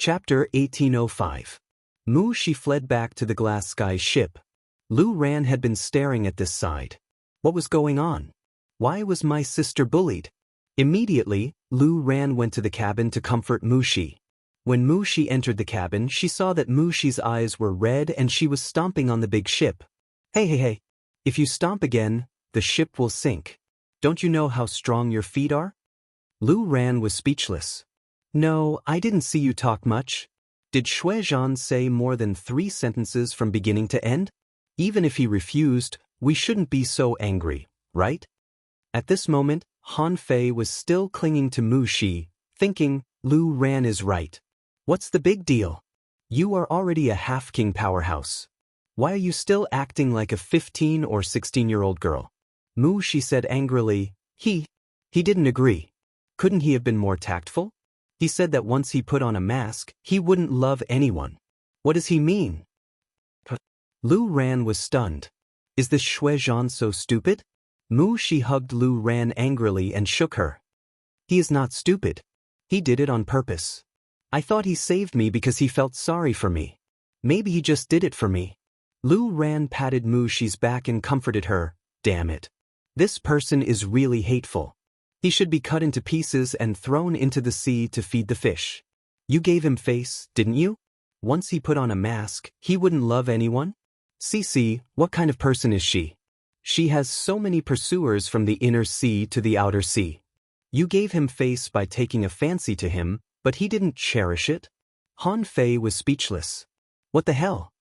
Chapter 1805. She fled back to the glass sky ship. Lu Ran had been staring at this side. What was going on? Why was my sister bullied? Immediately, Lu Ran went to the cabin to comfort Mushi. When Mushi entered the cabin, she saw that Mushi's eyes were red and she was stomping on the big ship. Hey. If you stomp again, the ship will sink. Don't you know how strong your feet are? Lu Ran was speechless. No, I didn't see you talk much. Did Shuizhan say more than 3 sentences from beginning to end? Even if he refused, we shouldn't be so angry, right? At this moment, Han Fei was still clinging to Mushi, thinking, Lu Ran is right. What's the big deal? You are already a half-king powerhouse. Why are you still acting like a 15 or 16-year-old girl? Mushi said angrily. He didn't agree. Couldn't he have been more tactful? He said that once he put on a mask, he wouldn't love anyone. What does he mean? Lu Ran was stunned. Is this Shuizhan so stupid? Mushi hugged Lu Ran angrily and shook her. He is not stupid. He did it on purpose. I thought he saved me because he felt sorry for me. Maybe he just did it for me. Lu Ran patted Mushi's back and comforted her. Damn it. This person is really hateful. He should be cut into pieces and thrown into the sea to feed the fish. You gave him face, didn't you? Once he put on a mask, he wouldn't love anyone? CC, what kind of person is she? She has so many pursuers from the inner sea to the outer sea. You gave him face by taking a fancy to him, but he didn't cherish it? Han Fei was speechless. What the hell?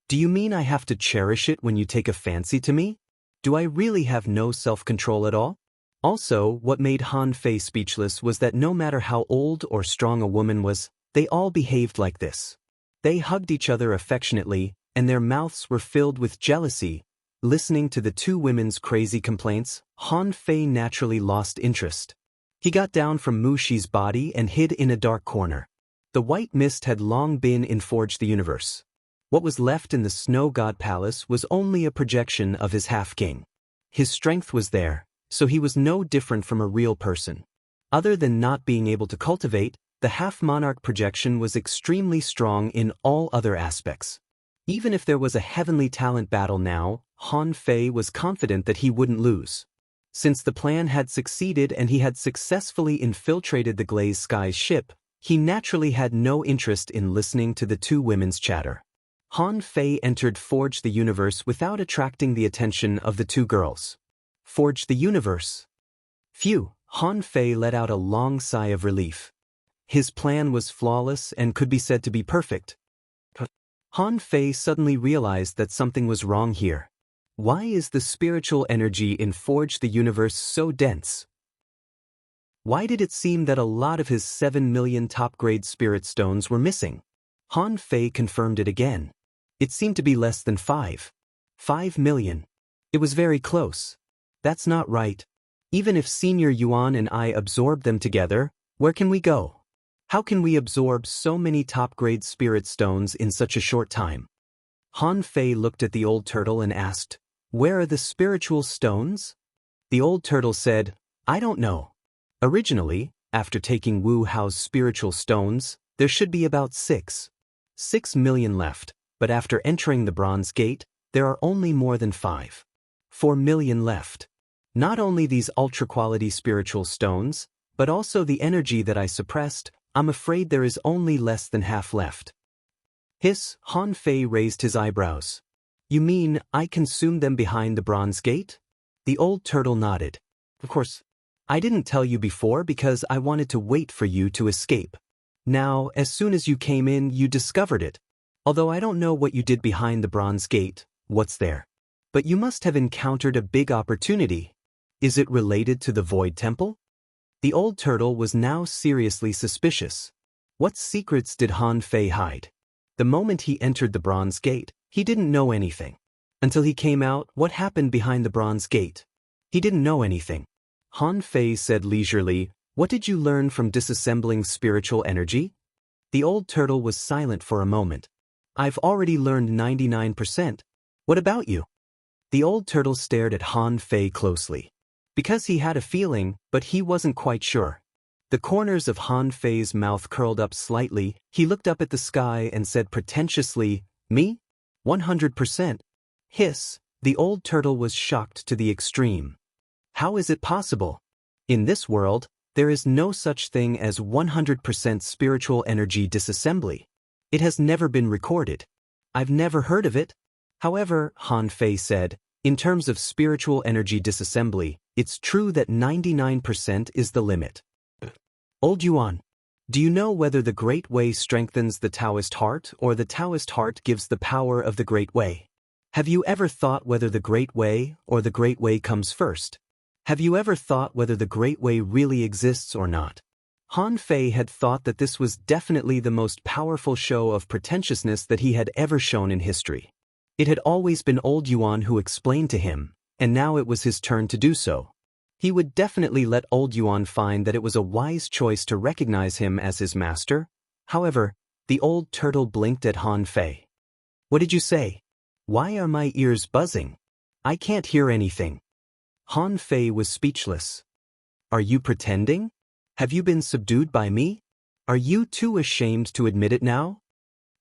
Do you mean I have to cherish it when you take a fancy to me? Do I really have no self-control at all? Also, what made Han Fei speechless was that no matter how old or strong a woman was, they all behaved like this. They hugged each other affectionately, and their mouths were filled with jealousy. Listening to the two women's crazy complaints, Han Fei naturally lost interest. He got down from Mushi's body and hid in a dark corner. The white mist had long been in Forge the Universe. What was left in the Snow God Palace was only a projection of his half-king. His strength was there, so he was no different from a real person. Other than not being able to cultivate, the half-monarch projection was extremely strong in all other aspects. Even if there was a heavenly talent battle now, Han Fei was confident that he wouldn't lose. Since the plan had succeeded and he had successfully infiltrated the Glazed Skies ship, he naturally had no interest in listening to the two women's chatter. Han Fei entered Forge the Universe without attracting the attention of the two girls. Forge the Universe. Phew, Han Fei let out a long sigh of relief. His plan was flawless and could be said to be perfect. Han Fei suddenly realized that something was wrong here. Why is the spiritual energy in Forge the Universe so dense? Why did it seem that a lot of his 7 million top-grade spirit stones were missing? Han Fei confirmed it again. It seemed to be less than 5 million. It was very close. That's not right. Even if Senior Yuan and I absorb them together, where can we go? How can we absorb so many top-grade spirit stones in such a short time? Han Fei looked at the old turtle and asked, where are the spiritual stones? The old turtle said, I don't know. Originally, after taking Wu Hao's spiritual stones, there should be about 6 million left, but after entering the Bronze Gate, there are only more than 4 million left. Not only these ultra-quality spiritual stones, but also the energy that I suppressed, I'm afraid there is only less than half left. Hiss, Han Fei raised his eyebrows. You mean I consumed them behind the Bronze Gate? The old turtle nodded. Of course, I didn't tell you before because I wanted to wait for you to escape. Now, as soon as you came in, you discovered it. Although I don't know what you did behind the Bronze Gate, what's there? But you must have encountered a big opportunity. Is it related to the Void Temple? The old turtle was now seriously suspicious. What secrets did Han Fei hide? The moment he entered the Bronze Gate, he didn't know anything. Until he came out, what happened behind the Bronze Gate? He didn't know anything. Han Fei said leisurely, what did you learn from disassembling spiritual energy? The old turtle was silent for a moment. I've already learned 99%. What about you? The old turtle stared at Han Fei closely. Because he had a feeling, but he wasn't quite sure. The corners of Han Fei's mouth curled up slightly. He looked up at the sky and said pretentiously, "Me? 100%. Hiss." The old turtle was shocked to the extreme. How is it possible? In this world, there is no such thing as 100% spiritual energy disassembly. It has never been recorded. I've never heard of it. However, Han Fei said, in terms of spiritual energy disassembly, it's true that 99% is the limit. Old Yuan, do you know whether the Great Way strengthens the Taoist heart or the Taoist heart gives the power of the Great Way? Have you ever thought whether the Great Way or the Great Way comes first? Have you ever thought whether the Great Way really exists or not? Han Fei had thought that this was definitely the most powerful show of pretentiousness that he had ever shown in history. It had always been Old Yuan who explained to him, and now it was his turn to do so. He would definitely let Old Yuan find that it was a wise choice to recognize him as his master. However, the old turtle blinked at Han Fei. What did you say? Why are my ears buzzing? I can't hear anything. Han Fei was speechless. Are you pretending? Have you been subdued by me? Are you too ashamed to admit it now?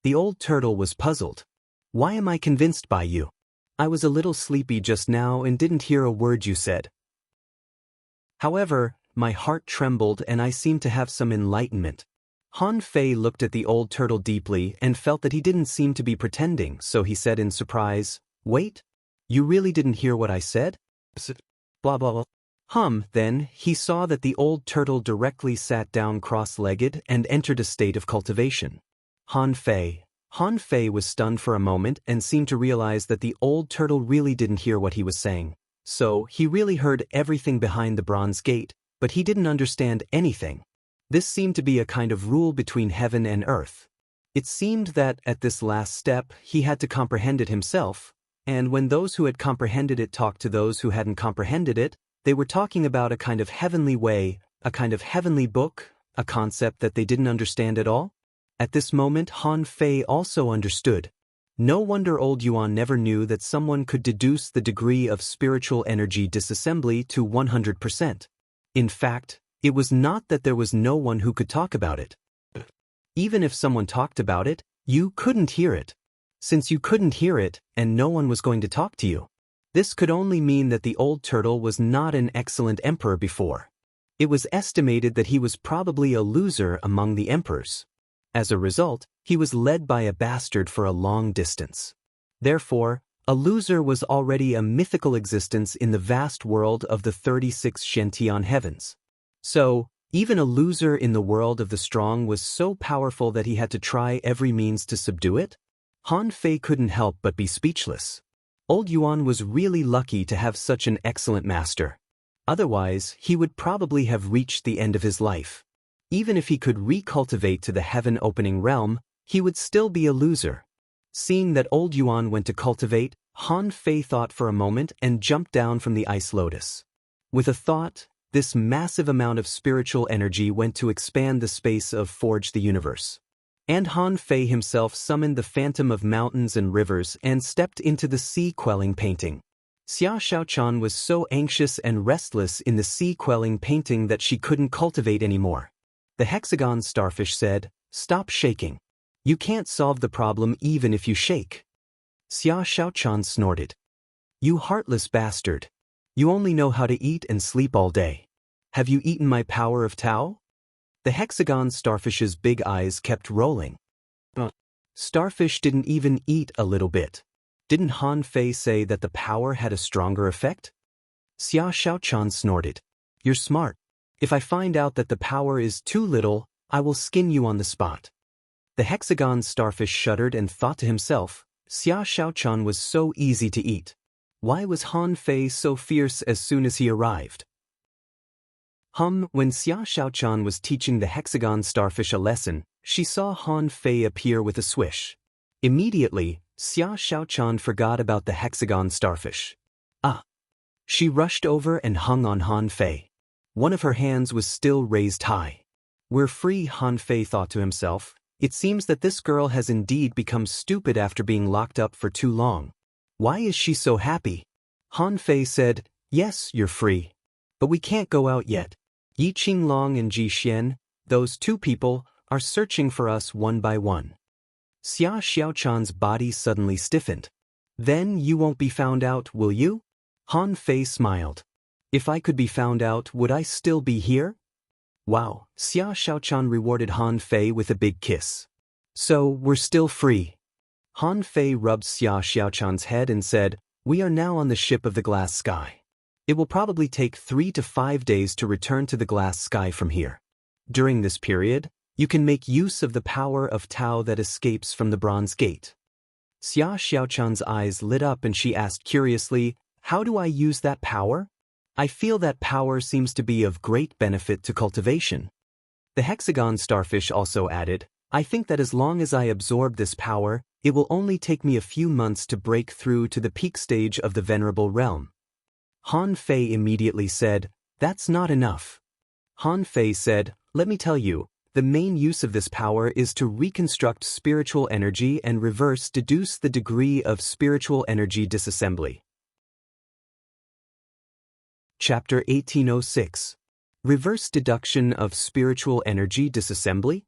The old turtle was puzzled. Why am I convinced by you? I was a little sleepy just now and didn't hear a word you said. However, my heart trembled and I seemed to have some enlightenment. Han Fei looked at the old turtle deeply and felt that he didn't seem to be pretending, so he said in surprise, "Wait? You really didn't hear what I said?" Blah blah blah. Then he saw that the old turtle directly sat down cross-legged and entered a state of cultivation. Han Fei was stunned for a moment and seemed to realize that the old turtle really didn't hear what he was saying. So, he really heard everything behind the bronze gate, but he didn't understand anything. This seemed to be a kind of rule between heaven and earth. It seemed that, at this last step, he had to comprehend it himself, and when those who had comprehended it talked to those who hadn't comprehended it, they were talking about a kind of heavenly way, a kind of heavenly book, a concept that they didn't understand at all. At this moment, Han Fei also understood. No wonder Old Yuan never knew that someone could deduce the degree of spiritual energy disassembly to 100%. In fact, it was not that there was no one who could talk about it. Even if someone talked about it, you couldn't hear it. Since you couldn't hear it, and no one was going to talk to you, this could only mean that the old turtle was not an excellent emperor before. It was estimated that he was probably a loser among the emperors. As a result, he was led by a bastard for a long distance. Therefore, a loser was already a mythical existence in the vast world of the 36 Shantian heavens. So, even a loser in the world of the strong was so powerful that he had to try every means to subdue it? Han Fei couldn't help but be speechless. Old Yuan was really lucky to have such an excellent master. Otherwise, he would probably have reached the end of his life. Even if he could recultivate to the heaven-opening realm, he would still be a loser. Seeing that Old Yuan went to cultivate, Han Fei thought for a moment and jumped down from the ice lotus. With a thought, this massive amount of spiritual energy went to expand the space of Forge the Universe. And Han Fei himself summoned the phantom of mountains and rivers and stepped into the sea-quelling painting. Xia Shaochan was so anxious and restless in the sea-quelling painting that she couldn't cultivate anymore. The hexagon starfish said, "Stop shaking. You can't solve the problem even if you shake." Xia Shaochan snorted. "You heartless bastard. You only know how to eat and sleep all day. Have you eaten my power of Tao?" The hexagon starfish's big eyes kept rolling. Starfish didn't even eat a little bit. Didn't Han Fei say that the power had a stronger effect? Xia Shaochan snorted. "You're smart. If I find out that the power is too little, I will skin you on the spot." The hexagon starfish shuddered and thought to himself, Xia Shaochan was so easy to eat. Why was Han Fei so fierce as soon as he arrived? When Xia Shaochan was teaching the hexagon starfish a lesson, she saw Han Fei appear with a swish. Immediately, Xia Shaochan forgot about the hexagon starfish. She rushed over and hung on Han Fei. One of her hands was still raised high. "We're free," Han Fei thought to himself. It seems that this girl has indeed become stupid after being locked up for too long. Why is she so happy? Han Fei said, "Yes, you're free. But we can't go out yet. Yi Qinglong and Ji Xian, those two people, are searching for us one by one. Xia Xiaochan's body suddenly stiffened. Then you won't be found out, will you? Han Fei smiled. If I could be found out, would I still be here? Wow, Xia Xiaochan rewarded Han Fei with a big kiss. So, we're still free. Han Fei rubbed Xia Xiaochan's head and said, we are now on the ship of the glass sky. It will probably take 3 to 5 days to return to the glass sky from here. During this period, you can make use of the power of Tao that escapes from the bronze gate. Xia Xiaochan's eyes lit up and she asked curiously, how do I use that power? I feel that power seems to be of great benefit to cultivation. The hexagon starfish also added, I think that as long as I absorb this power, it will only take me a few months to break through to the peak stage of the venerable realm. Han Fei immediately said, that's not enough. Han Fei said, let me tell you, the main use of this power is to reconstruct spiritual energy and reverse-deduce the degree of spiritual energy disassembly. Chapter 1806. Reverse deduction of spiritual energy disassembly?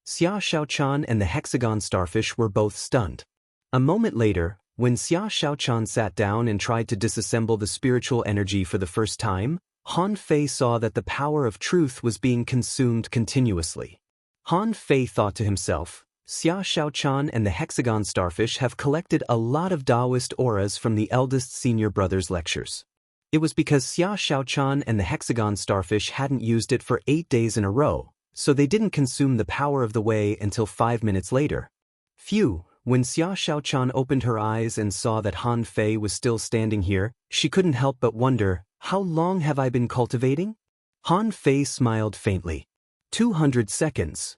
Xia Xiaochan and the hexagon starfish were both stunned. A moment later, when Xia Xiaochan sat down and tried to disassemble the spiritual energy for the first time, Han Fei saw that the power of truth was being consumed continuously. Han Fei thought to himself, Xia Xiaochan and the hexagon starfish have collected a lot of Taoist auras from the eldest senior brother's lectures. It was because Xia Xiaochan and the hexagon starfish hadn't used it for 8 days in a row, so they didn't consume the power of the way until 5 minutes later. Phew, when Xia Xiaochan opened her eyes and saw that Han Fei was still standing here, she couldn't help but wonder, how long have I been cultivating? Han Fei smiled faintly. 200 seconds.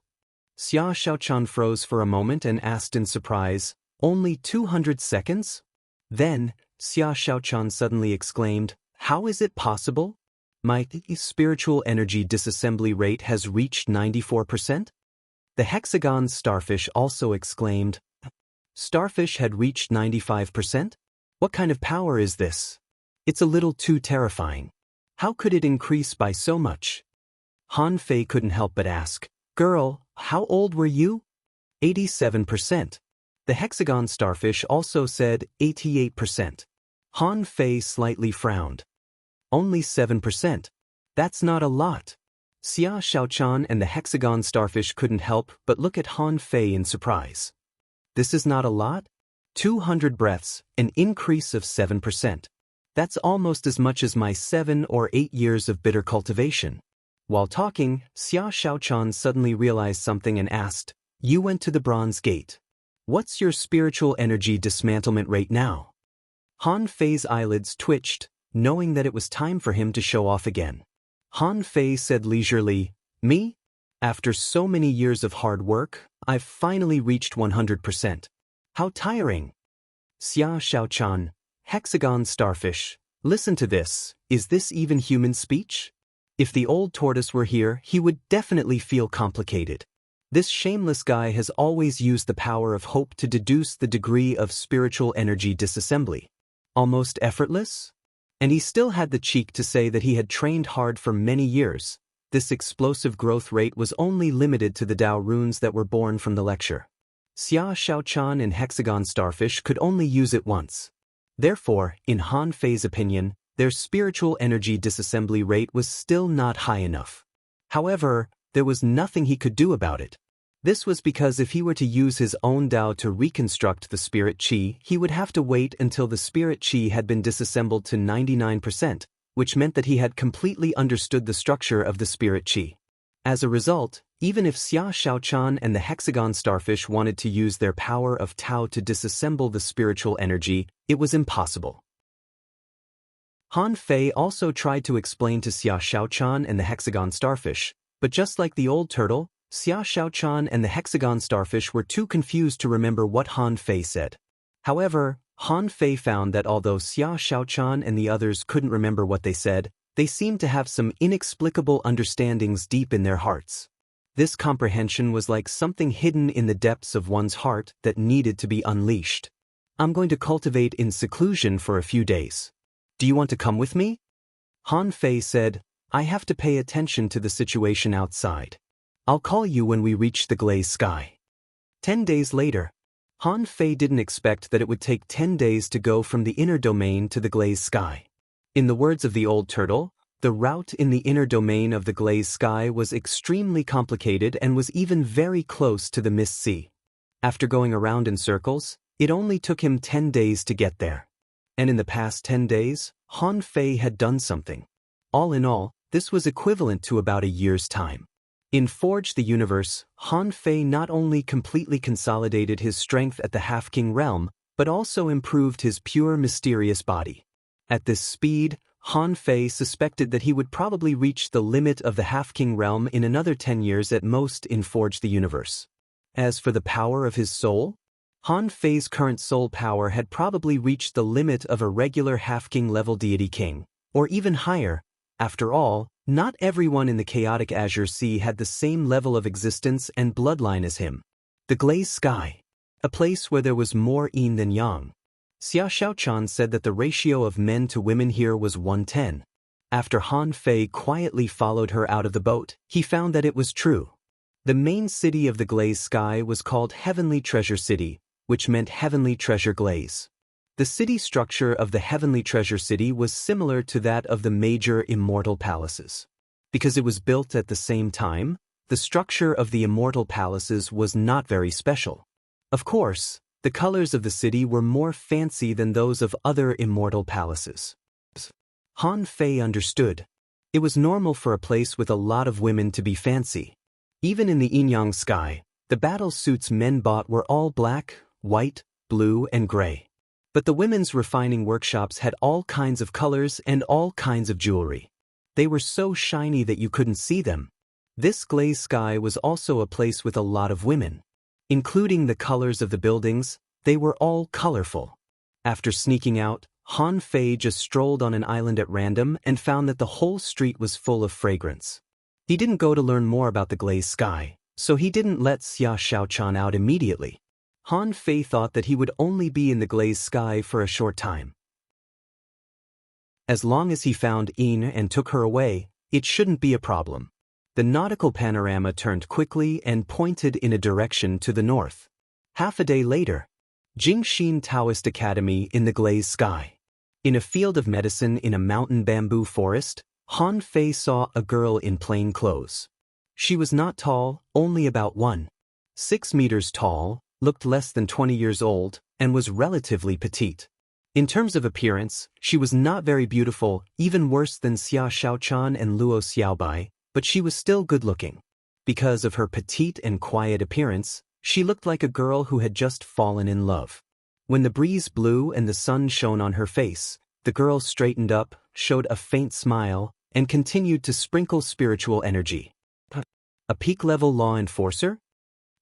Xia Xiaochan froze for a moment and asked in surprise, only 200 seconds? Then, Xia Xiaochan suddenly exclaimed, how is it possible? My spiritual energy disassembly rate has reached 94%? The hexagon starfish also exclaimed, Starfish had reached 95%? What kind of power is this? It's a little too terrifying. How could it increase by so much? Han Fei couldn't help but ask, girl, how old were you? 87%. The hexagon starfish also said 88%. Han Fei slightly frowned. Only 7%. That's not a lot. Xia Xiaochan and the hexagon starfish couldn't help but look at Han Fei in surprise. This is not a lot? 200 breaths, an increase of 7%. That's almost as much as my 7 or 8 years of bitter cultivation. While talking, Xia Xiaochan suddenly realized something and asked, you went to the bronze gate. What's your spiritual energy dismantlement rate now? Han Fei's eyelids twitched, knowing that it was time for him to show off again. Han Fei said leisurely, me? After so many years of hard work, I've finally reached 100%. How tiring! Xia Xiaochan, hexagon starfish, listen to this, is this even human speech? If the old tortoise were here, he would definitely feel complicated. This shameless guy has always used the power of hope to deduce the degree of spiritual energy disassembly. Almost effortless? And he still had the cheek to say that he had trained hard for many years. This explosive growth rate was only limited to the Tao runes that were born from the lecture. Xia Xiaochan and hexagon starfish could only use it once. Therefore, in Han Fei's opinion, their spiritual energy disassembly rate was still not high enough. However, there was nothing he could do about it. This was because if he were to use his own Tao to reconstruct the spirit qi, he would have to wait until the spirit qi had been disassembled to 99%, which meant that he had completely understood the structure of the spirit qi. As a result, even if Xia Xiaochan and the hexagon starfish wanted to use their power of Tao to disassemble the spiritual energy, it was impossible. Han Fei also tried to explain to Xia Xiaochan and the hexagon starfish, but just like the old turtle, Xia Xiaochan and the hexagon starfish were too confused to remember what Han Fei said. However, Han Fei found that although Xia Xiaochan and the others couldn't remember what they said, they seemed to have some inexplicable understandings deep in their hearts. This comprehension was like something hidden in the depths of one's heart that needed to be unleashed. I'm going to cultivate in seclusion for a few days. Do you want to come with me? Han Fei said, I have to pay attention to the situation outside. I'll call you when we reach the glazed sky. 10 days later. Han Fei didn't expect that it would take 10 days to go from the inner domain to the glazed sky. In the words of the old turtle, the route in the inner domain of the glazed sky was extremely complicated and was even very close to the mist sea. After going around in circles, it only took him 10 days to get there. And in the past 10 days, Han Fei had done something. All in all, this was equivalent to about a year's time. In Forge the Universe, Han Fei not only completely consolidated his strength at the Half-King realm, but also improved his pure mysterious body. At this speed, Han Fei suspected that he would probably reach the limit of the Half-King realm in another 10 years at most in Forge the Universe. As for the power of his soul, Han Fei's current soul power had probably reached the limit of a regular Half-King level deity king, or even higher. After all, not everyone in the chaotic Azure Sea had the same level of existence and bloodline as him. The glazed sky. A place where there was more yin than yang. Xia Xiaochan said that the ratio of men to women here was 1:10. After Han Fei quietly followed her out of the boat, he found that it was true. The main city of the glazed sky was called Heavenly Treasure City, which meant Heavenly Treasure Glaze. The city structure of the Heavenly Treasure City was similar to that of the major immortal palaces. Because it was built at the same time, the structure of the immortal palaces was not very special. Of course, the colors of the city were more fancy than those of other immortal palaces. Han Fei understood. It was normal for a place with a lot of women to be fancy. Even in the yin-yang sky, the battle suits men bought were all black, white, blue, and gray. But the women's refining workshops had all kinds of colors and all kinds of jewelry. They were so shiny that you couldn't see them. This glazed sky was also a place with a lot of women. Including the colors of the buildings, they were all colorful. After sneaking out, Han Fei just strolled on an island at random and found that the whole street was full of fragrance. He didn't go to learn more about the glazed sky, so he didn't let Xia Xiaochan out immediately. Han Fei thought that he would only be in the glazed sky for a short time. As long as he found Yin and took her away, it shouldn't be a problem. The nautical panorama turned quickly and pointed in a direction to the north. Half a day later, Jingxin Taoist Academy in the glazed sky. In a field of medicine in a mountain bamboo forest, Han Fei saw a girl in plain clothes. She was not tall, only about 1.6 meters tall, looked less than 20 years old, and was relatively petite. In terms of appearance, she was not very beautiful, even worse than Xia Xiaochan and Luo Xiaobai, but she was still good-looking. Because of her petite and quiet appearance, she looked like a girl who had just fallen in love. When the breeze blew and the sun shone on her face, the girl straightened up, showed a faint smile, and continued to sprinkle spiritual energy. A peak-level law enforcer?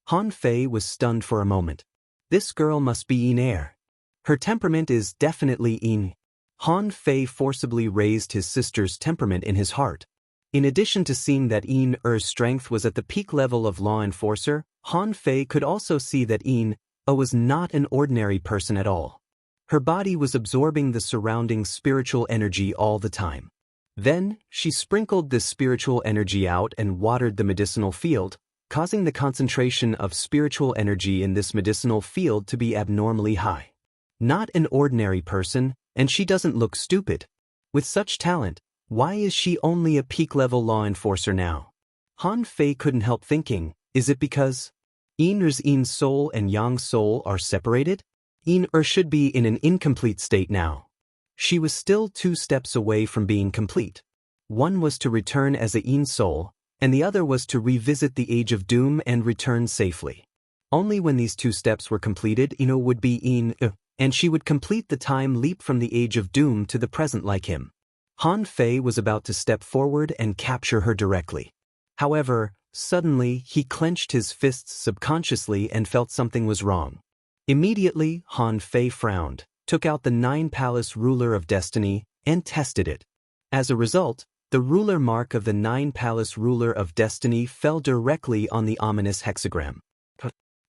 Han Fei was stunned for a moment. This girl must be Yin Air. Her temperament is definitely Yin. Han Fei forcibly raised his sister's temperament in his heart. In addition to seeing that Yin Er's strength was at the peak level of law enforcer, Han Fei could also see that Yin Er was not an ordinary person at all. Her body was absorbing the surrounding spiritual energy all the time. Then, she sprinkled this spiritual energy out and watered the medicinal field, causing the concentration of spiritual energy in this medicinal field to be abnormally high. Not an ordinary person, and she doesn't look stupid. With such talent, why is she only a peak-level law enforcer now? Han Fei couldn't help thinking, is it because Yin-Er's Yin soul and Yang soul are separated? Yin-Er should be in an incomplete state now. She was still 2 steps away from being complete. One was to return as a Yin soul, and the other was to revisit the Age of Doom and return safely. Only when these 2 steps were completed, Yin would be Yin, and she would complete the time leap from the Age of Doom to the present like him. Han Fei was about to step forward and capture her directly. However, suddenly he clenched his fists subconsciously and felt something was wrong. Immediately, Han Fei frowned, took out the 9-Palace Ruler of Destiny, and tested it. As a result, the ruler mark of the 9-Palace Ruler of Destiny fell directly on the ominous hexagram.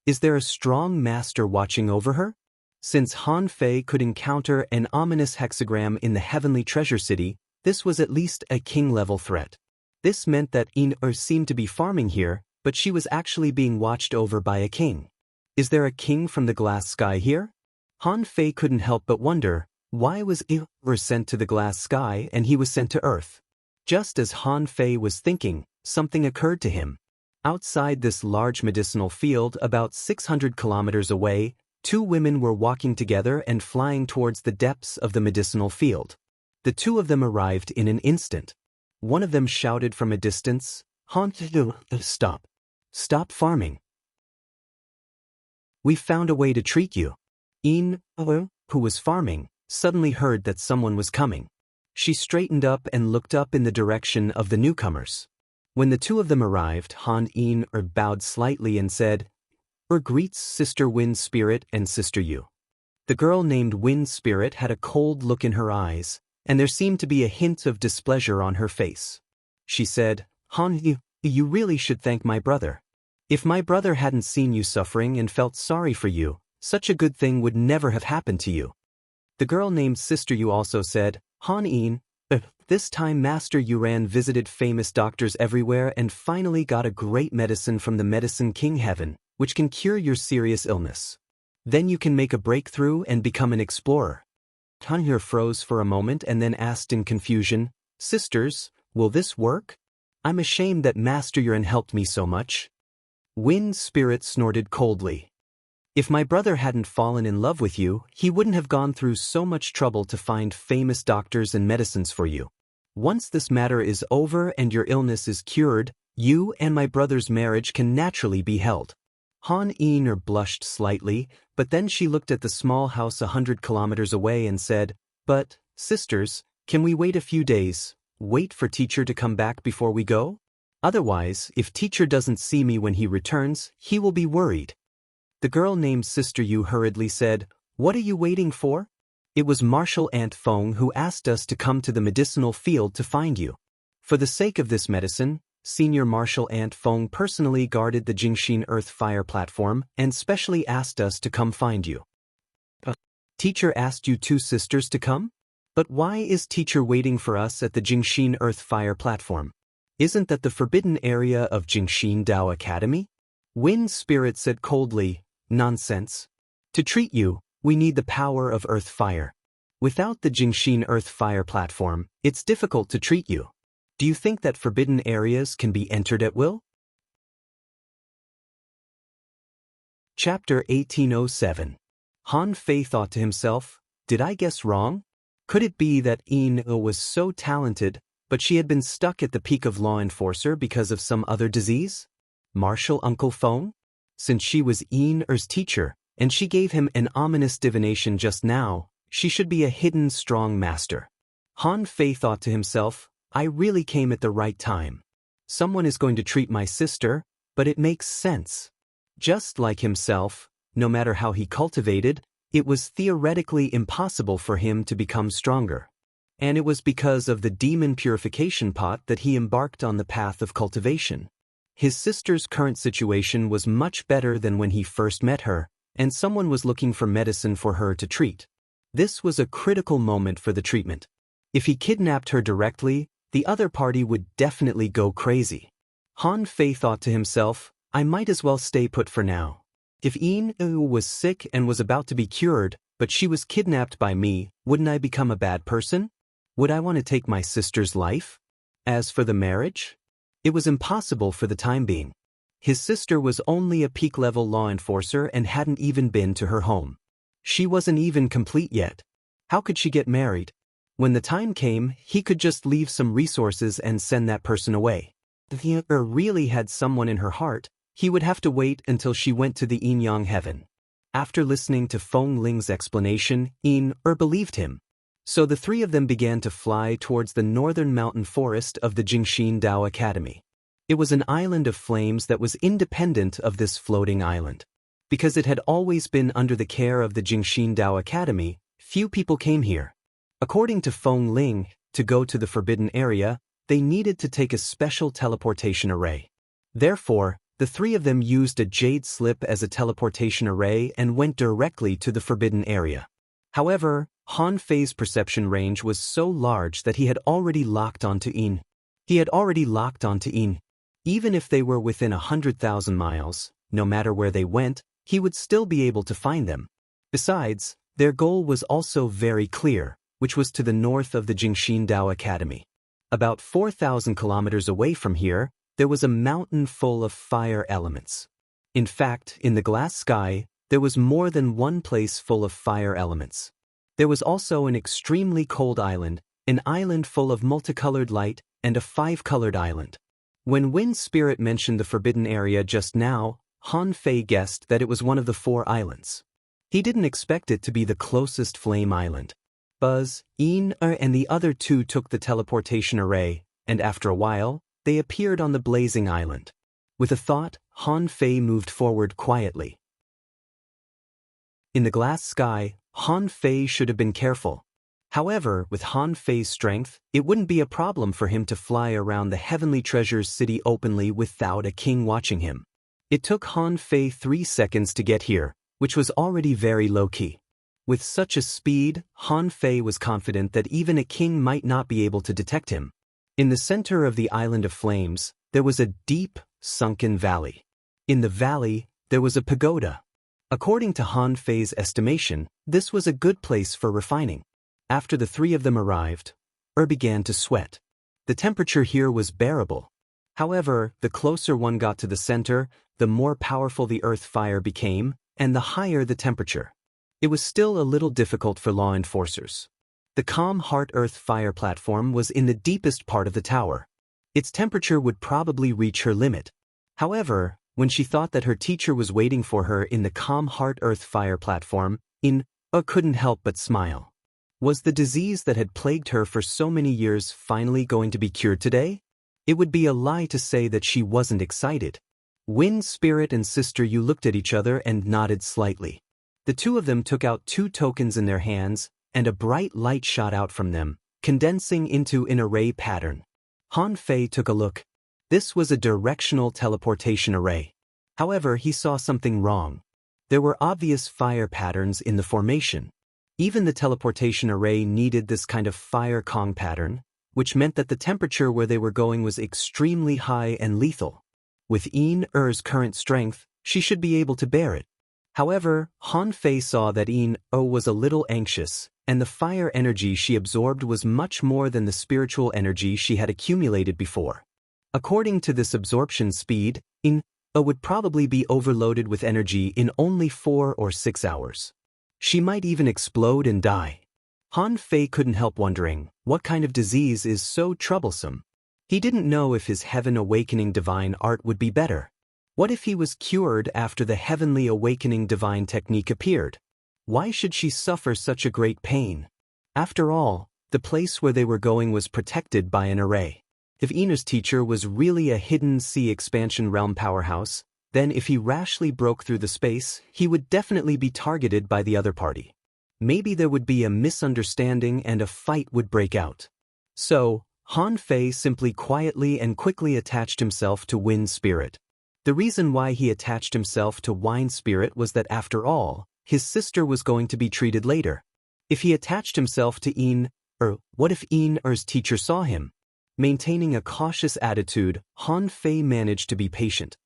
Is there a strong master watching over her? Since Han Fei could encounter an ominous hexagram in the Heavenly Treasure City, This was at least a king-level threat. This meant that In seemed to be farming here, but she was actually being watched over by a king. Is there a king from the glass sky here? Han Fei couldn't help but wonder, why was sent to the glass sky and he was sent to Earth? Just as Han Fei was thinking, something occurred to him. Outside this large medicinal field about 600 kilometers away, two women were walking together and flying towards the depths of the medicinal field. The two of them arrived in an instant. One of them shouted from a distance, Han, stop. Stop farming. We found a way to treat you. In, who was farming, suddenly heard that someone was coming. She straightened up and looked up in the direction of the newcomers. When the two of them arrived, Han bowed slightly and said, greets Sister Wind Spirit and Sister Yu. The girl named Wind Spirit had a cold look in her eyes, and there seemed to be a hint of displeasure on her face. She said, Han, you really should thank my brother. If my brother hadn't seen you suffering and felt sorry for you, such a good thing would never have happened to you. The girl named Sister Yu also said, Han, this time Master Yuran visited famous doctors everywhere and finally got a great medicine from the Medicine King Heaven, which can cure your serious illness. Then you can make a breakthrough and become an explorer. Han froze for a moment and then asked in confusion, Sisters, will this work? I'm ashamed that Master Yuran helped me so much. Wind Spirit snorted coldly. If my brother hadn't fallen in love with you, he wouldn't have gone through so much trouble to find famous doctors and medicines for you. Once this matter is over and your illness is cured, you and my brother's marriage can naturally be held. Han blushed slightly, but then she looked at the small house 100 kilometers away and said, But, sisters, can we wait a few days, wait for teacher to come back before we go? Otherwise, if teacher doesn't see me when he returns, he will be worried. The girl named Sister Yu hurriedly said, What are you waiting for? It was Martial Ant Feng who asked us to come to the medicinal field to find you. For the sake of this medicine, Senior Martial Ant Feng personally guarded the Jingxin Earth Fire platform and specially asked us to come find you. Teacher asked you two sisters to come? But why is teacher waiting for us at the Jingxin Earth Fire platform? Isn't that the forbidden area of Jingxin Dao Academy? Wind Spirit said coldly, Nonsense. To treat you, we need the power of Earth Fire. Without the Jingxin Earth Fire platform, it's difficult to treat you. Do you think that forbidden areas can be entered at will? Chapter 1807. Han Fei thought to himself, Did I guess wrong? Could it be that was so talented, but she had been stuck at the peak of law enforcer because of some other disease? Martial Uncle Feng? Since she was Er's teacher, and she gave him an ominous divination just now, she should be a hidden strong master. Han Fei thought to himself, I really came at the right time. Someone is going to treat my sister, but it makes sense. Just like himself, no matter how he cultivated, it was theoretically impossible for him to become stronger. And it was because of the demon purification pot that he embarked on the path of cultivation. His sister's current situation was much better than when he first met her, and someone was looking for medicine for her to treat. This was a critical moment for the treatment. If he kidnapped her directly, the other party would definitely go crazy. Han Fei thought to himself, I might as well stay put for now. If was sick and was about to be cured, but she was kidnapped by me, wouldn't I become a bad person? Would I want to take my sister's life? As for the marriage? It was impossible for the time being. His sister was only a peak-level law enforcer and hadn't even been to her home. She wasn't even complete yet. How could she get married? When the time came, he could just leave some resources and send that person away. If he really had someone in her heart, he would have to wait until she went to the Yin-Yang heaven. After listening to Feng Ling's explanation, believed him. So the three of them began to fly towards the northern mountain forest of the Jingxin Dao Academy. It was an island of flames that was independent of this floating island. Because it had always been under the care of the Jingxin Dao Academy, few people came here. According to Feng Ling, to go to the forbidden area, they needed to take a special teleportation array. Therefore, the three of them used a jade slip as a teleportation array and went directly to the forbidden area. However, Han Fei's perception range was so large that he had already locked onto Yin. Even if they were within 100,000 miles, no matter where they went, he would still be able to find them. Besides, their goal was also very clear, which was to the north of the Jingxin Dao Academy. About 4,000 kilometers away from here, there was a mountain full of fire elements. In fact, in the glass sky, there was more than one place full of fire elements. There was also an extremely cold island, an island full of multicolored light, and a 5-colored island. When Wind Spirit mentioned the forbidden area just now, Han Fei guessed that it was one of the 4 islands. He didn't expect it to be the closest flame island. Buzz, Yin, and the other 2 took the teleportation array, and after a while, they appeared on the blazing island. With a thought, Han Fei moved forward quietly. In the glass sky, Han Fei should have been careful. However, with Han Fei's strength, it wouldn't be a problem for him to fly around the Heavenly Treasures city openly without a king watching him. It took Han Fei 3 seconds to get here, which was already very low-key. With such a speed, Han Fei was confident that even a king might not be able to detect him. In the center of the Island of Flames, there was a deep, sunken valley. In the valley, there was a pagoda. According to Han Fei's estimation, this was a good place for refining. After the 3 of them arrived, began to sweat. The temperature here was bearable. However, the closer one got to the center, the more powerful the earth fire became, and the higher the temperature. It was still a little difficult for law enforcers. The Calm Heart Earth fire platform was in the deepest part of the tower. Its temperature would probably reach her limit. However, when she thought that her teacher was waiting for her in the Calm Heart Earth fire platform, couldn't help but smile. Was the disease that had plagued her for so many years finally going to be cured today? It would be a lie to say that she wasn't excited. Wind Spirit and Sister Yu looked at each other and nodded slightly. The 2 of them took out 2 tokens in their hands, and a bright light shot out from them, condensing into an array pattern. Han Fei took a look. This was a directional teleportation array. However, he saw something wrong. There were obvious fire patterns in the formation. Even the teleportation array needed this kind of fire Kong pattern, which meant that the temperature where they were going was extremely high and lethal. With Yin-Er's current strength, she should be able to bear it. However, Han Fei saw that Yin-Er was a little anxious, and the fire energy she absorbed was much more than the spiritual energy she had accumulated before. According to this absorption speed, Yin-Er would probably be overloaded with energy in only 4 or 6 hours. She might even explode and die. Han Fei couldn't help wondering, what kind of disease is so troublesome? He didn't know if his Heaven Awakening Divine Art would be better. What if he was cured after the Heavenly Awakening Divine Technique appeared? Why should she suffer such a great pain? After all, the place where they were going was protected by an array. If Ina's teacher was really a hidden sea expansion realm powerhouse, then if he rashly broke through the space, he would definitely be targeted by the other party. Maybe there would be a misunderstanding and a fight would break out. So, Han Fei simply quietly and quickly attached himself to Wind Spirit. The reason why he attached himself to Wind Spirit was that after all, his sister was going to be treated later. If he attached himself to Yin-Er, what if Yin-Er's teacher saw him? Maintaining a cautious attitude, Han Fei managed to be patient.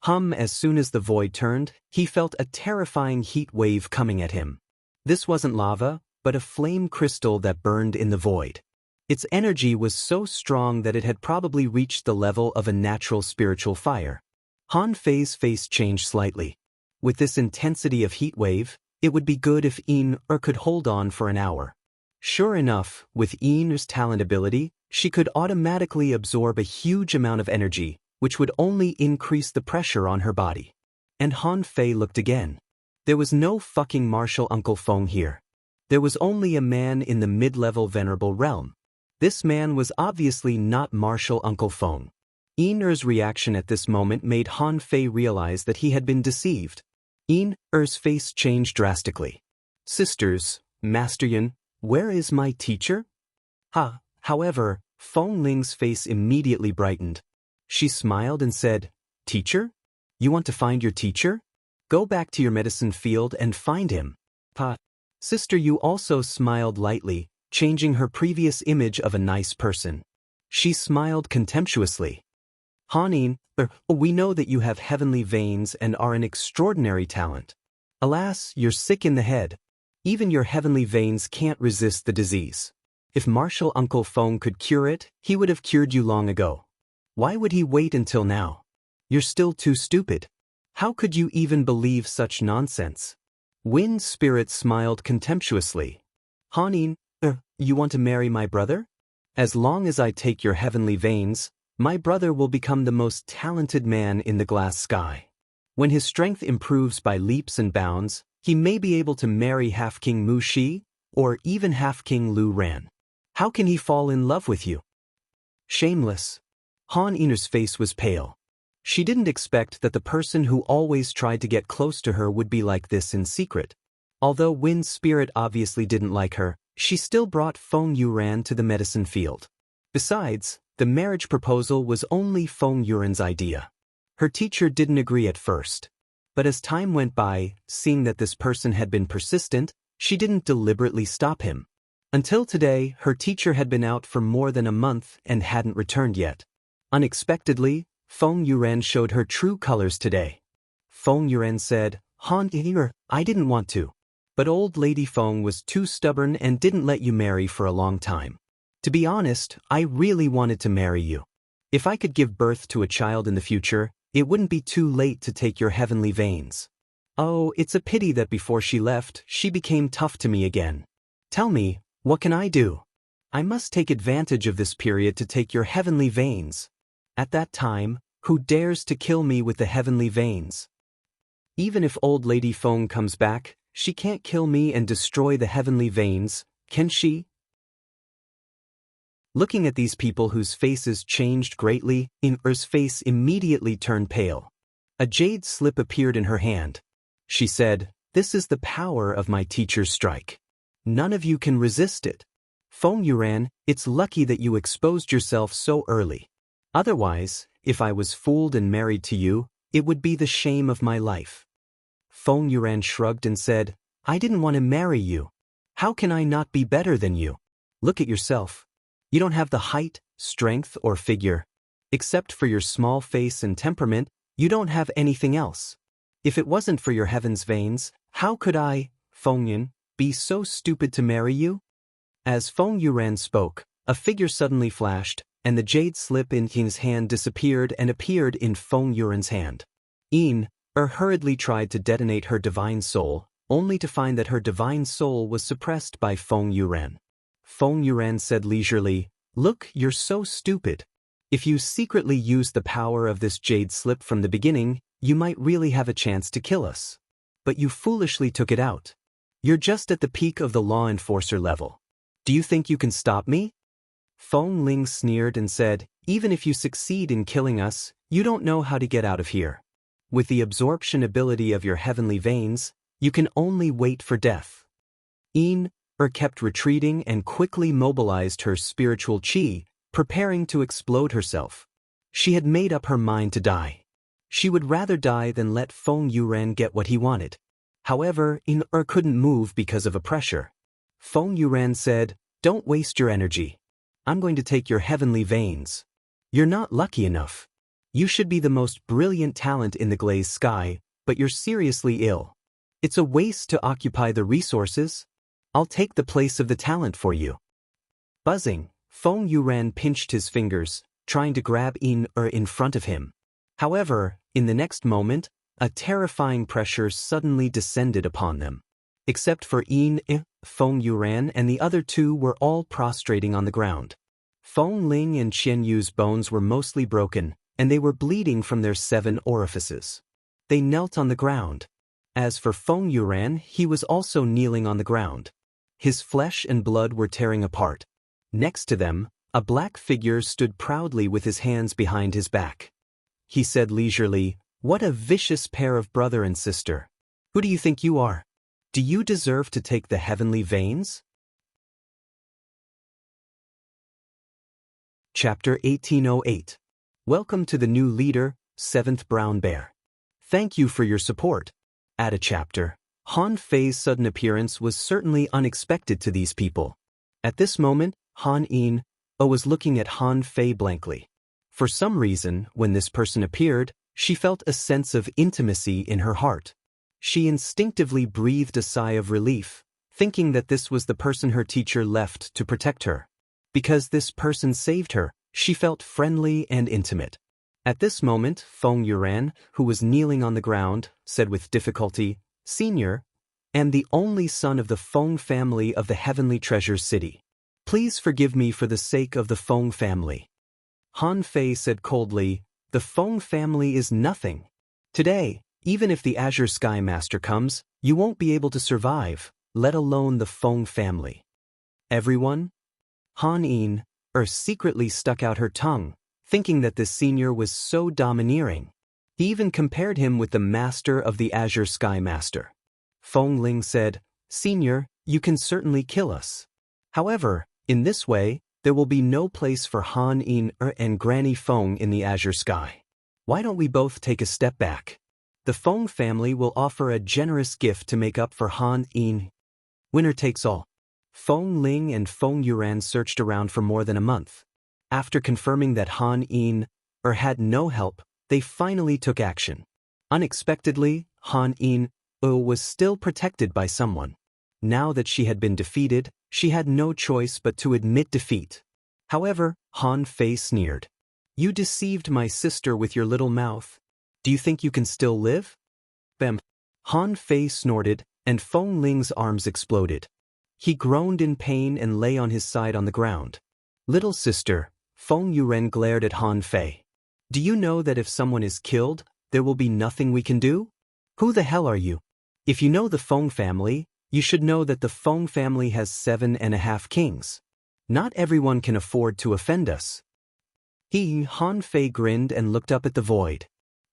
As soon as the void turned, he felt a terrifying heat wave coming at him. This wasn't lava, but a flame crystal that burned in the void. Its energy was so strong that it had probably reached the level of a natural spiritual fire. Han Fei's face changed slightly. With this intensity of heat wave, it would be good if Yin-Er could hold on for an hour. Sure enough, with Yin-Er's talent ability, she could automatically absorb a huge amount of energy, which would only increase the pressure on her body. And Han Fei looked again. There was no fucking Martial Uncle Feng here. There was only a man in the mid-level venerable realm. This man was obviously not Martial Uncle Feng. Yin-Er's reaction at this moment made Han Fei realize that he had been deceived. Yin-Er's face changed drastically. Sisters, Master Yin, where is my teacher? However, Feng Ling's face immediately brightened. She smiled and said, Teacher? You want to find your teacher? Go back to your medicine field and find him. Sister Yu also smiled lightly, changing her previous image of a nice person. She smiled contemptuously. Hanin, we know that you have heavenly veins and are an extraordinary talent. Alas, you're sick in the head. Even your heavenly veins can't resist the disease. If Martial Uncle Feng could cure it, he would have cured you long ago. Why would he wait until now? You're still too stupid. How could you even believe such nonsense? Wind Spirit smiled contemptuously. Hanin, you want to marry my brother? As long as I take your heavenly veins, my brother will become the most talented man in the glass sky. When his strength improves by leaps and bounds, he may be able to marry Half-King Mu Shi, or even Half-King Lu Ran. How can he fall in love with you? Shameless. Han Yiner's face was pale. She didn't expect that the person who always tried to get close to her would be like this in secret. Although Wind Spirit obviously didn't like her, she still brought Feng Yuran to the medicine field. Besides, the marriage proposal was only Feng Yuran's idea. Her teacher didn't agree at first. But as time went by, seeing that this person had been persistent, she didn't deliberately stop him. Until today, her teacher had been out for more than a month and hadn't returned yet. Unexpectedly, Feng Yuran showed her true colors today. Feng Yuran said, Han Yiner, I didn't want to. But old lady Feng was too stubborn and didn't let you marry for a long time. To be honest, I really wanted to marry you. If I could give birth to a child in the future, it wouldn't be too late to take your heavenly veins. Oh, it's a pity that before she left, she became tough to me again. Tell me, what can I do? I must take advantage of this period to take your heavenly veins. At that time, who dares to kill me with the heavenly veins? Even if old lady Feng comes back, she can't kill me and destroy the heavenly veins, can she? Looking at these people whose faces changed greatly, In's face immediately turned pale. A jade slip appeared in her hand. She said, "This is the power of my teacher's strike. None of you can resist it. Feng Yuran, it's lucky that you exposed yourself so early. Otherwise, if I was fooled and married to you, it would be the shame of my life." Feng Yuran shrugged and said, "I didn't want to marry you. How can I not be better than you? Look at yourself. You don't have the height, strength, or figure. Except for your small face and temperament, you don't have anything else. If it wasn't for your heaven's veins, how could I, Feng Yun, be so stupid to marry you?" As Feng Yuran spoke, a figure suddenly flashed, and the jade slip in his hand disappeared and appeared in Feng Yuran's hand. Hurriedly tried to detonate her divine soul, only to find that her divine soul was suppressed by Feng Yuran. Feng Yuran said leisurely, "Look, you're so stupid. If you secretly used the power of this jade slip from the beginning, you might really have a chance to kill us. But you foolishly took it out. You're just at the peak of the law enforcer level. Do you think you can stop me?" Feng Ling sneered and said, "Even if you succeed in killing us, you don't know how to get out of here. With the absorption ability of your heavenly veins, you can only wait for death." Kept retreating and quickly mobilized her spiritual qi, preparing to explode herself. She had made up her mind to die. She would rather die than let Feng Yuran get what he wanted. However, couldn't move because of a pressure. Feng Yuran said, "Don't waste your energy. I'm going to take your heavenly veins. You're not lucky enough. You should be the most brilliant talent in the glazed sky, but you're seriously ill. It's a waste to occupy the resources. I'll take the place of the talent for you." Buzzing, Feng Yuran pinched his fingers, trying to grab in front of him. However, in the next moment, a terrifying pressure suddenly descended upon them. Except for Feng Yuran and the other two were all prostrating on the ground. Feng Ling and Qian Yu's bones were mostly broken, and they were bleeding from their 7 orifices. They knelt on the ground. As for Feng Yuran, he was also kneeling on the ground. His flesh and blood were tearing apart. Next to them, a black figure stood proudly with his hands behind his back. He said leisurely, "What a vicious pair of brother and sister. Who do you think you are? Do you deserve to take the heavenly veins?" Chapter 1808. Welcome to the new leader, 7th Brown Bear. Thank you for your support. Add a chapter. Han Fei's sudden appearance was certainly unexpected to these people. At this moment, Han In was looking at Han Fei blankly. For some reason, when this person appeared, she felt a sense of intimacy in her heart. She instinctively breathed a sigh of relief, thinking that this was the person her teacher left to protect her. Because this person saved her, she felt friendly and intimate. At this moment, Feng Yuran, who was kneeling on the ground, said with difficulty, "Senior, am the only son of the Feng family of the Heavenly Treasure City. Please forgive me for the sake of the Feng family." Han Fei said coldly, "The Feng family is nothing. Today, even if the Azure Sky Master comes, you won't be able to survive, let alone the Feng family." Everyone? Han In secretly stuck out her tongue, thinking that this senior was so domineering. He even compared him with the master of the Azure Sky Master. Feng Ling said, "Senior, you can certainly kill us. However, in this way, there will be no place for Han In and Granny Feng in the Azure Sky. Why don't we both take a step back? The Feng family will offer a generous gift to make up for Han In. Winner takes all." Feng Ling and Feng Yuran searched around for more than a month. After confirming that Han In had no help, they finally took action. Unexpectedly, Han In was still protected by someone. Now that she had been defeated, she had no choice but to admit defeat. However, Han Fei sneered. "You deceived my sister with your little mouth. Do you think you can still live?" Bam! Han Fei snorted, and Feng Ling's arms exploded. He groaned in pain and lay on his side on the ground. "Little sister," Feng Yuren glared at Han Fei. "Do you know that if someone is killed, there will be nothing we can do? Who the hell are you? If you know the Feng family, you should know that the Feng family has 7.5 kings. Not everyone can afford to offend us." Han Fei grinned and looked up at the void.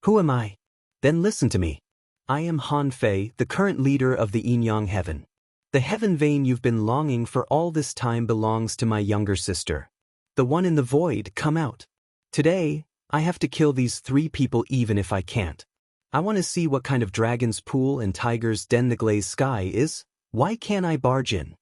"Who am I? Then listen to me. I am Han Fei, the current leader of the Yin-Yang Heaven. The heaven vein you've been longing for all this time belongs to my younger sister. The one in the void, come out. Today, I have to kill these 3 people even if I can't. I want to see what kind of dragon's pool and tiger's den the glazed sky is. Why can't I barge in?"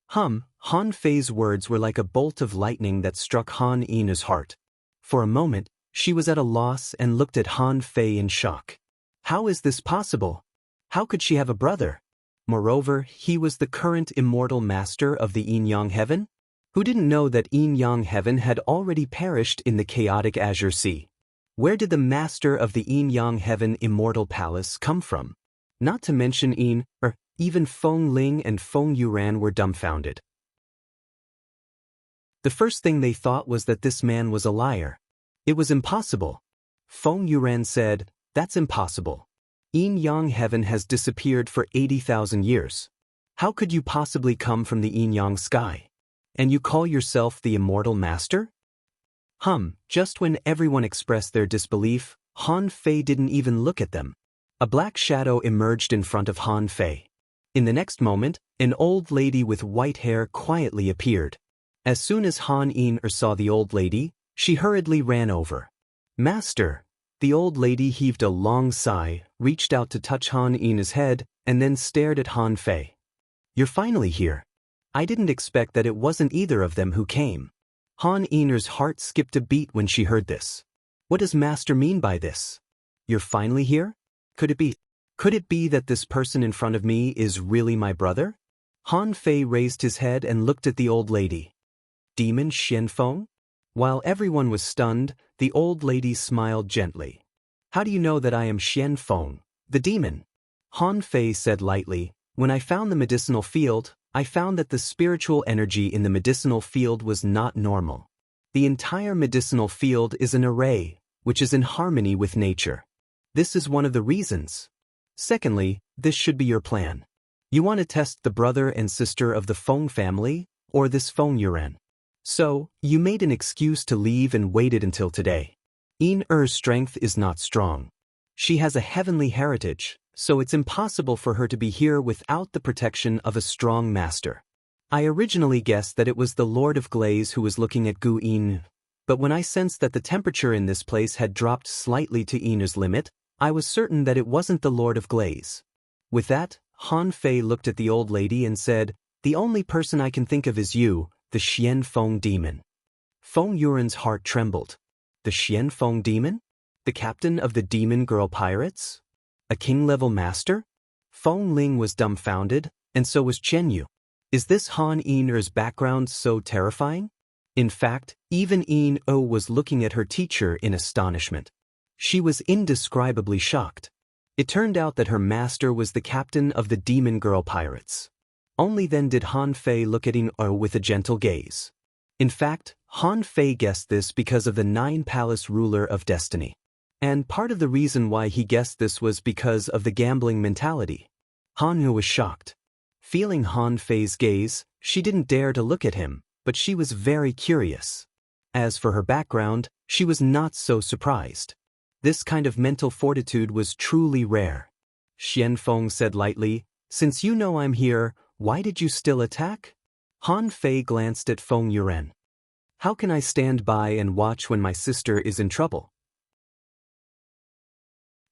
Han Fei's words were like a bolt of lightning that struck Han In's heart. For a moment, she was at a loss and looked at Han Fei in shock. How is this possible? How could she have a brother? Moreover, he was the current immortal master of the Yin-Yang Heaven? Who didn't know that Yin-Yang Heaven had already perished in the chaotic Azure Sea? Where did the master of the Yin-Yang Heaven immortal palace come from? Not to mention even Feng Ling and Feng Yuran were dumbfounded. The first thing they thought was that this man was a liar. It was impossible. Feng Yuran said, "That's impossible. Yin-Yang Heaven has disappeared for 80,000 years. How could you possibly come from the Yin-Yang sky? And you call yourself the immortal master?" Just when everyone expressed their disbelief, Han Fei didn't even look at them. A black shadow emerged in front of Han Fei. In the next moment, an old lady with white hair quietly appeared. As soon as Han In saw the old lady, she hurriedly ran over. "Master!" The old lady heaved a long sigh, reached out to touch Han In's head, and then stared at Han Fei. "You're finally here. I didn't expect that it wasn't either of them who came." Han In's heart skipped a beat when she heard this. What does Master mean by this? You're finally here? Could it be that this person in front of me is really my brother? Han Fei raised his head and looked at the old lady. Demon Xianfeng? While everyone was stunned, the old lady smiled gently. "How do you know that I am Xianfeng, the demon?" Han Fei said lightly, "When I found the medicinal field, I found that the spiritual energy in the medicinal field was not normal. The entire medicinal field is an array, which is in harmony with nature. This is one of the reasons. Secondly, this should be your plan. You want to test the brother and sister of the Feng family, or this Feng Yuran. So, you made an excuse to leave and waited until today. Yin-Er's strength is not strong. She has a heavenly heritage, so it's impossible for her to be here without the protection of a strong master. I originally guessed that it was the Lord of Glaze who was looking at Gu Yin, but when I sensed that the temperature in this place had dropped slightly to Yin-Er's limit, I was certain that it wasn't the Lord of Glaze." With that, Han Fei looked at the old lady and said, "The only person I can think of is you, the Xian Feng demon." Feng Yuan's heart trembled. The Xian Feng demon? The captain of the demon girl pirates? A king-level master? Feng Ling was dumbfounded, and so was Chen Yu. Is this Han Yiner's background so terrifying? In fact, even Yin O was looking at her teacher in astonishment. She was indescribably shocked. It turned out that her master was the captain of the demon girl pirates. Only then did Han Fei look at Yin O with a gentle gaze. In fact, Han Fei guessed this because of the Nine-Palace ruler of destiny. And part of the reason why he guessed this was because of the gambling mentality. Han Yu was shocked. Feeling Han Fei's gaze, she didn't dare to look at him, but she was very curious. As for her background, she was not so surprised. This kind of mental fortitude was truly rare. Xian Feng said lightly, "Since you know I'm here, why did you still attack?" Han Fei glanced at Feng Yuan. "How can I stand by and watch when my sister is in trouble?"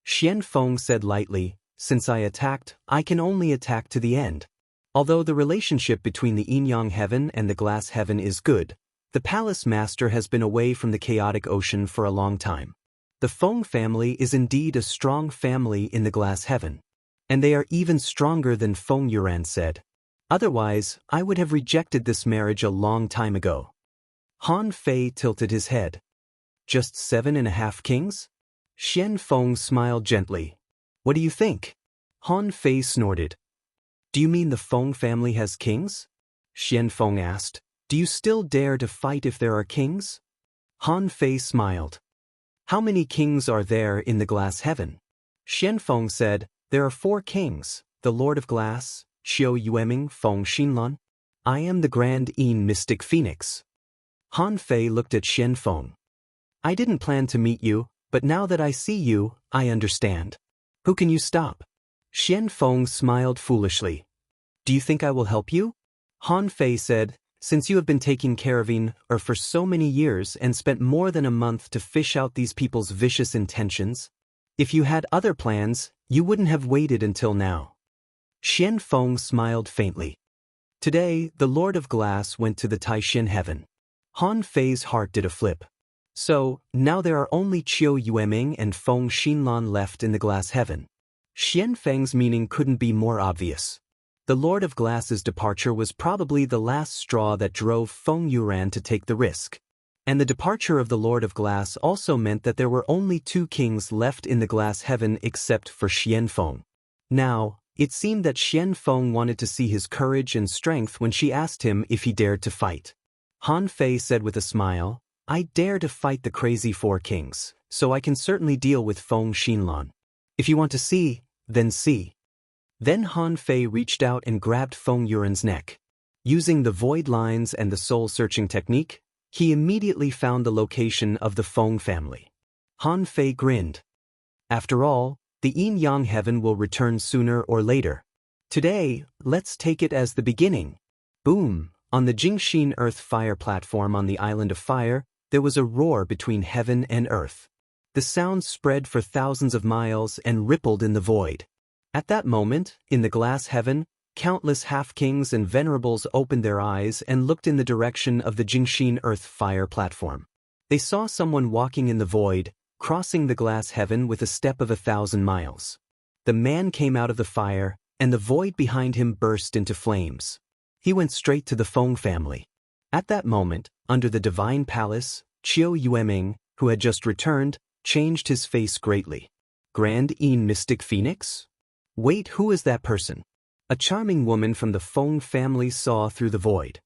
Xian Feng said lightly, "Since I attacked, I can only attack to the end. Although the relationship between the Yin-Yang heaven and the glass heaven is good, the palace master has been away from the chaotic ocean for a long time. The Feng family is indeed a strong family in the glass heaven. And they are even stronger than Feng Yuan said. Otherwise, I would have rejected this marriage a long time ago." Han Fei tilted his head. "Just 7.5 kings?" Xian Feng smiled gently. "What do you think?" Han Fei snorted. "Do you mean the Feng family has kings?" Xian Feng asked. "Do you still dare to fight if there are kings?" Han Fei smiled. "How many kings are there in the glass heaven?" Xian Feng said, "There are 4 kings, the Lord of Glass, Qiu Yueming Feng Xinlan. I am the Grand Yin Mystic Phoenix." Han Fei looked at Xian Feng. "I didn't plan to meet you, but now that I see you, I understand. Who can you stop?" Xian Feng smiled foolishly. "Do you think I will help you?" Han Fei said, "Since you have been taking care of Yin for so many years and spent more than a month to fish out these people's vicious intentions, if you had other plans, you wouldn't have waited until now." Xian Feng smiled faintly. Today, the Lord of Glass went to the Taishin heaven. Han Fei's heart did a flip. So, now there are only Qiu Yueming and Feng Xinlan left in the glass heaven. Xian Feng's meaning couldn't be more obvious. The Lord of Glass's departure was probably the last straw that drove Feng Yuan to take the risk. And the departure of the Lord of Glass also meant that there were only 2 kings left in the glass heaven except for Xian Feng. Now, it seemed that Xian Feng wanted to see his courage and strength when she asked him if he dared to fight. Han Fei said with a smile, "I dare to fight the crazy 4 kings, so I can certainly deal with Feng Xinlan. If you want to see, then see." Then Han Fei reached out and grabbed Feng Yuan's neck. Using the void lines and the soul-searching technique, he immediately found the location of the Feng family. Han Fei grinned. After all, the Yin-Yang heaven will return sooner or later. Today, let's take it as the beginning. Boom! On the Jingxin Earth Fire platform on the Island of Fire, there was a roar between heaven and earth. The sound spread for thousands of miles and rippled in the void. At that moment, in the glass heaven, countless half-kings and venerables opened their eyes and looked in the direction of the Jingxin Earth Fire platform. They saw someone walking in the void, crossing the glass heaven with a step of 1,000 miles. The man came out of the fire, and the void behind him burst into flames. He went straight to the Feng family. At that moment, under the divine palace, Qiu Yueming, who had just returned, changed his face greatly. "Grand Yin Mystic Phoenix? Wait, who is that person?" A charming woman from the Feng family saw through the void.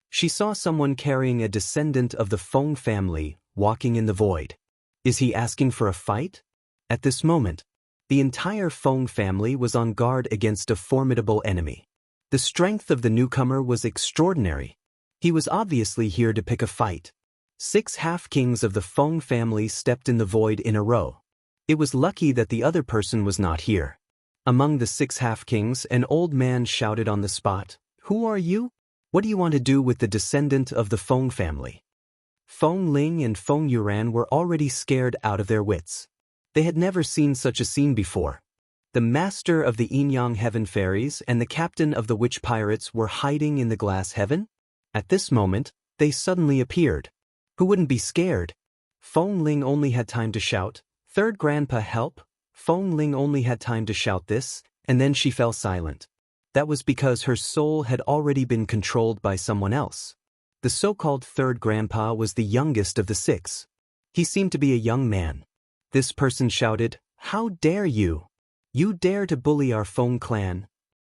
She saw someone carrying a descendant of the Feng family, walking in the void. Is he asking for a fight? At this moment, the entire Feng family was on guard against a formidable enemy. The strength of the newcomer was extraordinary. He was obviously here to pick a fight. 6 half-kings of the Feng family stepped in the void in a row. It was lucky that the other person was not here. Among the 6 half-kings, an old man shouted on the spot, "Who are you? What do you want to do with the descendant of the Feng family?" Feng Ling and Feng Yuan were already scared out of their wits. They had never seen such a scene before. The master of the Yin-Yang Heaven Fairies and the captain of the witch pirates were hiding in the glass heaven? At this moment, they suddenly appeared. Who wouldn't be scared? Feng Ling only had time to shout, "Third Grandpa, help!" Feng Ling only had time to shout this, and then she fell silent. That was because her soul had already been controlled by someone else. The so-called third grandpa was the youngest of the six. He seemed to be a young man. This person shouted, "How dare you? You dare to bully our Feng clan?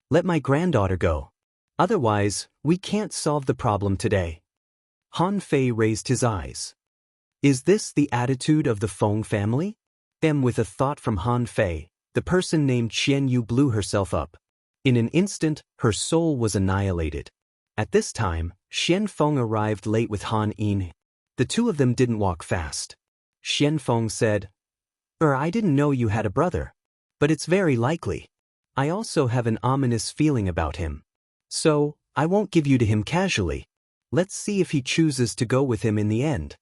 Let my granddaughter go. Otherwise, we can't solve the problem today." Han Fei raised his eyes. Is this the attitude of the Feng family? With a thought from Han Fei, the person named Qian Yu blew herself up. In an instant, her soul was annihilated. At this time, Xian Feng arrived late with Han Yin. The two of them didn't walk fast. Xian Feng said, I didn't know you had a brother. But it's very likely. I also have an ominous feeling about him. So, I won't give you to him casually. Let's see if he chooses to go with him in the end.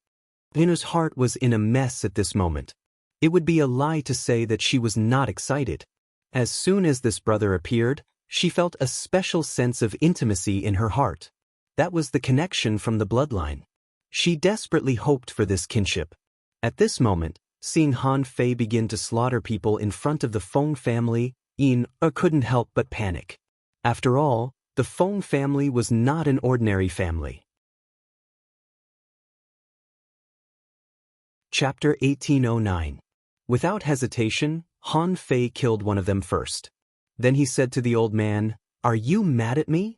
Ina's heart was in a mess at this moment. It would be a lie to say that she was not excited. As soon as this brother appeared, she felt a special sense of intimacy in her heart. That was the connection from the bloodline. She desperately hoped for this kinship. At this moment, seeing Han Fei begin to slaughter people in front of the Feng family, Yin couldn't help but panic. After all, the Feng family was not an ordinary family. Chapter 1809. Without hesitation, Han Fei killed one of them first. Then he said to the old man, "Are you mad at me?"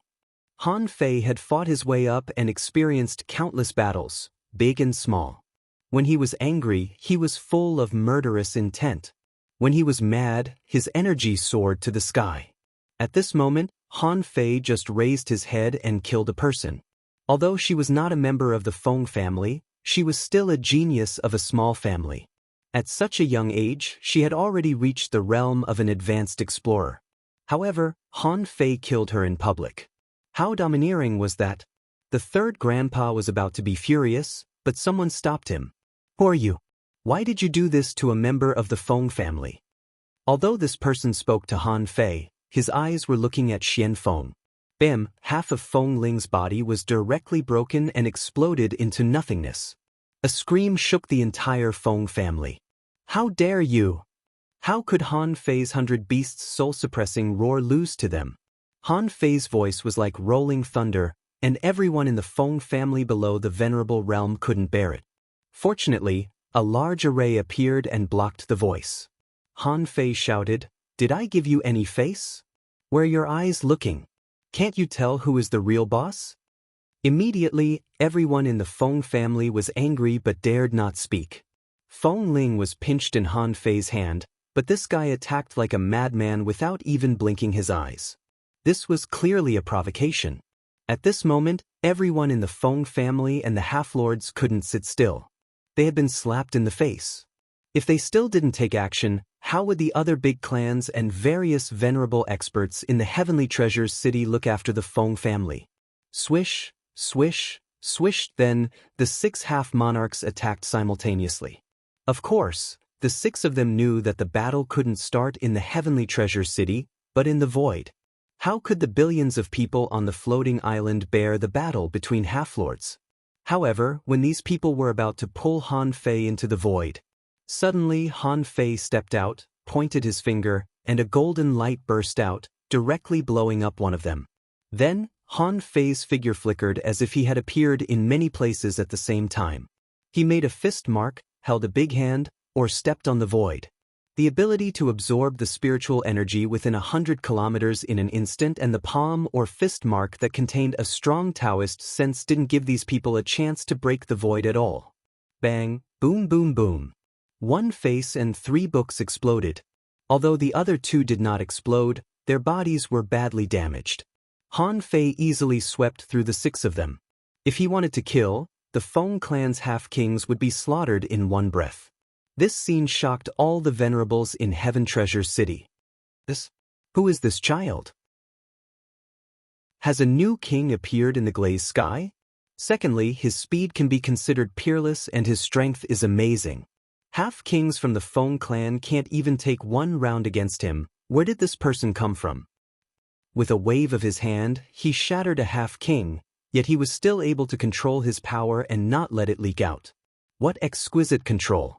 Han Fei had fought his way up and experienced countless battles, big and small. When he was angry, he was full of murderous intent. When he was mad, his energy soared to the sky. At this moment, Han Fei just raised his head and killed a person. Although she was not a member of the Feng family, she was still a genius of a small family. At such a young age, she had already reached the realm of an advanced explorer. However, Han Fei killed her in public. How domineering was that? The third grandpa was about to be furious, but someone stopped him. "Who are you? Why did you do this to a member of the Feng family?" Although this person spoke to Han Fei, his eyes were looking at Xian Feng. Half of Feng Ling's body was directly broken and exploded into nothingness. A scream shook the entire Feng family. "How dare you!" How could Han Fei's 100 beasts soul-suppressing roar lose to them? Han Fei's voice was like rolling thunder, and everyone in the Feng family below the venerable realm couldn't bear it. Fortunately, a large array appeared and blocked the voice. Han Fei shouted, "Did I give you any face? Where are your eyes looking? Can't you tell who is the real boss?" Immediately, everyone in the Feng family was angry but dared not speak. Feng Ling was pinched in Han Fei's hand, but this guy attacked like a madman without even blinking his eyes. This was clearly a provocation. At this moment, everyone in the Feng family and the half-lords couldn't sit still. They had been slapped in the face. If they still didn't take action, how would the other big clans and various venerable experts in the Heavenly Treasures City look after the Feng family? Swish, swish, swish. Then, the 6 half-monarchs attacked simultaneously. Of course, the 6 of them knew that the battle couldn't start in the Heavenly Treasure City, but in the void. How could the billions of people on the floating island bear the battle between half-lords? However, when these people were about to pull Han Fei into the void, suddenly Han Fei stepped out, pointed his finger, and a golden light burst out, directly blowing up one of them. Then, Han Fei's figure flickered as if he had appeared in many places at the same time. He made a fist mark, held a big hand, or stepped on the void. The ability to absorb the spiritual energy within 100 kilometers in an instant and the palm or fist mark that contained a strong Taoist sense didn't give these people a chance to break the void at all. Bang, boom boom boom. 1 face and 3 books exploded. Although the other 2 did not explode, their bodies were badly damaged. Han Fei easily swept through the 6 of them. If he wanted to kill, the Feng clan's half-kings would be slaughtered in one breath. This scene shocked all the venerables in Heaven Treasure City. Who is this child? Has a new king appeared in the glazed sky? Secondly, his speed can be considered peerless and his strength is amazing. Half-kings from the Feng clan can't even take one round against him, Where did this person come from? With a wave of his hand, he shattered a half-king, yet he was still able to control his power and not let it leak out. What exquisite control!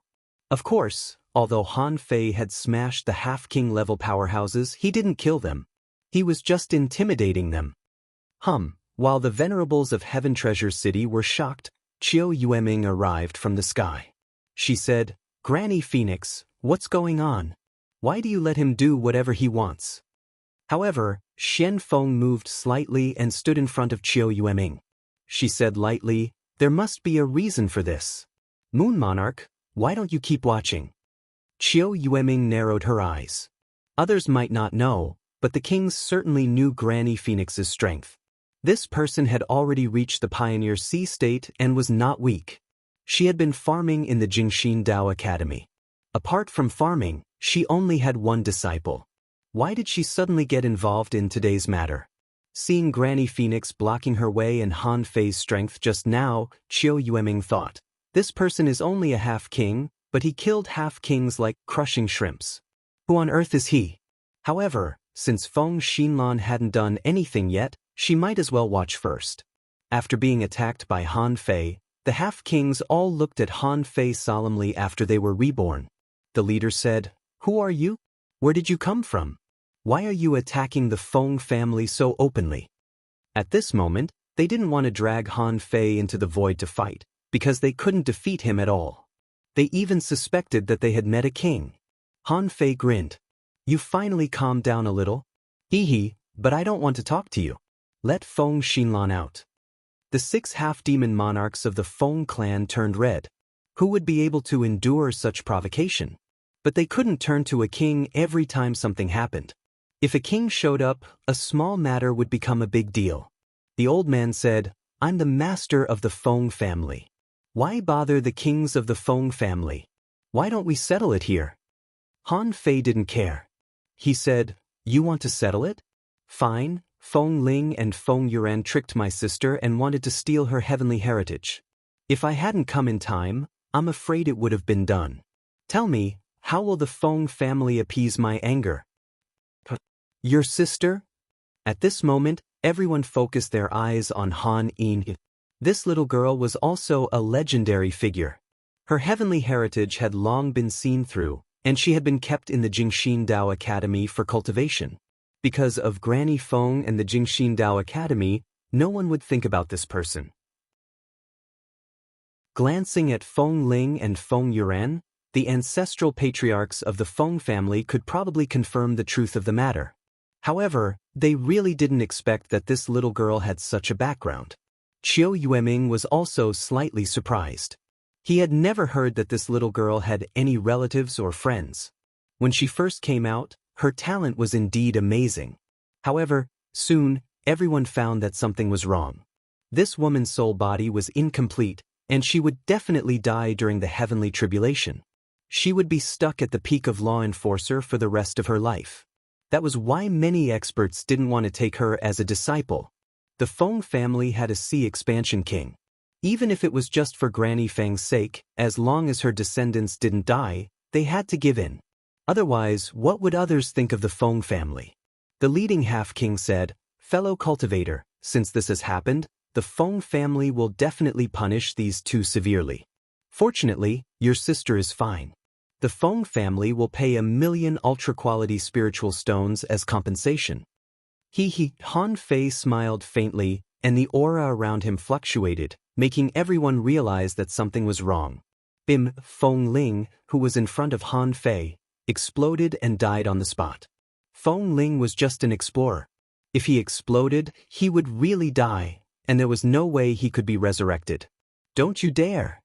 Of course, although Han Fei had smashed the half-king level powerhouses, he didn't kill them. He was just intimidating them. While the venerables of Heaven Treasure City were shocked, Qiu Yueming arrived from the sky. She said, "Granny Phoenix, what's going on? Why do you let him do whatever he wants?" However, Xian Feng moved slightly and stood in front of Qiu Yueming. She said lightly, "There must be a reason for this. Moon Monarch, why don't you keep watching?" Qiu Yueming narrowed her eyes. Others might not know, but the kings certainly knew Granny Phoenix's strength. This person had already reached the Pioneer Sea state and was not weak. She had been farming in the Jingxin Dao Academy. Apart from farming, she only had one disciple. Why did she suddenly get involved in today's matter? Seeing Granny Phoenix blocking her way and Han Fei's strength just now, Qiu Yueming thought, this person is only a half-king, but he killed half-kings like crushing shrimps. Who on earth is he? However, since Feng Xinlan hadn't done anything yet, she might as well watch first. After being attacked by Han Fei, the half-kings all looked at Han Fei solemnly after they were reborn. The leader said, "Who are you? Where did you come from? Why are you attacking the Feng family so openly?" At this moment, they didn't want to drag Han Fei into the void to fight, because they couldn't defeat him at all. They even suspected that they had met a king. Han Fei grinned. "You finally calmed down a little? Hee, but I don't want to talk to you. Let Feng Xinlan out." The 6 half-demon monarchs of the Feng clan turned red. Who would be able to endure such provocation? But they couldn't turn to a king every time something happened. If a king showed up, a small matter would become a big deal. The old man said, "I'm the master of the Feng family. Why bother the kings of the Feng family? Why don't we settle it here?" Han Fei didn't care. He said, "You want to settle it? Fine. Feng Ling and Feng Yuan tricked my sister and wanted to steal her heavenly heritage. If I hadn't come in time, I'm afraid it would have been done. Tell me, how will the Feng family appease my anger?" "Your sister?" At this moment, everyone focused their eyes on Han Yin. This little girl was also a legendary figure. Her heavenly heritage had long been seen through, and she had been kept in the Jingxin Dao Academy for cultivation. Because of Granny Feng and the Jingxin Dao Academy, no one would think about this person. Glancing at Feng Ling and Feng Yuan, the ancestral patriarchs of the Feng family could probably confirm the truth of the matter. However, they really didn't expect that this little girl had such a background. Qiu Yueming was also slightly surprised. He had never heard that this little girl had any relatives or friends. When she first came out, her talent was indeed amazing. However, soon, everyone found that something was wrong. This woman's soul body was incomplete, and she would definitely die during the heavenly tribulation. She would be stuck at the peak of law enforcer for the rest of her life. That was why many experts didn't want to take her as a disciple. The Feng family had a sea expansion king. Even if it was just for Granny Feng's sake, as long as her descendants didn't die, they had to give in. Otherwise, what would others think of the Feng family? The leading half-king said, "Fellow cultivator, since this has happened, the Feng family will definitely punish these two severely. Fortunately, your sister is fine. The Feng family will pay 1,000,000 ultra-quality spiritual stones as compensation." Han Fei smiled faintly, and the aura around him fluctuated, making everyone realize that something was wrong. Bim, Feng Ling, who was in front of Han Fei, exploded and died on the spot. Feng Ling was just an explorer. If he exploded, he would really die, and there was no way he could be resurrected. "Don't you dare!"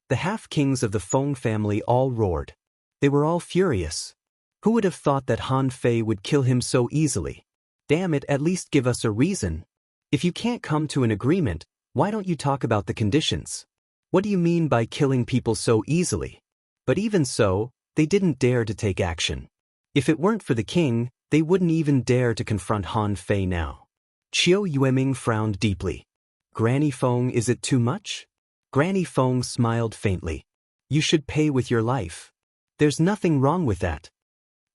The half-kings of the Feng family all roared. They were all furious. Who would have thought that Han Fei would kill him so easily? Damn it, at least give us a reason. If you can't come to an agreement, why don't you talk about the conditions? What do you mean by killing people so easily? But even so, they didn't dare to take action. If it weren't for the king, they wouldn't even dare to confront Han Fei now. Qiu Yueming frowned deeply. "Granny Feng, is it too much?" Granny Feng smiled faintly. "You should pay with your life. There's nothing wrong with that."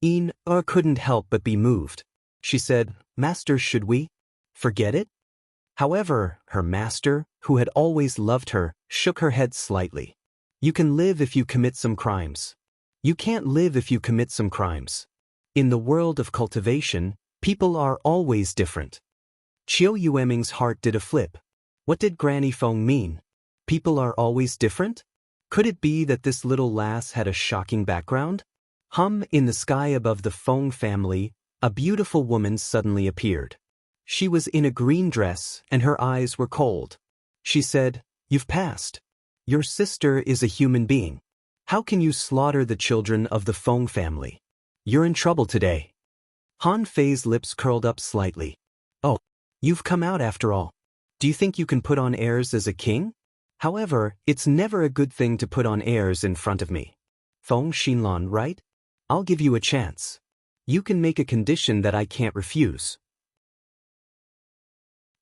Yin couldn't help but be moved. She said, Master, should we forget it? However, her master, who had always loved her, shook her head slightly. You can live if you commit some crimes. You can't live if you commit some crimes. In the world of cultivation, people are always different. Chiu Yueming's heart did a flip. What did Granny Feng mean? People are always different? Could it be that this little lass had a shocking background? In the sky above the Feng family, a beautiful woman suddenly appeared. She was in a green dress and her eyes were cold. She said, You've passed. Your sister is a human being. How can you slaughter the children of the Feng family? You're in trouble today. Han Fei's lips curled up slightly. Oh, you've come out after all. Do you think you can put on airs as a king? However, it's never a good thing to put on airs in front of me. Feng Xinlan, right? I'll give you a chance. You can make a condition that I can't refuse.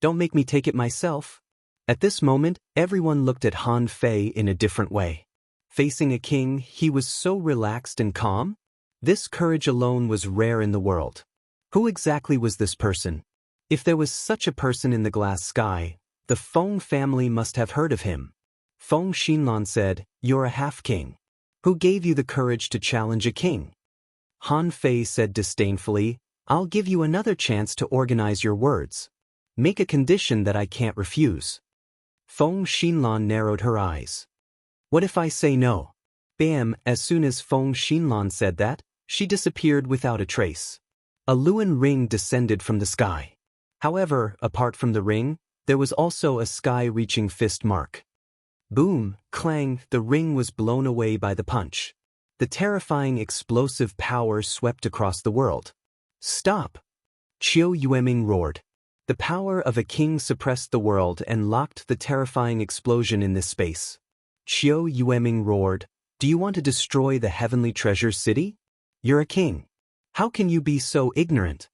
Don't make me take it myself. At this moment, everyone looked at Han Fei in a different way. Facing a king, he was so relaxed and calm. This courage alone was rare in the world. Who exactly was this person? If there was such a person in the glass sky, the Feng family must have heard of him. Feng Xinlan said, You're a half-king. Who gave you the courage to challenge a king? Han Fei said disdainfully, I'll give you another chance to organize your words. Make a condition that I can't refuse. Feng Xinlan narrowed her eyes. What if I say no? Bam! As soon as Feng Xinlan said that, she disappeared without a trace. A Luan ring descended from the sky. However, apart from the ring, there was also a sky-reaching fist mark. Boom, clang, the ring was blown away by the punch. The terrifying explosive power swept across the world. Stop! Chiu Yueming roared. The power of a king suppressed the world and locked the terrifying explosion in this space. Chiu Yueming roared, Do you want to destroy the heavenly treasure city? You're a king. How can you be so ignorant?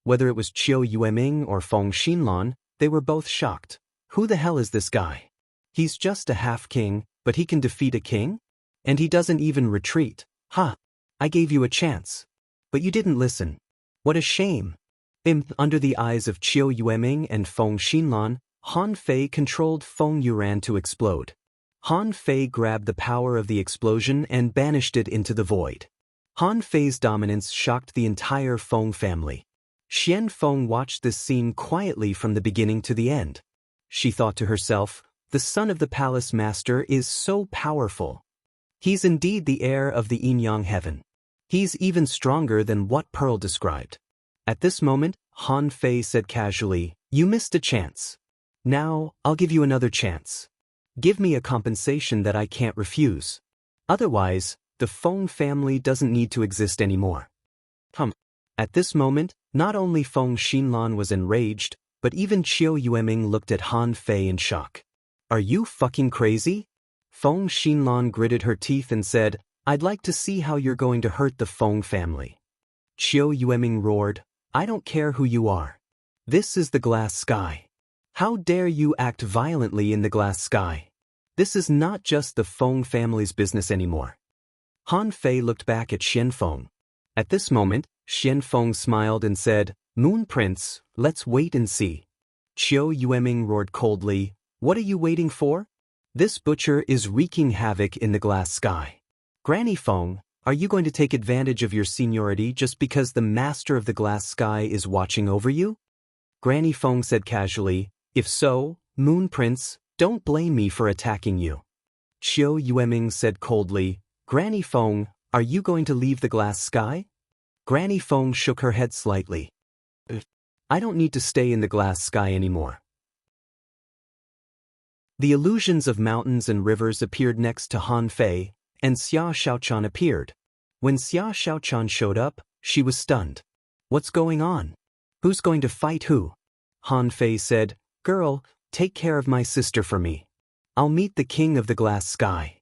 Whether it was Chiu Yueming or Feng Xinlan, they were both shocked. Who the hell is this guy? He's just a half-king, but he can defeat a king? And he doesn't even retreat. I gave you a chance. But you didn't listen. What a shame. Under the eyes of Chiu Yueming and Feng Xinlan, Han Fei controlled Feng Yuran to explode. Han Fei grabbed the power of the explosion and banished it into the void. Han Fei's dominance shocked the entire Feng family. Xian Feng watched this scene quietly from the beginning to the end. She thought to herself, the son of the palace master is so powerful. He's indeed the heir of the yin-yang heaven. He's even stronger than what Pearl described. At this moment, Han Fei said casually, You missed a chance. Now, I'll give you another chance. Give me a compensation that I can't refuse. Otherwise, the Feng family doesn't need to exist anymore. At this moment, not only Feng Xinlan was enraged, but even Chiu Yueming looked at Han Fei in shock. Are you fucking crazy? Feng Xinlan gritted her teeth and said, I'd like to see how you're going to hurt the Feng family. Chiu Yueming roared, I don't care who you are. This is the glass sky. How dare you act violently in the glass sky? This is not just the Feng family's business anymore. Han Fei looked back at Xian Feng. At this moment, Xian Feng smiled and said, Moon Prince, let's wait and see. Chiu Yueming roared coldly, What are you waiting for? This butcher is wreaking havoc in the glass sky. Granny Feng, are you going to take advantage of your seniority just because the master of the glass sky is watching over you? Granny Feng said casually, If so, Moon Prince, don't blame me for attacking you. Chiu Yueming said coldly, Granny Feng, are you going to leave the glass sky? Granny Feng shook her head slightly. I don't need to stay in the glass sky anymore. The illusions of mountains and rivers appeared next to Han Fei, and Xia Xiaochan appeared. When Xia Xiaochan showed up, she was stunned. What's going on? Who's going to fight who? Han Fei said, Girl, take care of my sister for me. I'll meet the king of the glass sky.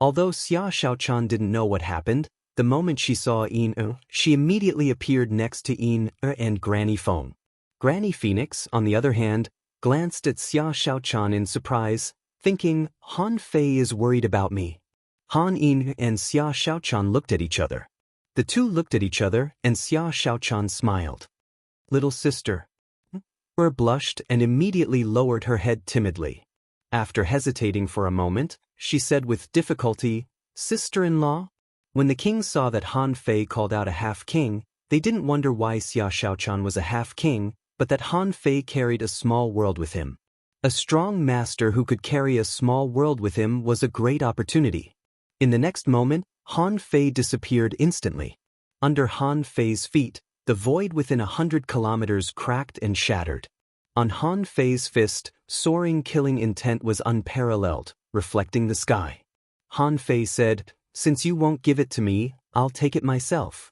Although Xia Xiaochan didn't know what happened, the moment she saw Yin, she immediately appeared next to Yin and Granny Feng. Granny Phoenix, on the other hand, glanced at Xia Xiaochan in surprise, thinking, Han Fei is worried about me. Han Yin and Xia Xiaochan looked at each other. The two looked at each other and Xia Shaochan smiled. Little sister. Ur blushed and immediately lowered her head timidly. After hesitating for a moment, she said with difficulty, Sister-in-law? When the king saw that Han Fei called out a half-king, they didn't wonder why Xia Shaochan was a half-king, but that Han Fei carried a small world with him. A strong master who could carry a small world with him was a great opportunity. In the next moment, Han Fei disappeared instantly. Under Han Fei's feet, the void within 100 kilometers cracked and shattered. On Han Fei's fist, soaring killing intent was unparalleled, reflecting the sky. Han Fei said, Since you won't give it to me, I'll take it myself.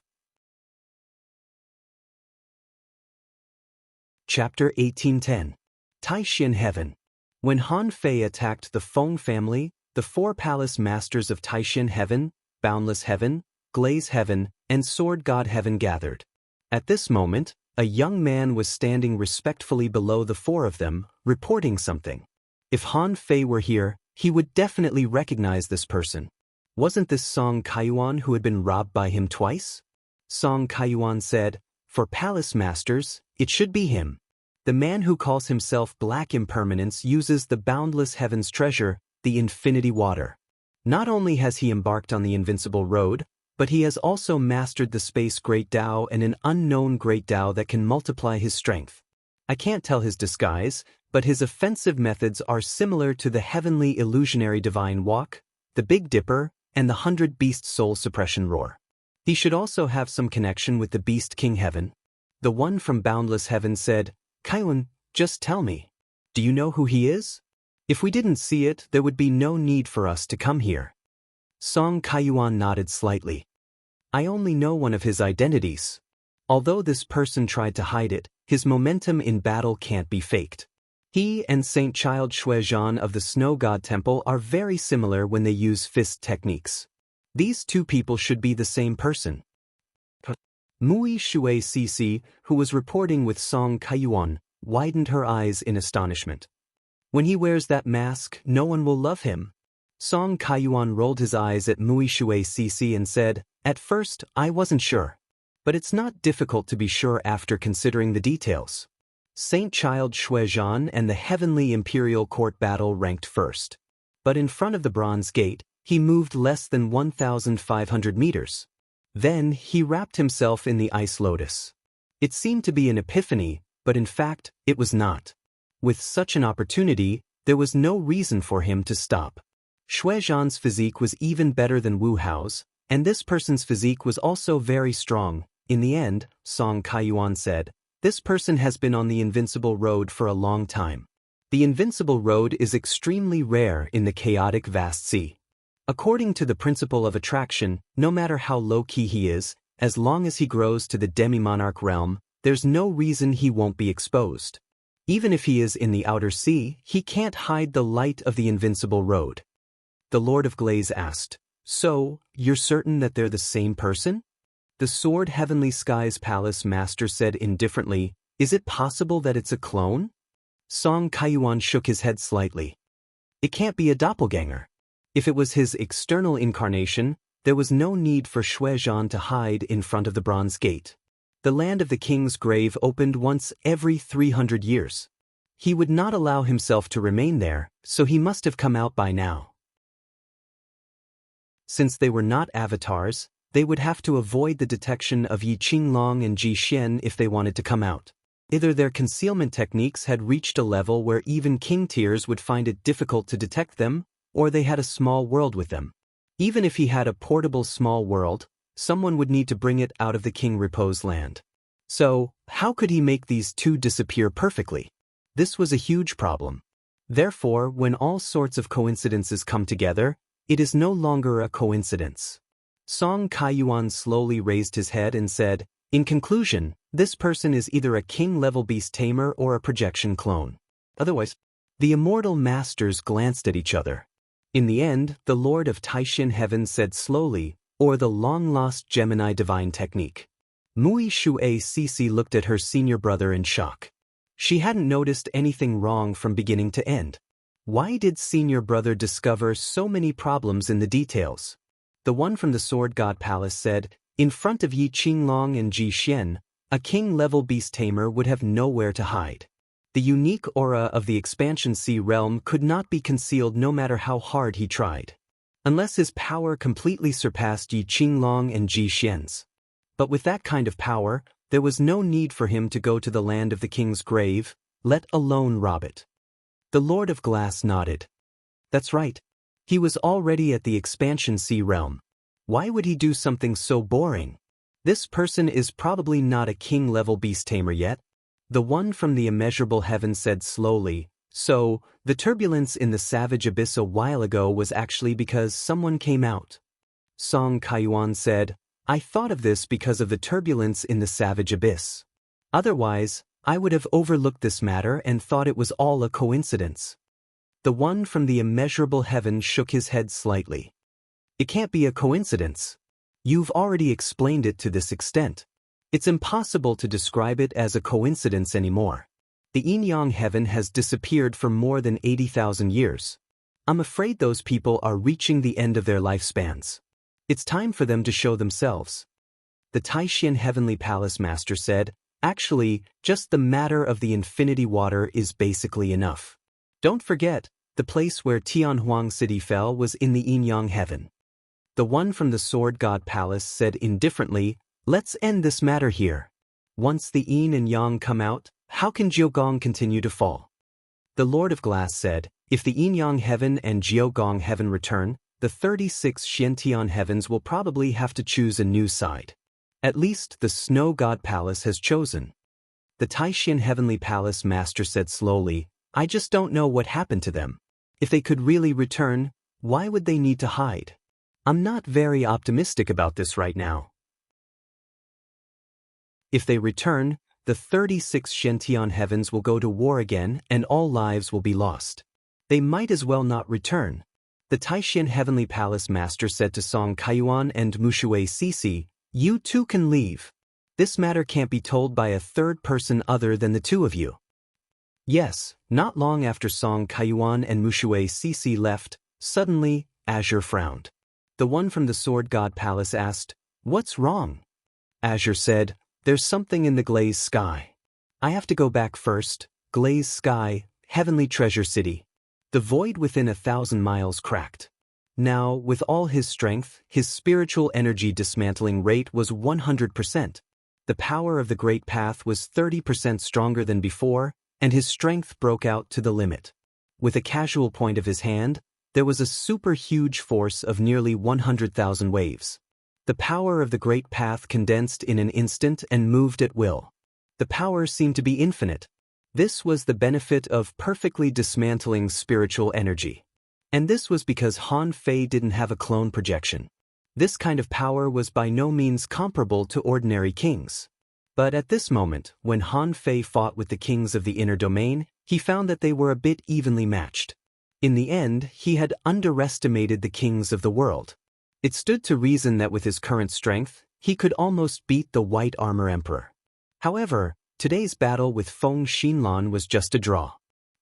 Chapter 1810. Taishan Heaven. When Han Fei attacked the Feng family, the four palace masters of Taishan Heaven, Boundless Heaven, Glaze Heaven, and Sword God Heaven gathered. At this moment, a young man was standing respectfully below the four of them, reporting something. If Han Fei were here, he would definitely recognize this person. Wasn't this Song Kaiyuan who had been robbed by him twice? Song Kaiyuan said, For palace masters, it should be him. The man who calls himself Black Impermanence uses the boundless heaven's treasure, the infinity water. Not only has he embarked on the invincible road, but he has also mastered the space Great Tao and an unknown Great Tao that can multiply his strength. I can't tell his disguise, but his offensive methods are similar to the heavenly illusionary divine walk, the Big Dipper, and the 100 Beast soul suppression roar. He should also have some connection with the Beast King Heaven. The one from Boundless Heaven said, Kaiyuan, just tell me. Do you know who he is? If we didn't see it, there would be no need for us to come here. Song Kaiyuan nodded slightly. I only know one of his identities. Although this person tried to hide it, his momentum in battle can't be faked. He and Saint Child Xuezhan of the Snow God Temple are very similar when they use fist techniques. These two people should be the same person. Mui Shui Cece, who was reporting with Song Kaiyuan, widened her eyes in astonishment. When he wears that mask, no one will love him. Song Kaiyuan rolled his eyes at Mui Shui Cece and said, At first, I wasn't sure. But it's not difficult to be sure after considering the details. Saint Child Xuezhan and the Heavenly Imperial Court battle ranked first. But in front of the Bronze Gate, he moved less than 1,500 meters. Then he wrapped himself in the Ice Lotus. It seemed to be an epiphany, but in fact, it was not. With such an opportunity, there was no reason for him to stop. Xuezhan's physique was even better than Wu Hao's, and this person's physique was also very strong. In the end, Song Kaiyuan said, This person has been on the invincible road for a long time. The invincible road is extremely rare in the chaotic vast sea. According to the principle of attraction, no matter how low-key he is, as long as he grows to the demi-monarch realm, there's no reason he won't be exposed. Even if he is in the outer sea, he can't hide the light of the invincible road. The Lord of Glaze asked, So, you're certain that they're the same person? The Sword Heavenly Skies Palace Master said indifferently, Is it possible that it's a clone? Song Kaiyuan shook his head slightly. It can't be a doppelganger. If it was his external incarnation, there was no need for Xuezhan to hide in front of the Bronze Gate. The land of the king's grave opened once every 300 years. He would not allow himself to remain there, so he must have come out by now. Since they were not avatars, they would have to avoid the detection of Yi Qinglong and Ji Xian if they wanted to come out. Either their concealment techniques had reached a level where even king tiers would find it difficult to detect them, or they had a small world with them. Even if he had a portable small world, someone would need to bring it out of the King Repose land. So, how could he make these two disappear perfectly? This was a huge problem. Therefore, when all sorts of coincidences come together, it is no longer a coincidence. Song Kaiyuan slowly raised his head and said, In conclusion, this person is either a king-level beast tamer or a projection clone. Otherwise, the immortal masters glanced at each other. In the end, the Lord of Taishan Heaven said slowly, or the long-lost Gemini divine technique. Mui Shui Cece looked at her senior brother in shock. She hadn't noticed anything wrong from beginning to end. Why did senior brother discover so many problems in the details? The one from the Sword God Palace said, In front of Yi Qinglong and Ji Xian, a king-level beast tamer would have nowhere to hide. The unique aura of the Expansion Sea realm could not be concealed no matter how hard he tried. Unless his power completely surpassed Yi Qinglong and Ji Xian's. But with that kind of power, there was no need for him to go to the land of the king's grave, let alone rob it. The Lord of Glass nodded. That's right. He was already at the Expansion Sea realm. Why would he do something so boring? This person is probably not a king-level beast tamer yet. The one from the immeasurable heaven said slowly, so, the turbulence in the savage abyss a while ago was actually because someone came out. Song Kaiyuan said, I thought of this because of the turbulence in the savage abyss. Otherwise, I would have overlooked this matter and thought it was all a coincidence. The one from the immeasurable heaven shook his head slightly. It can't be a coincidence. You've already explained it to this extent. It's impossible to describe it as a coincidence anymore. The yin-yang heaven has disappeared for more than 80,000 years. I'm afraid those people are reaching the end of their lifespans. It's time for them to show themselves. The Taishan Heavenly Palace Master said, actually, just the matter of the infinity water is basically enough. Don't forget, the place where Tianhuang City fell was in the yin-yang heaven. The one from the Sword God Palace said indifferently, let's end this matter here. Once the yin and yang come out, how can Jiugong continue to fall? The Lord of Glass said, if the yin-yang heaven and Jiugong heaven return, the 36 Xiantian heavens will probably have to choose a new side. At least the Snow God Palace has chosen. The Taishan Heavenly Palace Master said slowly, I just don't know what happened to them. If they could really return, why would they need to hide? I'm not very optimistic about this right now. If they return, the 36 Xiantian heavens will go to war again and all lives will be lost. They might as well not return. The Taishan Heavenly Palace Master said to Song Kaiyuan and Mushui Sisi, you two can leave. This matter can't be told by a third person other than the two of you. Yes, not long after Song Kaiyuan and Mushui Sisi left, suddenly, Azure frowned. The one from the Sword God Palace asked, what's wrong? Azure said, there's something in the glazed sky. I have to go back first. Glazed sky, Heavenly Treasure City. The void within 1,000 miles cracked. Now, with all his strength, his spiritual energy dismantling rate was 100%. The power of the Great Path was 30% stronger than before, and his strength broke out to the limit. With a casual point of his hand, there was a super huge force of nearly 100,000 waves. The power of the Great Path condensed in an instant and moved at will. The power seemed to be infinite. This was the benefit of perfectly dismantling spiritual energy. And this was because Han Fei didn't have a clone projection. This kind of power was by no means comparable to ordinary kings. But at this moment, when Han Fei fought with the kings of the inner domain, he found that they were a bit evenly matched. In the end, he had underestimated the kings of the world. It stood to reason that with his current strength, he could almost beat the White Armor Emperor. However, today's battle with Feng Xinlan was just a draw.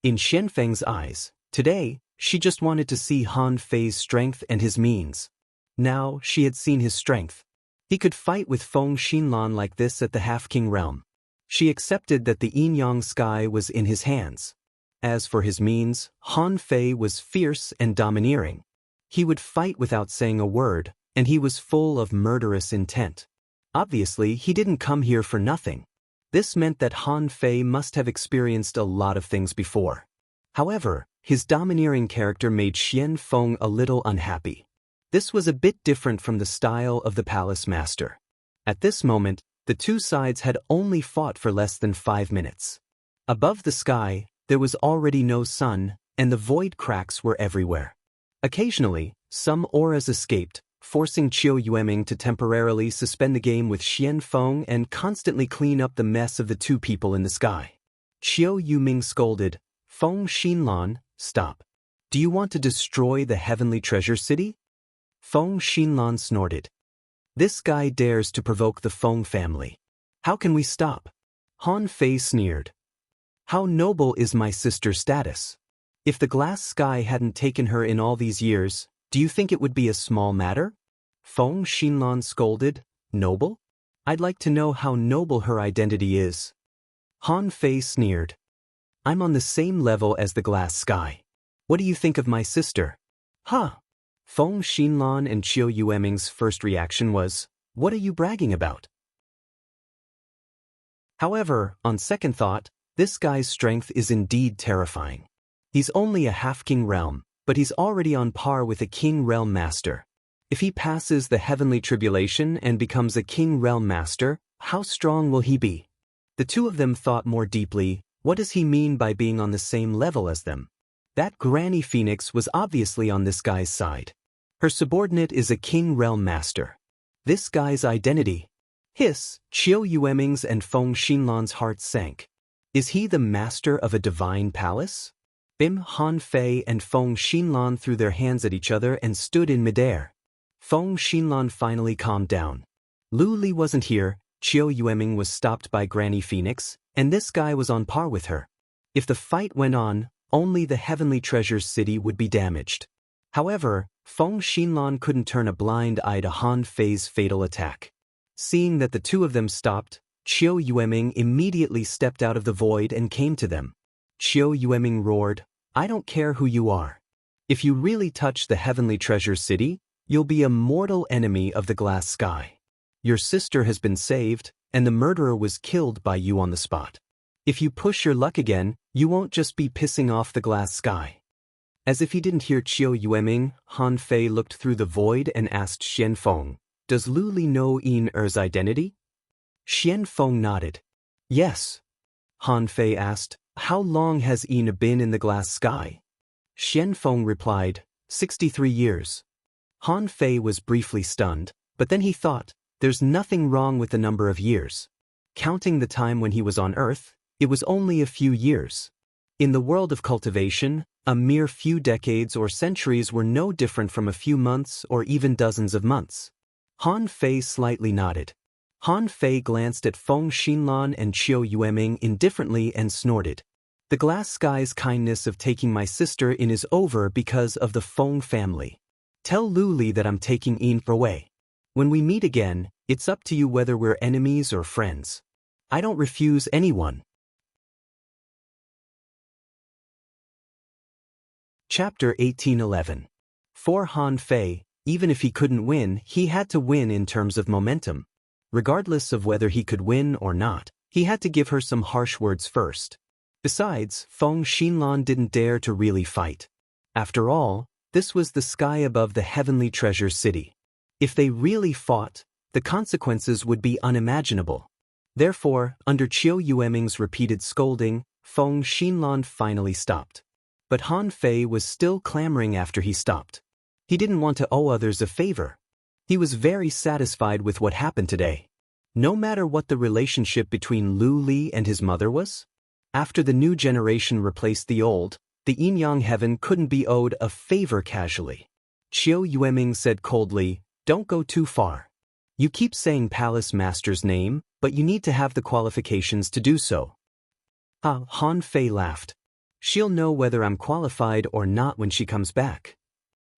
In Xianfeng's eyes, today, she just wanted to see Han Fei's strength and his means. Now, she had seen his strength. He could fight with Feng Xinlan like this at the Half-King realm. She accepted that the yin-yang sky was in his hands. As for his means, Han Fei was fierce and domineering. He would fight without saying a word, and he was full of murderous intent. Obviously, he didn't come here for nothing. This meant that Han Fei must have experienced a lot of things before. However, his domineering character made Xian Feng a little unhappy. This was a bit different from the style of the palace master. At this moment, the two sides had only fought for less than 5 minutes. Above the sky, there was already no sun, and the void cracks were everywhere. Occasionally, some auras escaped, forcing Qiu Yueming to temporarily suspend the game with Xian Feng and constantly clean up the mess of the two people in the sky. Qiu Yuming scolded, Feng Xinlan, stop. Do you want to destroy the Heavenly Treasure City? Feng Xinlan snorted. This guy dares to provoke the Feng family. How can we stop? Han Fei sneered. How noble is my sister's status? If the glass sky hadn't taken her in all these years, do you think it would be a small matter? Feng Xinlan scolded. Noble? I'd like to know how noble her identity is. Han Fei sneered. I'm on the same level as the glass sky. What do you think of my sister? Huh. Feng Xinlan and Qiu Yueming's first reaction was, what are you bragging about? However, on second thought, this guy's strength is indeed terrifying. He's only a half-king realm, but he's already on par with a king realm master. If he passes the heavenly tribulation and becomes a king realm master, how strong will he be? The two of them thought more deeply, what does he mean by being on the same level as them? That Granny Phoenix was obviously on this guy's side. Her subordinate is a king realm master. This guy's identity. Hiss, Qiu Yueming's and Feng Xinlan's hearts sank. Is he the master of a divine palace? Han Fei and Feng Xinlan threw their hands at each other and stood in midair. Feng Xinlan finally calmed down. Lu Li wasn't here, Qiu Yueming was stopped by Granny Phoenix, and this guy was on par with her. If the fight went on, only the Heavenly Treasures City would be damaged. However, Feng Xinlan couldn't turn a blind eye to Han Fei's fatal attack. Seeing that the two of them stopped, Qiu Yueming immediately stepped out of the void and came to them. Qiu Yueming roared, I don't care who you are. If you really touch the Heavenly Treasure City, you'll be a mortal enemy of the glass sky. Your sister has been saved, and the murderer was killed by you on the spot. If you push your luck again, you won't just be pissing off the glass sky. As if he didn't hear Qiu Yueming, Han Fei looked through the void and asked Xian Feng, does Lu Li know Yin Er's identity? Xian Feng nodded. Yes. Han Fei asked, how long has Yin been in the glass sky? Xian Feng replied, 63 years. Han Fei was briefly stunned, but then he thought, there's nothing wrong with the number of years. Counting the time when he was on Earth, it was only a few years. In the world of cultivation, a mere few decades or centuries were no different from a few months or even dozens of months. Han Fei slightly nodded. Han Fei glanced at Feng Xinlan and Qiu Yueming indifferently and snorted. The glass sky's kindness of taking my sister in is over because of the Feng family. Tell Lu Li that I'm taking Yin away. When we meet again, it's up to you whether we're enemies or friends. I don't refuse anyone. Chapter 1811. For Han Fei, even if he couldn't win, he had to win in terms of momentum. Regardless of whether he could win or not, he had to give her some harsh words first. Besides, Feng Xinlan didn't dare to really fight. After all, this was the sky above the Heavenly Treasure City. If they really fought, the consequences would be unimaginable. Therefore, under Qiu Yueming's repeated scolding, Feng Xinlan finally stopped. But Han Fei was still clamoring after he stopped. He didn't want to owe others a favor. He was very satisfied with what happened today. No matter what the relationship between Lu Li and his mother was, after the new generation replaced the old, the yin-yang heaven couldn't be owed a favor casually. Qiu Yueming said coldly, don't go too far. You keep saying Palace Master's name, but you need to have the qualifications to do so. Han Fei laughed. She'll know whether I'm qualified or not when she comes back.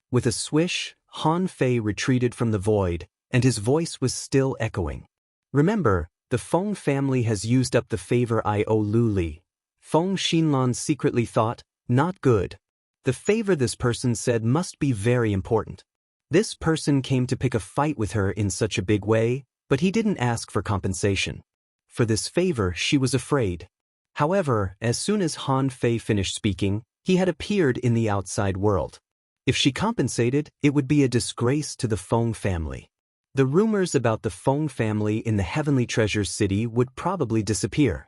With a swish, Han Fei retreated from the void, and his voice was still echoing. Remember, the Feng family has used up the favor I owe Lu Li. Feng Xinlan secretly thought, not good. The favor this person said must be very important. This person came to pick a fight with her in such a big way, but he didn't ask for compensation. For this favor, she was afraid. However, as soon as Han Fei finished speaking, he had appeared in the outside world. If she compensated, it would be a disgrace to the Feng family. The rumors about the Feng family in the Heavenly Treasures City would probably disappear.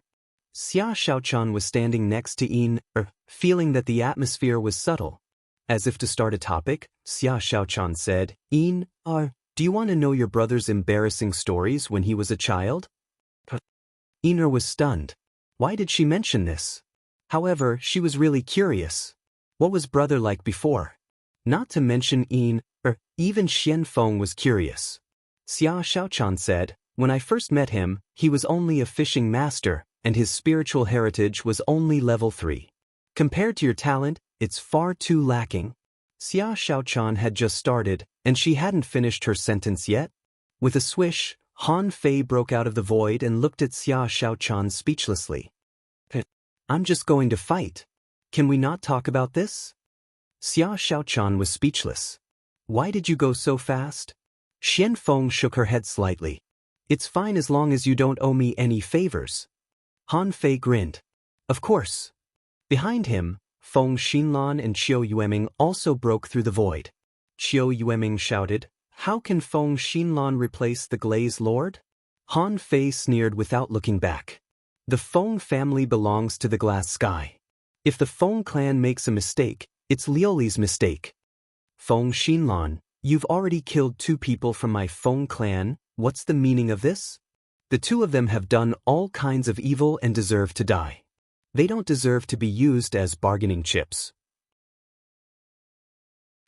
Xia Xiaochan was standing next to Yin Er, feeling that the atmosphere was subtle. As if to start a topic, Xia Xiaochan said, Yin Er, do you want to know your brother's embarrassing stories when he was a child? Yin Er was stunned. Why did she mention this? However, she was really curious. What was brother like before? Not to mention Yin Er, even Xian Feng was curious. Xia Xiaochan said, when I first met him, he was only a fishing master, and his spiritual heritage was only level 3. Compared to your talent, it's far too lacking. Xia Xiaochan had just started, and she hadn't finished her sentence yet. With a swish, Han Fei broke out of the void and looked at Xia Shaochan speechlessly. I'm just going to fight. Can we not talk about this? Xia Shaochan was speechless. Why did you go so fast? Xian Feng shook her head slightly. It's fine as long as you don't owe me any favors. Han Fei grinned. Of course. Behind him, Feng Xinlan and Qiu Yueming also broke through the void. Qiu Yueming shouted, How can Feng Xinlan replace the Glaze Lord? Han Fei sneered without looking back. The Feng family belongs to the glass sky. If the Feng clan makes a mistake, it's Liuli's mistake. Feng Xinlan, you've already killed 2 people from my Feng clan, what's the meaning of this? The 2 of them have done all kinds of evil and deserve to die. They don't deserve to be used as bargaining chips.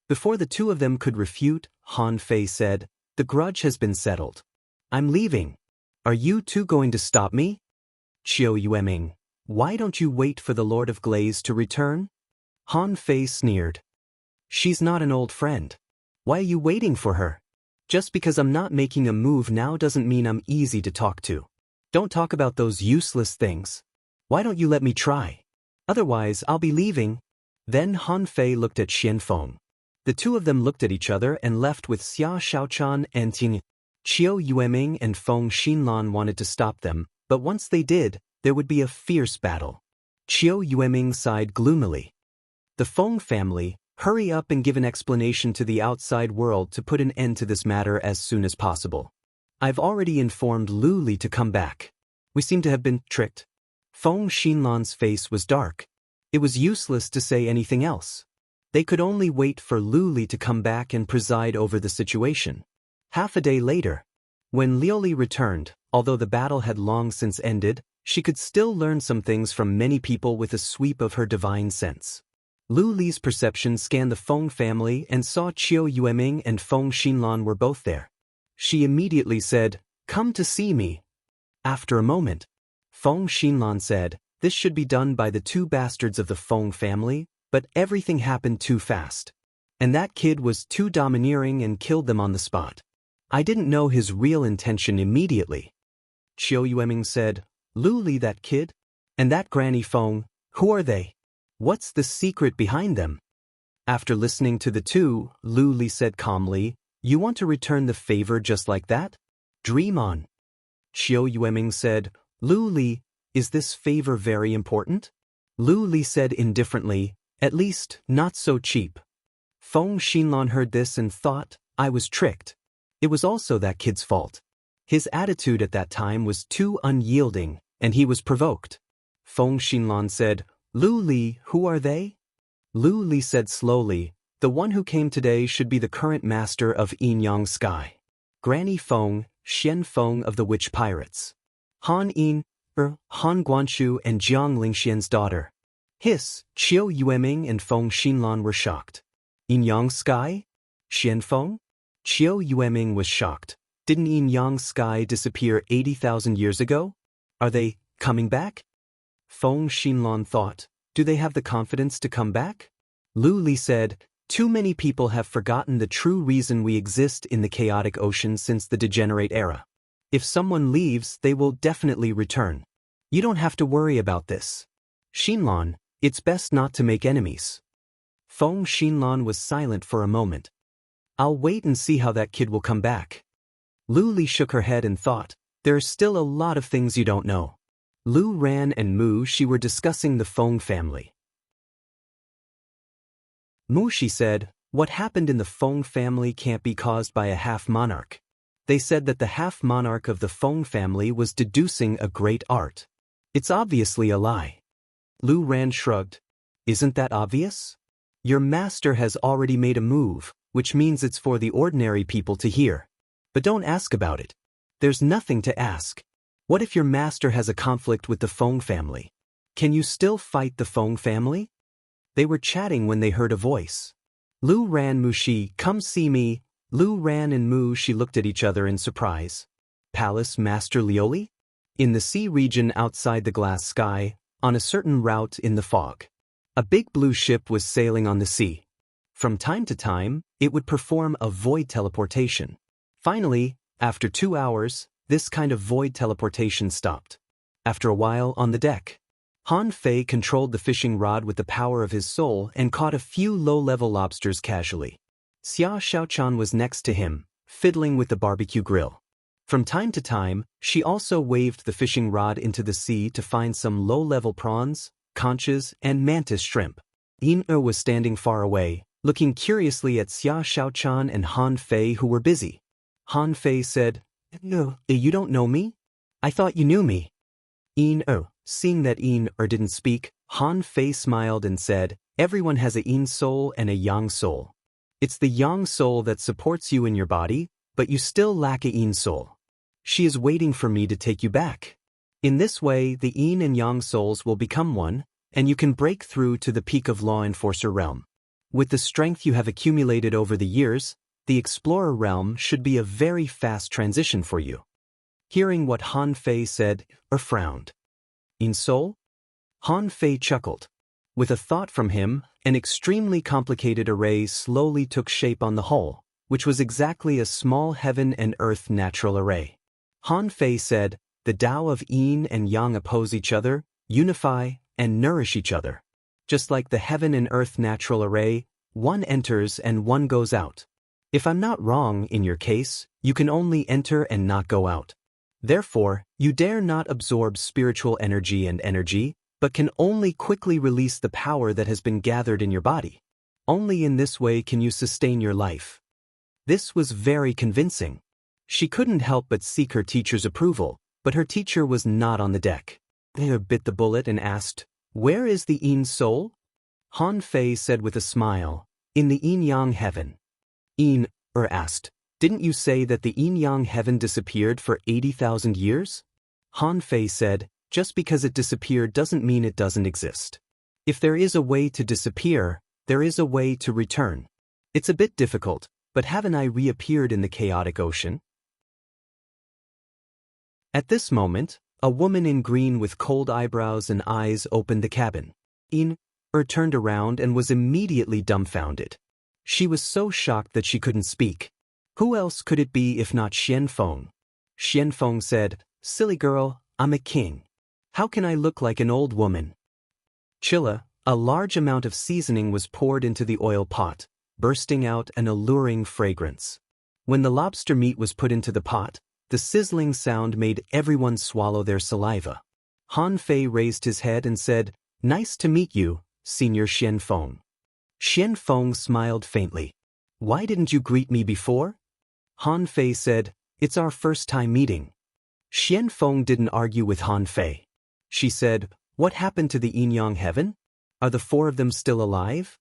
Before the 2 of them could refute, Han Fei said, The grudge has been settled. I'm leaving. Are you 2 going to stop me? Qiu Yueming, why don't you wait for the Lord of Glaze to return? Han Fei sneered. She's not an old friend. Why are you waiting for her? Just because I'm not making a move now doesn't mean I'm easy to talk to. Don't talk about those useless things. Why don't you let me try? Otherwise, I'll be leaving. Then Han Fei looked at Xian Feng. The 2 of them looked at each other and left with Xia Shaochan and Ting. Qiu Yueming and Feng Xinlan wanted to stop them, but once they did, there would be a fierce battle. Qiu Yueming sighed gloomily. The Feng family, hurry up and give an explanation to the outside world to put an end to this matter as soon as possible. I've already informed Lu Li to come back. We seem to have been tricked. Feng Xinlan's face was dark. It was useless to say anything else. They could only wait for Lu Li to come back and preside over the situation. Half a day later, when Liu Li returned, although the battle had long since ended, she could still learn some things from many people with a sweep of her divine sense. Lu Li's perception scanned the Feng family and saw Qiu Yueming and Feng Xinlan were both there. She immediately said, Come to see me. After a moment, Feng Xinlan said, This should be done by the 2 bastards of the Feng family, but everything happened too fast. And that kid was too domineering and killed them on the spot. I didn't know his real intention immediately. Qiu Yueming said, Lu Li, that kid? And that Granny Feng, who are they? What's the secret behind them? After listening to the 2, Lu Li said calmly, You want to return the favor just like that? Dream on. Qiu Yueming said, Lu Li, is this favor very important? Lu Li said indifferently, At least, not so cheap. Feng Xinlan heard this and thought, I was tricked. It was also that kid's fault. His attitude at that time was too unyielding, and he was provoked. Feng Xinlan said, Lu Li, who are they? Lu Li said slowly, The one who came today should be the current master of Yin Yang Sky. Granny Feng, Xian Feng of the Witch Pirates. Han Yin, Han Guanshu and Jiang Lingxian's daughter. Hiss, Qiu Yueming and Feng Xinlan were shocked. Yin Yang Sky? Xian Feng? Qiu Yueming was shocked. Didn't Yin Yang Sky disappear 80,000 years ago? Are they coming back? Feng Xinlan thought, Do they have the confidence to come back? Lu Li said, Too many people have forgotten the true reason we exist in the chaotic ocean since the degenerate era. If someone leaves, they will definitely return. You don't have to worry about this. Xinlan, it's best not to make enemies. Feng Xinlan was silent for a moment. I'll wait and see how that kid will come back. Lu Li shook her head and thought, There are still a lot of things you don't know. Lu Ran and Mu Shi were discussing the Feng family. Mu Shi said, What happened in the Feng family can't be caused by a half-monarch. They said that the half-monarch of the Feng family was deducing a great art. It's obviously a lie. Lu Ran shrugged. Isn't that obvious? Your master has already made a move, which means it's for the ordinary people to hear. But don't ask about it. There's nothing to ask. What if your master has a conflict with the Feng family? Can you still fight the Feng family? They were chatting when they heard a voice. Lu Ran, Mu Shi, come see me. Lu Ran and Mu Shi looked at each other in surprise. Palace Master Liu Li? In the sea region outside the glass sky, on a certain route in the fog. A big blue ship was sailing on the sea. From time to time, it would perform a void teleportation. Finally, after 2 hours, this kind of void teleportation stopped. After a while on the deck, Han Fei controlled the fishing rod with the power of his soul and caught a few low-level lobsters casually. Xia Xiaochan was next to him, fiddling with the barbecue grill. From time to time, she also waved the fishing rod into the sea to find some low-level prawns, conches, and mantis shrimp. Yin was standing far away, looking curiously at Xia Xiaochan and Han Fei who were busy. Han Fei said, "No, you don't know me? I thought you knew me." Yin, seeing that Yin didn't speak, Han Fei smiled and said, "Everyone has a Yin soul and a Yang soul. It's the Yang soul that supports you in your body, but you still lack a Yin soul. She is waiting for me to take you back. In this way, the Yin and Yang souls will become one, and you can break through to the peak of Law Enforcer realm. With the strength you have accumulated over the years, the Explorer realm should be a very fast transition for you." Hearing what Han Fei said, frowned. "Yin soul?" Han Fei chuckled. With a thought from him, an extremely complicated array slowly took shape on the hull, which was exactly a small heaven and earth natural array. Han Fei said, "The Tao of Yin and Yang oppose each other, unify, and nourish each other. Just like the heaven and earth natural array, one enters and one goes out. If I'm not wrong in your case, you can only enter and not go out. Therefore, you dare not absorb spiritual energy, but can only quickly release the power that has been gathered in your body. Only in this way can you sustain your life." This was very convincing. She couldn't help but seek her teacher's approval, but her teacher was not on the deck. They bit the bullet and asked, "Where is the Yin soul?" Han Fei said with a smile, "In the Yin-Yang heaven." Yin asked, "Didn't you say that the Yin-Yang heaven disappeared for 80,000 years? Han Fei said, "Just because it disappeared doesn't mean it doesn't exist. If there is a way to disappear, there is a way to return. It's a bit difficult, but haven't I reappeared in the chaotic ocean?" At this moment, a woman in green with cold eyebrows and eyes opened the cabin. Yin turned around and was immediately dumbfounded. She was so shocked that she couldn't speak. Who else could it be if not Xian Feng? Xian Feng said, "Silly girl, I'm a king. How can I look like an old woman?" Chilla, a large amount of seasoning was poured into the oil pot, bursting out an alluring fragrance. When the lobster meat was put into the pot, the sizzling sound made everyone swallow their saliva. Han Fei raised his head and said, "Nice to meet you, Senior Xian Feng." Xian Feng smiled faintly. "Why didn't you greet me before?" Han Fei said, "It's our first time meeting." Xian Feng didn't argue with Han Fei. She said, "What happened to the Yin-Yang heaven? Are the four of them still alive?"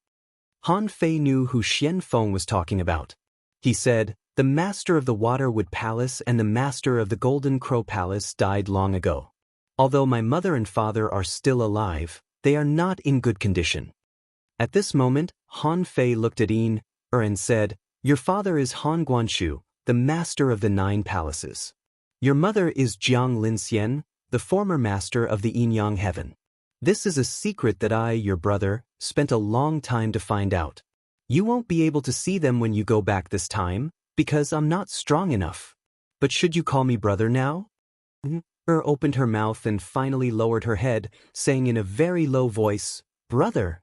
Han Fei knew who Xian Feng was talking about. He said, "The master of the Waterwood Palace and the master of the Golden Crow Palace died long ago. Although my mother and father are still alive, they are not in good condition." At this moment, Han Fei looked at Yin and said, "Your father is Han Guanshu, the master of the 9 palaces. Your mother is Jiang Linxian, the former master of the Yin-Yang heaven. This is a secret that I, your brother, spent a long time to find out. You won't be able to see them when you go back this time, because I'm not strong enough. But should you call me brother now?" Opened her mouth and finally lowered her head, saying in a very low voice, "Brother."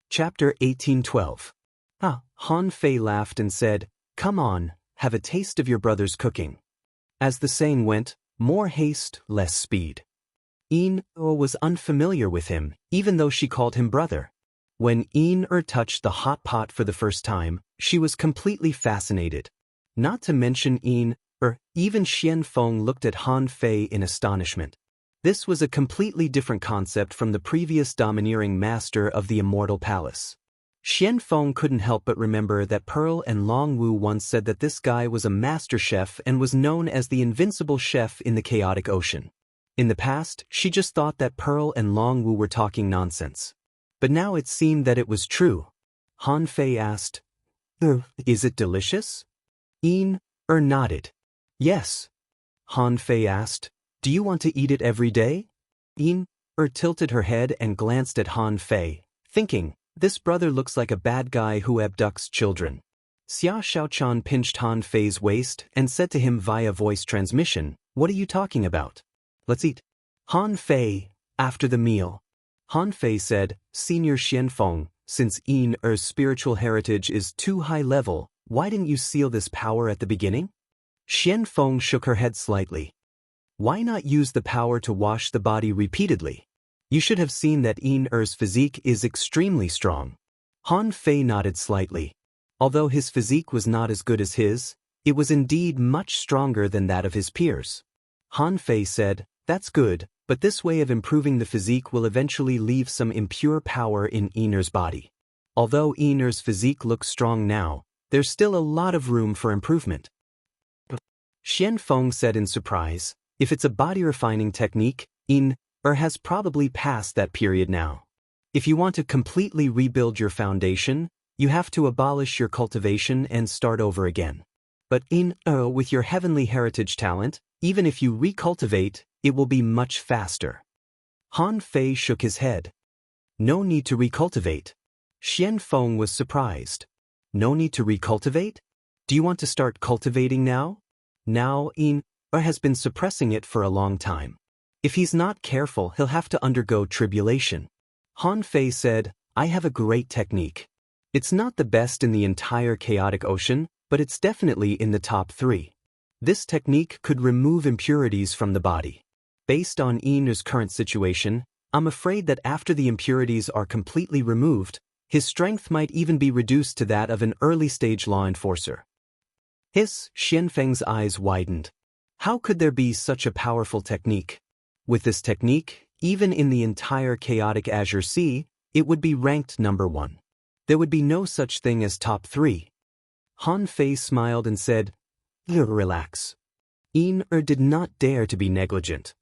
Chapter 1812. Han Fei laughed and said, "Come on, have a taste of your brother's cooking." As the saying went, more haste, less speed. Yin was unfamiliar with him, even though she called him brother. When Yin touched the hot pot for the first time, she was completely fascinated. Not to mention Yin, even Xian Feng looked at Han Fei in astonishment. This was a completely different concept from the previous domineering master of the Immortal Palace. Xian Feng couldn't help but remember that Pearl and Long Wu once said that this guy was a master chef and was known as the invincible chef in the chaotic ocean. In the past, she just thought that Pearl and Long Wu were talking nonsense. But now it seemed that it was true. Han Fei asked, "Is it delicious?" Yin nodded. "Yes." Han Fei asked, "Do you want to eat it every day?" Yin tilted her head and glanced at Han Fei, thinking, this brother looks like a bad guy who abducts children. Xia Shaochan pinched Han Fei's waist and said to him via voice transmission, "What are you talking about? Let's eat." Han Fei, after the meal. Han Fei said, "Senior Xianfeng, since Yin Er's spiritual heritage is too high level, why didn't you seal this power at the beginning?" Xianfeng shook her head slightly. "Why not use the power to wash the body repeatedly? You should have seen that Yin Er's physique is extremely strong." Han Fei nodded slightly. Although his physique was not as good as his, it was indeed much stronger than that of his peers. Han Fei said, "That's good, but this way of improving the physique will eventually leave some impure power in Yin Er's body. Although Yin Er's physique looks strong now, there's still a lot of room for improvement." Xianfeng said in surprise, "If it's a body refining technique, Yin Er has probably passed that period now. If you want to completely rebuild your foundation, you have to abolish your cultivation and start over again. But Yin Er, with your heavenly heritage talent, even if you recultivate, it will be much faster." Han Fei shook his head. "No need to recultivate." Xianfeng was surprised. "No need to recultivate? Do you want to start cultivating now?" Now Yin Er has been suppressing it for a long time. If he's not careful, he'll have to undergo tribulation. Han Fei said, "I have a great technique. It's not the best in the entire chaotic ocean, but it's definitely in the top 3. This technique could remove impurities from the body. Based on Yin Er's current situation, I'm afraid that after the impurities are completely removed, his strength might even be reduced to that of an early-stage law enforcer." Xianfeng's eyes widened. How could there be such a powerful technique? With this technique, even in the entire chaotic Azure Sea, it would be ranked number 1. There would be no such thing as top 3. Han Fei smiled and said, "Relax." Yin Er did not dare to be negligent.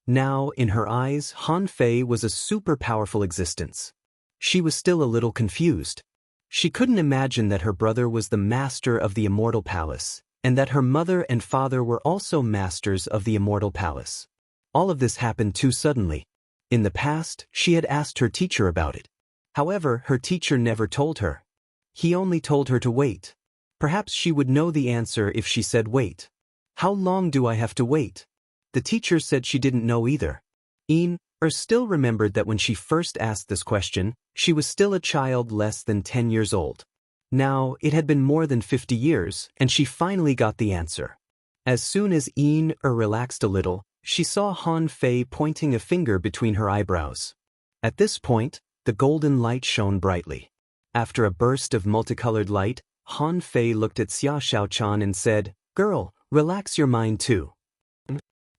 Now, in her eyes, Han Fei was a super powerful existence. She was still a little confused. She couldn't imagine that her brother was the master of the Immortal Palace, and that her mother and father were also masters of the Immortal Palace. All of this happened too suddenly. In the past, she had asked her teacher about it. However, her teacher never told her. He only told her to wait. Perhaps she would know the answer if she said wait. How long do I have to wait? The teacher said she didn't know either. Yin Er still remembered that when she first asked this question, she was still a child less than 10 years old. Now, it had been more than 50 years, and she finally got the answer. As soon as Yin Er relaxed a little, she saw Han Fei pointing a finger between her eyebrows. At this point, the golden light shone brightly. After a burst of multicolored light, Han Fei looked at Xia Shaochan and said, "Girl, relax your mind too."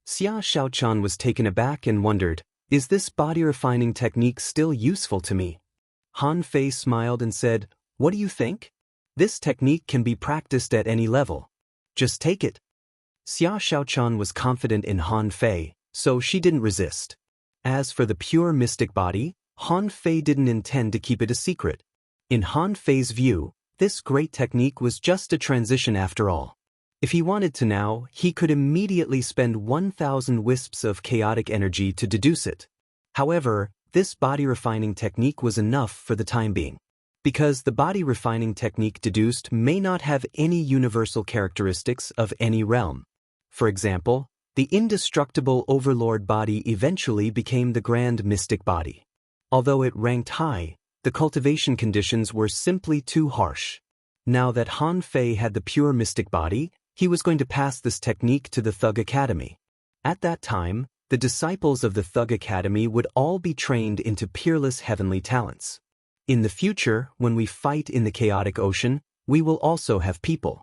Xia Shaochan was taken aback and wondered, "Is this body refining technique still useful to me?" Han Fei smiled and said, "What do you think? This technique can be practiced at any level. Just take it." Xia Shaochan was confident in Han Fei, so she didn't resist. As for the pure mystic body, Han Fei didn't intend to keep it a secret. In Han Fei's view, this great technique was just a transition after all. If he wanted to now, he could immediately spend 1,000 wisps of chaotic energy to deduce it. However, this body refining technique was enough for the time being. Because the body refining technique deduced may not have any universal characteristics of any realm. For example, the indestructible overlord body eventually became the grand mystic body. Although it ranked high, the cultivation conditions were simply too harsh. Now that Han Fei had the pure mystic body, he was going to pass this technique to the Thug Academy. At that time, the disciples of the Thug Academy would all be trained into peerless heavenly talents. In the future, when we fight in the chaotic ocean, we will also have people.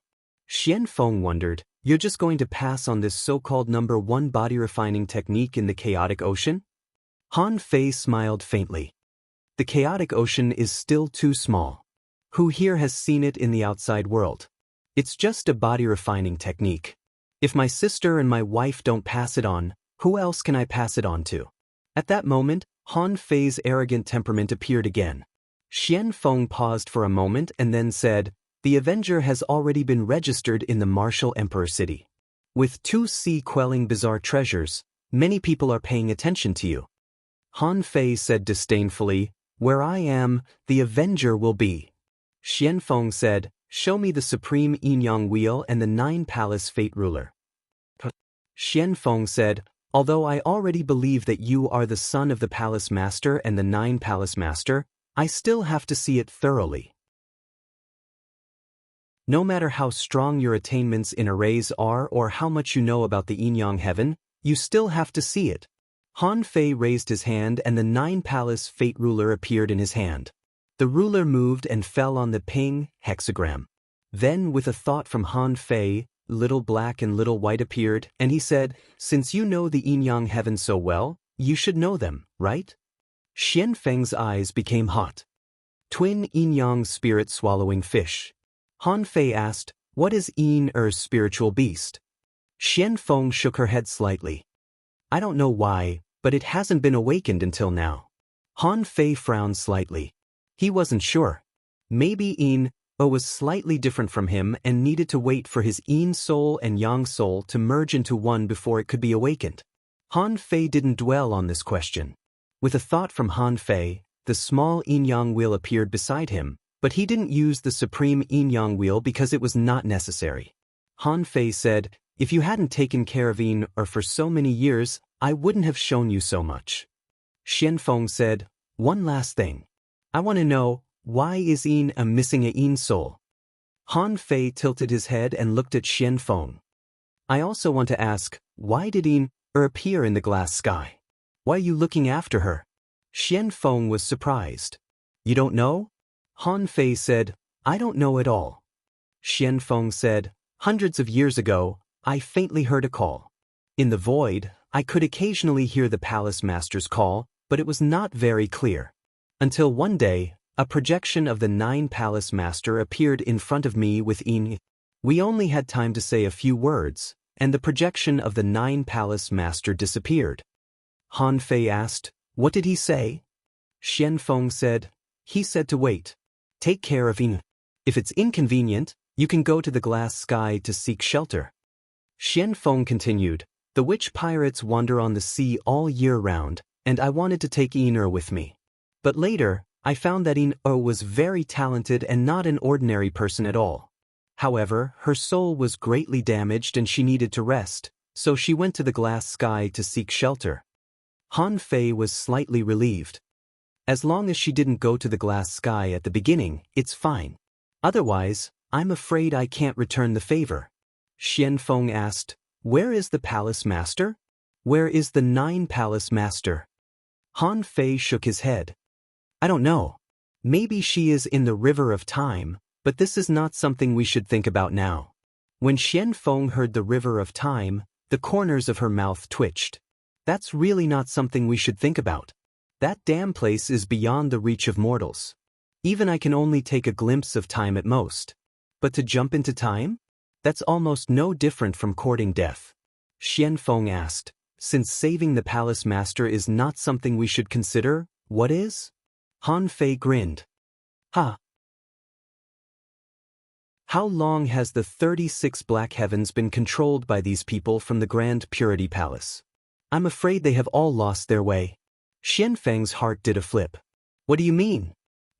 Xianfeng wondered, "You're just going to pass on this so-called number 1 body refining technique in the chaotic ocean?" Han Fei smiled faintly. The chaotic ocean is still too small. Who here has seen it in the outside world? It's just a body refining technique. If my sister and my wife don't pass it on, who else can I pass it on to? At that moment, Han Fei's arrogant temperament appeared again. Xianfeng paused for a moment and then said, "The Avenger has already been registered in the Martial Emperor City. With 2 sea-quelling bizarre treasures, many people are paying attention to you." Han Fei said disdainfully, "Where I am, the Avenger will be." Xianfeng said, "Show me the supreme yin-yang wheel and the 9-palace fate ruler." Xianfeng said, "Although I already believe that you are the son of the palace master and the 9-palace master, I still have to see it thoroughly. No matter how strong your attainments in arrays are or how much you know about the yin-yang heaven, you still have to see it." Han Fei raised his hand and the 9-palace fate ruler appeared in his hand. The ruler moved and fell on the ping hexagram. Then, with a thought from Han Fei, little black and little white appeared, and he said, "Since you know the yin-yang heaven so well, you should know them, right?" Xianfeng's eyes became hot. Twin yin-yang spirit swallowing fish. Han Fei asked, "What is yin spiritual beast?" Xianfeng shook her head slightly. "I don't know why, but it hasn't been awakened until now." Han Fei frowned slightly. He wasn't sure. Maybe yin was slightly different from him and needed to wait for his yin soul and yang soul to merge into one before it could be awakened. Han Fei didn't dwell on this question. With a thought from Han Fei, the small yin-yang wheel appeared beside him, but he didn't use the supreme yin-yang wheel because it was not necessary. Han Fei said, "If you hadn't taken care of yin for so many years, I wouldn't have shown you so much." Xianfeng said, "One last thing. I want to know, why is yin missing a yin soul?" Han Fei tilted his head and looked at Xianfeng. "I also want to ask, why did yin appear in the glass sky? Why are you looking after her?" Xianfeng was surprised. "You don't know?" Han Fei said, "I don't know at all." Xianfeng said, "Hundreds of years ago, I faintly heard a call. In the void, I could occasionally hear the palace master's call, but it was not very clear. Until one day, a projection of the 9-palace master appeared in front of me with yin. We only had time to say a few words, and the projection of the 9-palace master disappeared." Han Fei asked, "What did he say?" Xianfeng said, "He said to wait. Take care of yin. If it's inconvenient, you can go to the glass sky to seek shelter." Xianfeng continued, "The witch pirates wander on the sea all year round, and I wanted to take yin with me. But later, I found that yin was very talented and not an ordinary person at all. However, her soul was greatly damaged and she needed to rest, so she went to the glass sky to seek shelter." Han Fei was slightly relieved. "As long as she didn't go to the glass sky at the beginning, it's fine. Otherwise, I'm afraid I can't return the favor." Xianfeng asked, "Where is the palace master? Where is the 9-palace master?" Han Fei shook his head. "I don't know. Maybe she is in the river of time, but this is not something we should think about now." When Xianfeng heard the river of time, the corners of her mouth twitched. "That's really not something we should think about. That damn place is beyond the reach of mortals. Even I can only take a glimpse of time at most. But to jump into time? That's almost no different from courting death." Xianfeng asked, "Since saving the palace master is not something we should consider, what is?" Han Fei grinned. "Ha! How long has the 36 Black Heavens been controlled by these people from the Grand Purity Palace? I'm afraid they have all lost their way." Xianfeng's heart did a flip. "What do you mean?"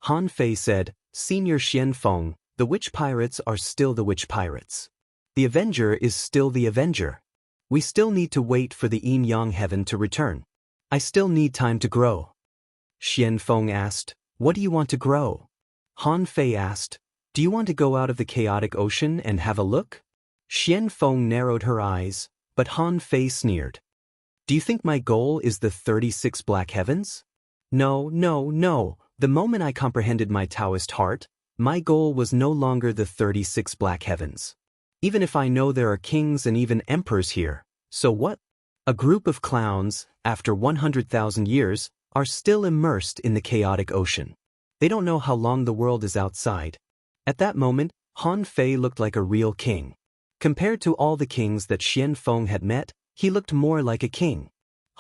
Han Fei said, "Senior Xianfeng, the witch pirates are still the witch pirates. The Avenger is still the Avenger. We still need to wait for the yin-yang heaven to return. I still need time to grow." Xianfeng asked, "What do you want to grow?" Han Fei asked, "Do you want to go out of the chaotic ocean and have a look?" Xianfeng narrowed her eyes, but Han Fei sneered. "Do you think my goal is the 36 Black Heavens? No, no, no. The moment I comprehended my Taoist heart, my goal was no longer the 36 Black Heavens. Even if I know there are kings and even emperors here, so what? A group of clowns, after 100,000 years, are still immersed in the chaotic ocean. They don't know how long the world is outside." At that moment, Han Fei looked like a real king. Compared to all the kings that Xianfeng had met, he looked more like a king.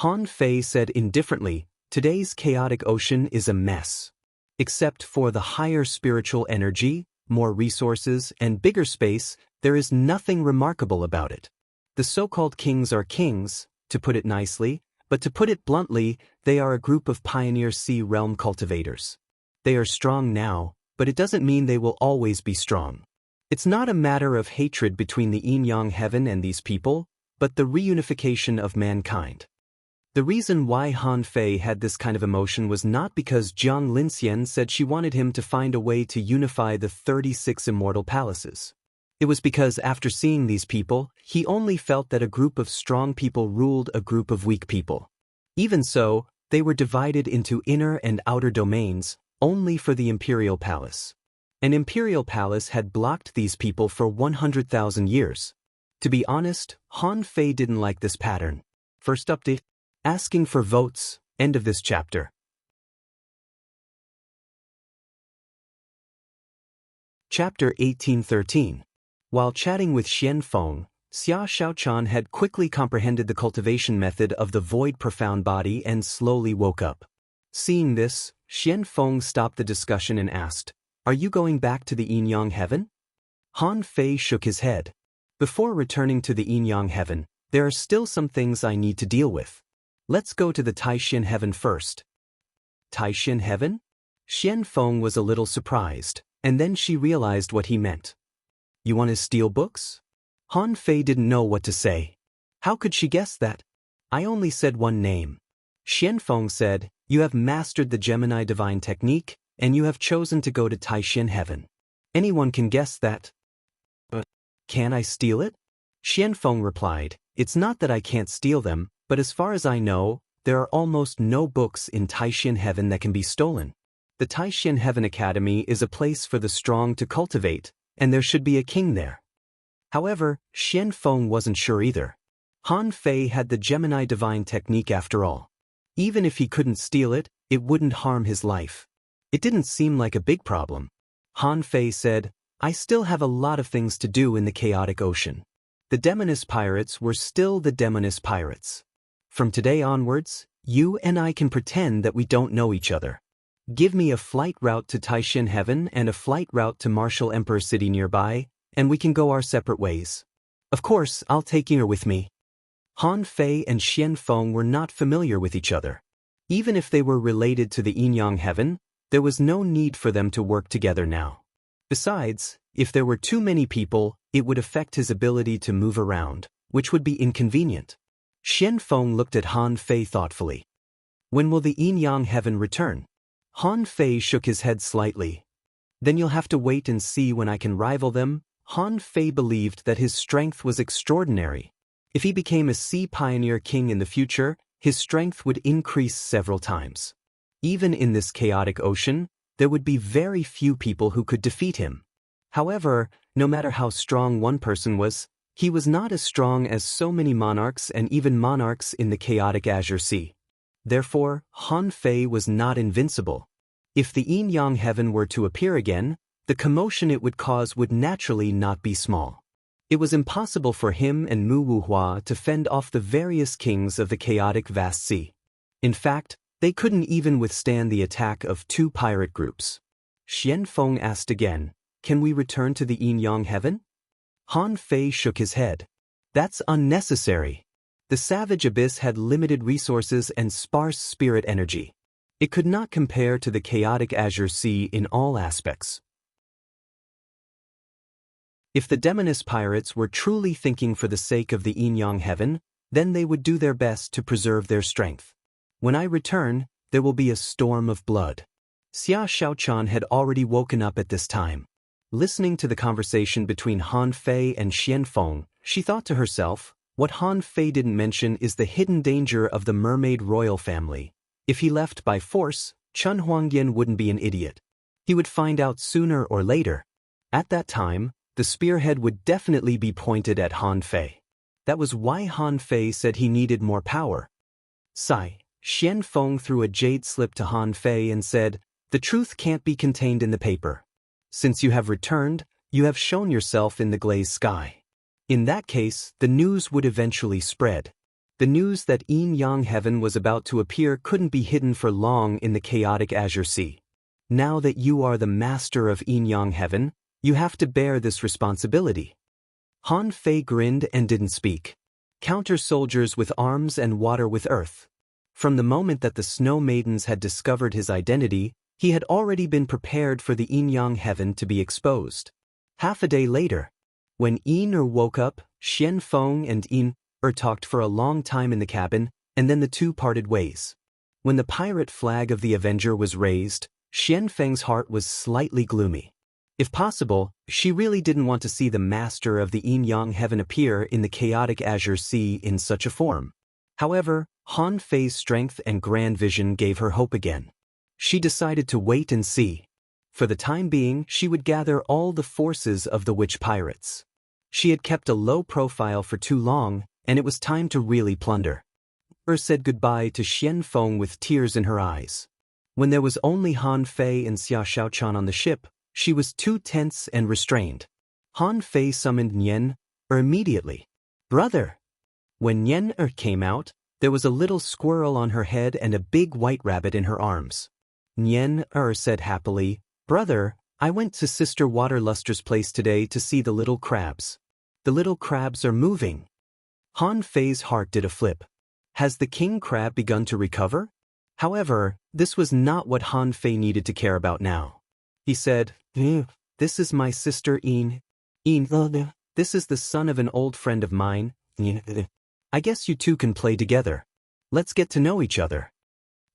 Han Fei said indifferently, "Today's chaotic ocean is a mess. Except for the higher spiritual energy, more resources, and bigger space, there is nothing remarkable about it. The so-called kings are kings, to put it nicely, but to put it bluntly, they are a group of pioneer sea realm cultivators. They are strong now, but it doesn't mean they will always be strong. It's not a matter of hatred between the yin-yang heaven and these people, but the reunification of mankind. The reason why Han Fei had this kind of emotion was not because Jiang Linxian said she wanted him to find a way to unify the 36 immortal palaces. It was because after seeing these people, he only felt that a group of strong people ruled a group of weak people. Even so, they were divided into inner and outer domains, only for the imperial palace. An imperial palace had blocked these people for 100,000 years. To be honest, Han Fei didn't like this pattern. First update. Asking for votes. End of this chapter. Chapter 1813. While chatting with Xian Feng, Xia Shaochan had quickly comprehended the cultivation method of the void profound body and slowly woke up. Seeing this, Xian Feng stopped the discussion and asked, "Are you going back to the yin-yang heaven?" Han Fei shook his head. "Before returning to the yin-yang heaven, there are still some things I need to deal with. Let's go to the Taishan heaven first." Taishan heaven? Xian Feng was a little surprised, and then she realized what he meant. "You want to steal books?" Han Fei didn't know what to say. How could she guess that? "I only said one name." Xian Feng said, "You have mastered the Gemini divine technique, and you have chosen to go to Taishan heaven. Anyone can guess that." "But can I steal it?" Xian Feng replied, "It's not that I can't steal them, but as far as I know, there are almost no books in Taishan heaven that can be stolen. The Taishan Heaven Academy is a place for the strong to cultivate, and there should be a king there." However, Xian Feng wasn't sure either. Han Fei had the Gemini divine technique after all. Even if he couldn't steal it, it wouldn't harm his life. It didn't seem like a big problem. Han Fei said, "I still have a lot of things to do in the chaotic ocean." The Demoness pirates were still the Demoness pirates. "From today onwards, you and I can pretend that we don't know each other. Give me a flight route to Taishan heaven and a flight route to Martial Emperor City nearby, and we can go our separate ways. Of course, I'll take you with me." Han Fei and Xian Feng were not familiar with each other. Even if they were related to the yin-yang heaven, there was no need for them to work together now. Besides, if there were too many people, it would affect his ability to move around, which would be inconvenient. Xian Feng looked at Han Fei thoughtfully. "When will the yin-yang heaven return?" Han Fei shook his head slightly. "Then you'll have to wait and see when I can rival them." Han Fei believed that his strength was extraordinary. If he became a sea pioneer king in the future, his strength would increase several times. Even in this chaotic ocean, there would be very few people who could defeat him. However, no matter how strong one person was, he was not as strong as so many monarchs and even monarchs in the chaotic Azure Sea. Therefore, Han Fei was not invincible. If the yin-yang heaven were to appear again, the commotion it would cause would naturally not be small. It was impossible for him and Mu Wuhua to fend off the various kings of the chaotic vast sea. In fact, they couldn't even withstand the attack of two pirate groups. Xian Feng asked again, "Can we return to the yin-yang heaven?" Han Fei shook his head. "That's unnecessary. The savage abyss had limited resources and sparse spirit energy. It could not compare to the chaotic Azure Sea in all aspects." If the Demoness pirates were truly thinking for the sake of the yin-yang heaven, then they would do their best to preserve their strength. "When I return, there will be a storm of blood." Xia Shaochan had already woken up at this time. Listening to the conversation between Han Fei and Xian Feng, she thought to herself, what Han Fei didn't mention is the hidden danger of the mermaid royal family. If he left by force, Chun Huangyan wouldn't be an idiot. He would find out sooner or later. At that time, the spearhead would definitely be pointed at Han Fei. That was why Han Fei said he needed more power. Sigh. Xian Feng threw a jade slip to Han Fei and said, "The truth can't be contained in the paper. Since you have returned, you have shown yourself in the glazed sky. In that case, the news would eventually spread. The news that yin-yang heaven was about to appear couldn't be hidden for long in the chaotic Azure Sea. Now that you are the master of yin-yang heaven, you have to bear this responsibility." Han Fei grinned and didn't speak. Counter soldiers with arms and water with earth. From the moment that the Snow Maidens had discovered his identity, He had already been prepared for the yin-yang heaven to be exposed. Half a day later, when Yin-Er woke up, Xian Feng and Yin-Er talked for a long time in the cabin, and then the two parted ways. When the pirate flag of the Avenger was raised, Xian Feng's heart was slightly gloomy. If possible, she really didn't want to see the master of the yin-yang heaven appear in the chaotic azure sea in such a form. However, Han Fei's strength and grand vision gave her hope again. She decided to wait and see. For the time being, she would gather all the forces of the witch pirates. She had kept a low profile for too long, and it was time to really plunder. Said goodbye to Xian Feng with tears in her eyes. When there was only Han Fei and Xia Shaochan on the ship, she was too tense and restrained. Han Fei summoned Yen-Er immediately. "Brother!" When Yen-Er came out, there was a little squirrel on her head and a big white rabbit in her arms. Yen-Er said happily, "Brother, I went to Sister Waterluster's place today to see the little crabs. The little crabs are moving." Han Fei's heart did a flip. Has the king crab begun to recover? However, this was not what Han Fei needed to care about now. He said, "This is my sister Yin. This is the son of an old friend of mine. I guess you two can play together. Let's get to know each other."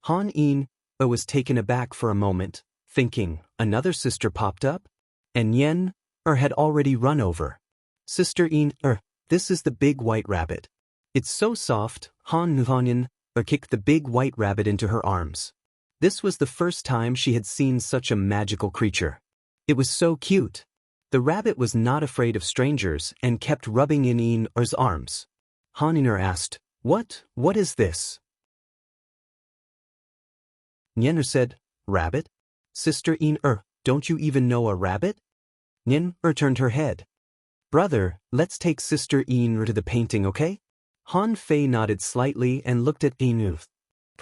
Han Yin was taken aback for a moment, thinking, another sister popped up? And Yen-Er had already run over. "Sister Yin-Er, this is the big white rabbit. It's so soft." Han Yin-Er kicked the big white rabbit into her arms. This was the first time she had seen such a magical creature. It was so cute. The rabbit was not afraid of strangers and kept rubbing in Yin-Er's arms. Han Yin-Er asked, What is this?" Yen-Er said, "Rabbit? Sister Yin-Er, don't you even know a rabbit?" Yen-Er turned her head. "Brother, let's take Sister Yin-Er to the painting, okay?" Han Fei nodded slightly and looked at Yin-Er.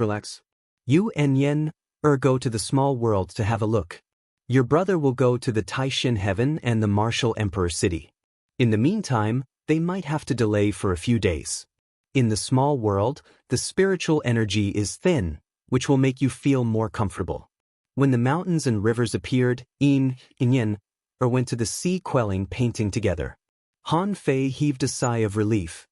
"Relax. You and Yen-Er go to the small world to have a look. Your brother will go to the Taishan heaven and the martial emperor city. In the meantime, they might have to delay for a few days. In the small world, the spiritual energy is thin, which will make you feel more comfortable." When the mountains and rivers appeared, Yin and Yen-Er went to the sea-quelling painting together. Han Fei heaved a sigh of relief.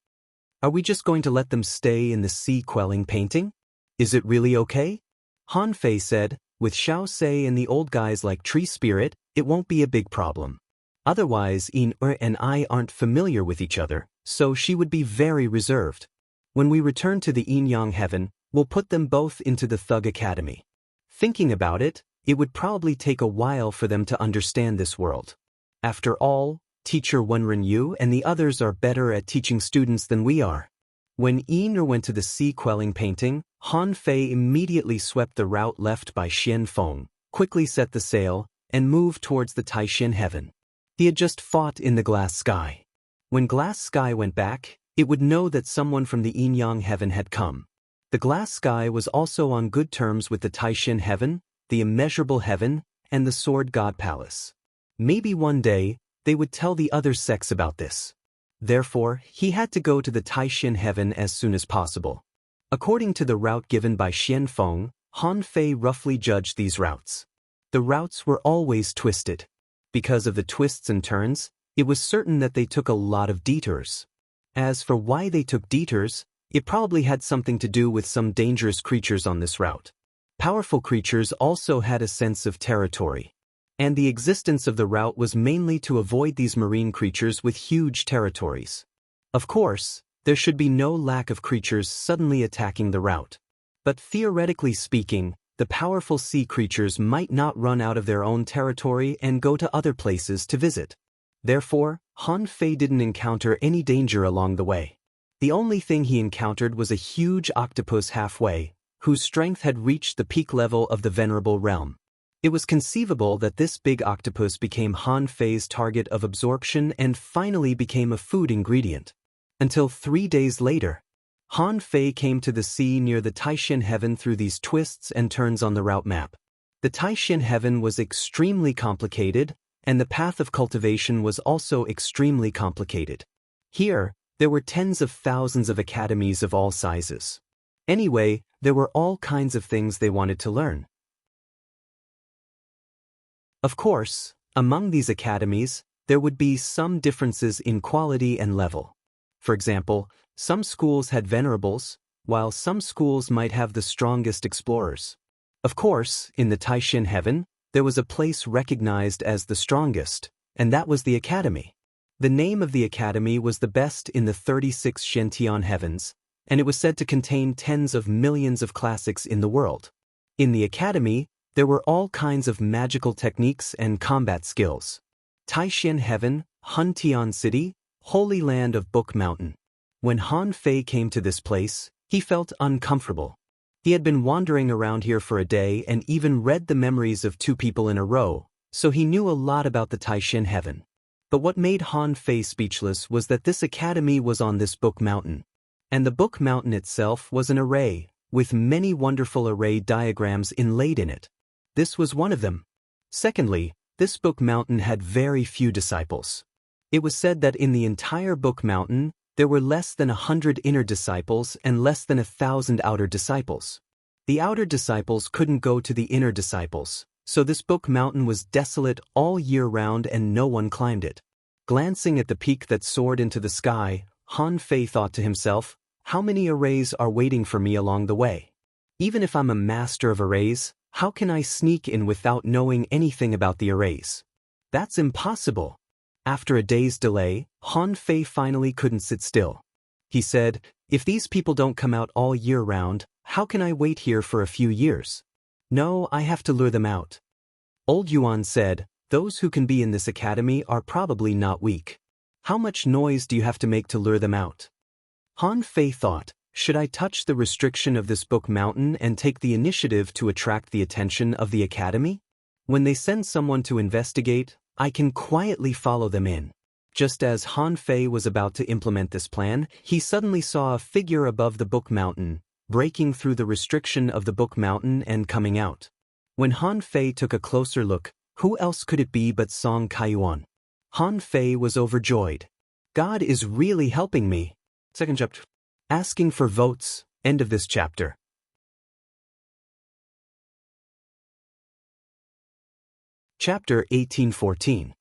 "Are we just going to let them stay in the sea-quelling painting? Is it really okay?" Han Fei said, "With Xiao Sei and the old guys like Tree Spirit, it won't be a big problem. Otherwise, Yin-Er and I aren't familiar with each other, so she would be very reserved. When we return to the yin-yang heaven, we'll put them both into the Thug Academy." Thinking about it, it would probably take a while for them to understand this world. After all, Teacher Wenren Yu and the others are better at teaching students than we are. When Yin-Er went to the sea-quelling painting, Han Fei immediately swept the route left by Xian Feng, quickly set the sail, and moved towards the Taishan heaven. He had just fought in the glass sky. When glass sky went back, it would know that someone from the yin-yang heaven had come. The glass sky was also on good terms with the Taishan heaven, the immeasurable heaven, and the sword god palace. Maybe one day, they would tell the other sects about this. Therefore, he had to go to the Taishan heaven as soon as possible. According to the route given by Xian Feng, Han Fei roughly judged these routes. The routes were always twisted. Because of the twists and turns, it was certain that they took a lot of detours. As for why they took detours, it probably had something to do with some dangerous creatures on this route. Powerful creatures also had a sense of territory. And the existence of the route was mainly to avoid these marine creatures with huge territories. Of course, there should be no lack of creatures suddenly attacking the route. But theoretically speaking, the powerful sea creatures might not run out of their own territory and go to other places to visit. Therefore, Han Fei didn't encounter any danger along the way. The only thing he encountered was a huge octopus halfway, whose strength had reached the peak level of the Venerable Realm. It was conceivable that this big octopus became Han Fei's target of absorption and finally became a food ingredient. Until 3 days later, Han Fei came to the sea near the Taishan heaven through these twists and turns on the route map. The Taishan heaven was extremely complicated, and the path of cultivation was also extremely complicated. Here, there were tens of thousands of academies of all sizes. Anyway, there were all kinds of things they wanted to learn. Of course, among these academies, there would be some differences in quality and level. For example, some schools had venerables, while some schools might have the strongest explorers. Of course, in the Taishin heaven, there was a place recognized as the strongest, and that was the academy. The name of the academy was the best in the 36 Shentian heavens, and it was said to contain tens of millions of classics in the world. In the academy, there were all kinds of magical techniques and combat skills. Taishin heaven, Huntian city, holy land of Book Mountain. When Han Fei came to this place, he felt uncomfortable. He had been wandering around here for a day and even read the memories of 2 people in a row, so he knew a lot about the Taishin heaven. But what made Han Fei speechless was that this academy was on this Book Mountain. And the Book Mountain itself was an array, with many wonderful array diagrams inlaid in it. This was one of them. Secondly, this Book Mountain had very few disciples. It was said that in the entire Book Mountain, there were less than 100 inner disciples and less than 1,000 outer disciples. The outer disciples couldn't go to the inner disciples, so this Book Mountain was desolate all year round and no one climbed it. Glancing at the peak that soared into the sky, Han Fei thought to himself, how many arrays are waiting for me along the way? Even if I'm a master of arrays, how can I sneak in without knowing anything about the arrays? That's impossible. After a day's delay, Han Fei finally couldn't sit still. He said, if these people don't come out all year round, how can I wait here for a few years? No, I have to lure them out. Old Yuan said, those who can be in this academy are probably not weak. How much noise do you have to make to lure them out? Han Fei thought, should I touch the restriction of this Book Mountain and take the initiative to attract the attention of the academy? When they send someone to investigate, I can quietly follow them in. Just as Han Fei was about to implement this plan, he suddenly saw a figure above the Book Mountain, breaking through the restriction of the Book Mountain and coming out. When Han Fei took a closer look, who else could it be but Song Kaiyuan? Han Fei was overjoyed. God is really helping me. Second chapter. Asking for votes. End of this chapter. Chapter 1814.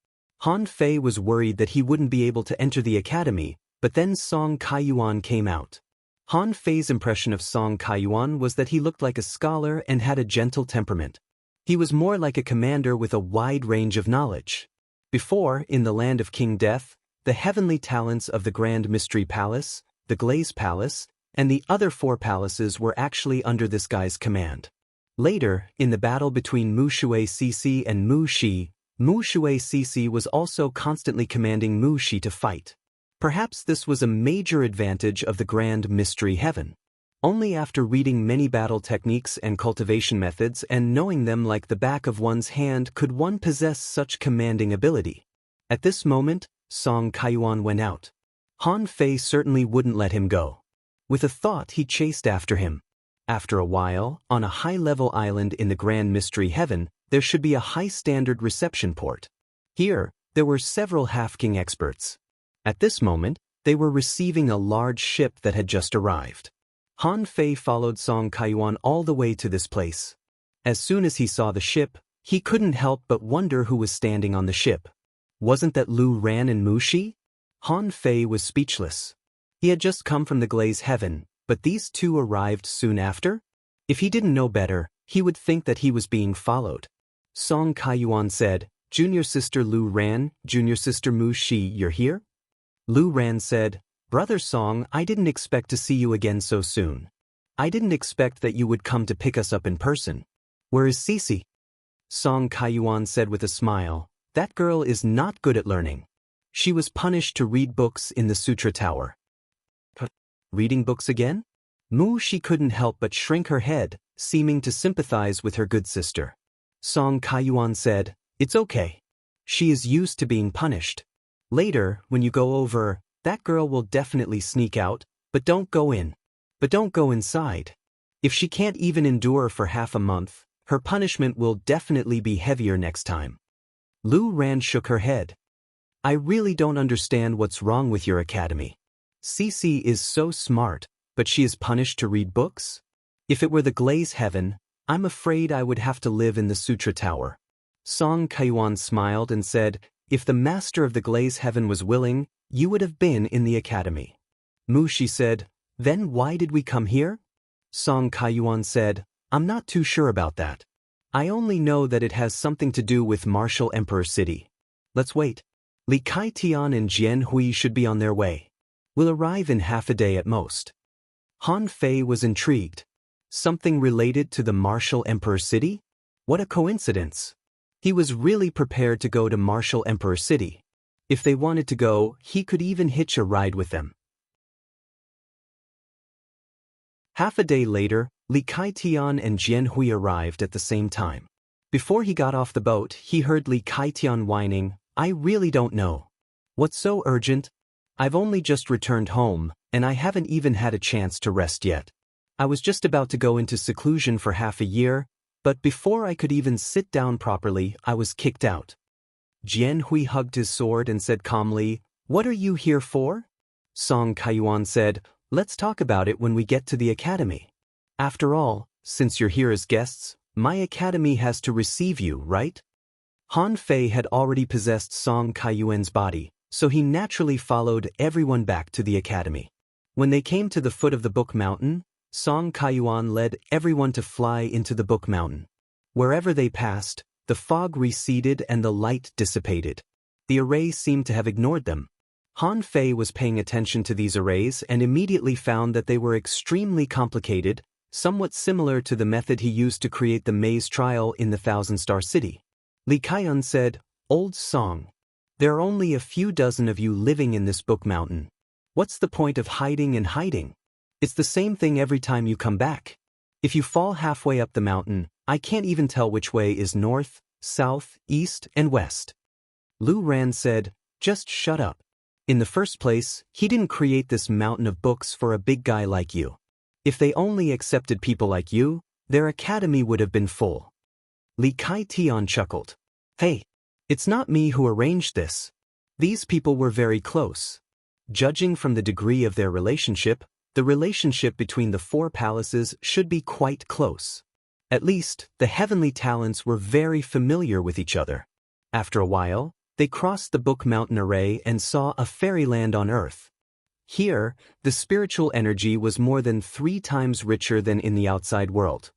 Han Fei was worried that he wouldn't be able to enter the academy, but then Song Kaiyuan came out. Han Fei's impression of Song Kaiyuan was that he looked like a scholar and had a gentle temperament. He was more like a commander with a wide range of knowledge. Before, in the land of King Death, the heavenly talents of the Grand Mystery Palace, the Glaze Palace, and the other 4 palaces were actually under this guy's command. Later, in the battle between Mu Shui Cece and Mu Shi, Mu Shui Cece was also constantly commanding Mu Shi to fight. Perhaps this was a major advantage of the Grand Mystery Heaven. Only after reading many battle techniques and cultivation methods and knowing them like the back of one's hand could one possess such commanding ability. At this moment, Song Kaiyuan went out. Han Fei certainly wouldn't let him go. With a thought, he chased after him. After a while, on a high-level island in the Grand Mystery Heaven, there should be a high-standard reception port. Here, there were several Half-King experts. At this moment, they were receiving a large ship that had just arrived. Han Fei followed Song Kaiyuan all the way to this place. As soon as he saw the ship, he couldn't help but wonder who was standing on the ship. Wasn't that Lu Ran and Mu Shi? Han Fei was speechless. He had just come from the Glaze Heaven, but these 2 arrived soon after? If he didn't know better, he would think that he was being followed. Song Kaiyuan said, Junior sister Lu Ran, junior sister Mu Shi, you're here? Lu Ran said, Brother Song, I didn't expect to see you again so soon. I didn't expect that you would come to pick us up in person. Where is Cece? Song Kaiyuan said with a smile, that girl is not good at learning. She was punished to read books in the Sutra Tower. Reading books again? Mu Shi couldn't help but shrink her head, seeming to sympathize with her good sister. Song Kaiyuan said, it's okay. She is used to being punished. Later, when you go over, that girl will definitely sneak out, but don't go in. But don't go inside. If she can't even endure for half a month, her punishment will definitely be heavier next time. Lu Ran shook her head. I really don't understand what's wrong with your academy. Cece is so smart, but she is punished to read books? If it were the Glaze Heaven, I'm afraid I would have to live in the Sutra Tower. Song Kaiwan smiled and said, "If the master of the glaze heaven was willing, you would have been in the academy." Mu Shi said, "Then why did we come here?" Song Kaiwan said, "I'm not too sure about that. I only know that it has something to do with Martial Emperor City. Let's wait. Li Kaitian and Jian Hui should be on their way. We'll arrive in half a day at most." Han Fei was intrigued. Something related to the Martial Emperor City? What a coincidence. He was really prepared to go to Martial Emperor City. If they wanted to go, he could even hitch a ride with them. Half a day later, Li Kaitian and Jian Hui arrived at the same time. Before he got off the boat, he heard Li Kaitian whining, "I really don't know. What's so urgent? I've only just returned home, and I haven't even had a chance to rest yet. I was just about to go into seclusion for half a year, but before I could even sit down properly, I was kicked out." Jian Hui hugged his sword and said calmly, "What are you here for?" Song Kaiwan said, "Let's talk about it when we get to the academy. After all, since you're here as guests, my academy has to receive you, right?" Han Fei had already possessed Song Kaiyuan's body, so he naturally followed everyone back to the academy. When they came to the foot of the Book Mountain, Song Kaiyuan led everyone to fly into the Book Mountain. Wherever they passed, the fog receded and the light dissipated. The array seemed to have ignored them. Han Fei was paying attention to these arrays and immediately found that they were extremely complicated, somewhat similar to the method he used to create the maze trial in the Thousand Star City. Li Kaiyan said, "Old Song, there are only a few dozen of you living in this Book Mountain. What's the point of hiding and hiding? It's the same thing every time you come back. If you fall halfway up the mountain, I can't even tell which way is north, south, east, and west." Lu Ran said, "Just shut up. In the first place, he didn't create this mountain of books for a big guy like you. If they only accepted people like you, their academy would have been full." Li Kai Tian chuckled. "Hey, it's not me who arranged this. These people were very close. Judging from the degree of their relationship, the relationship between the four palaces should be quite close. At least, the heavenly talents were very familiar with each other." After a while, they crossed the Book Mountain array and saw a fairyland on Earth. Here, the spiritual energy was more than 3 times richer than in the outside world.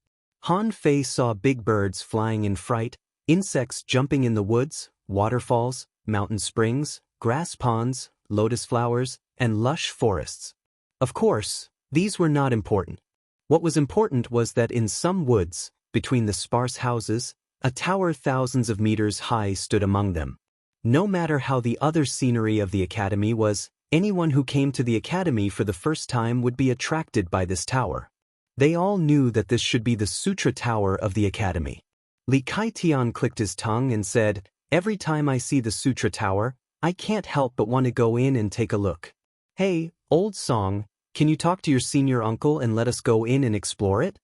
Han Fei saw big birds flying in fright, insects jumping in the woods, waterfalls, mountain springs, grass ponds, lotus flowers, and lush forests. Of course, these were not important. What was important was that in some woods, between the sparse houses, a tower thousands of meters high stood among them. No matter how the other scenery of the academy was, anyone who came to the academy for the first time would be attracted by this tower. They all knew that this should be the Sutra Tower of the academy. Li Kaitian clicked his tongue and said, "Every time I see the Sutra Tower, I can't help but want to go in and take a look. Hey, Old Song, can you talk to your senior uncle and let us go in and explore it?"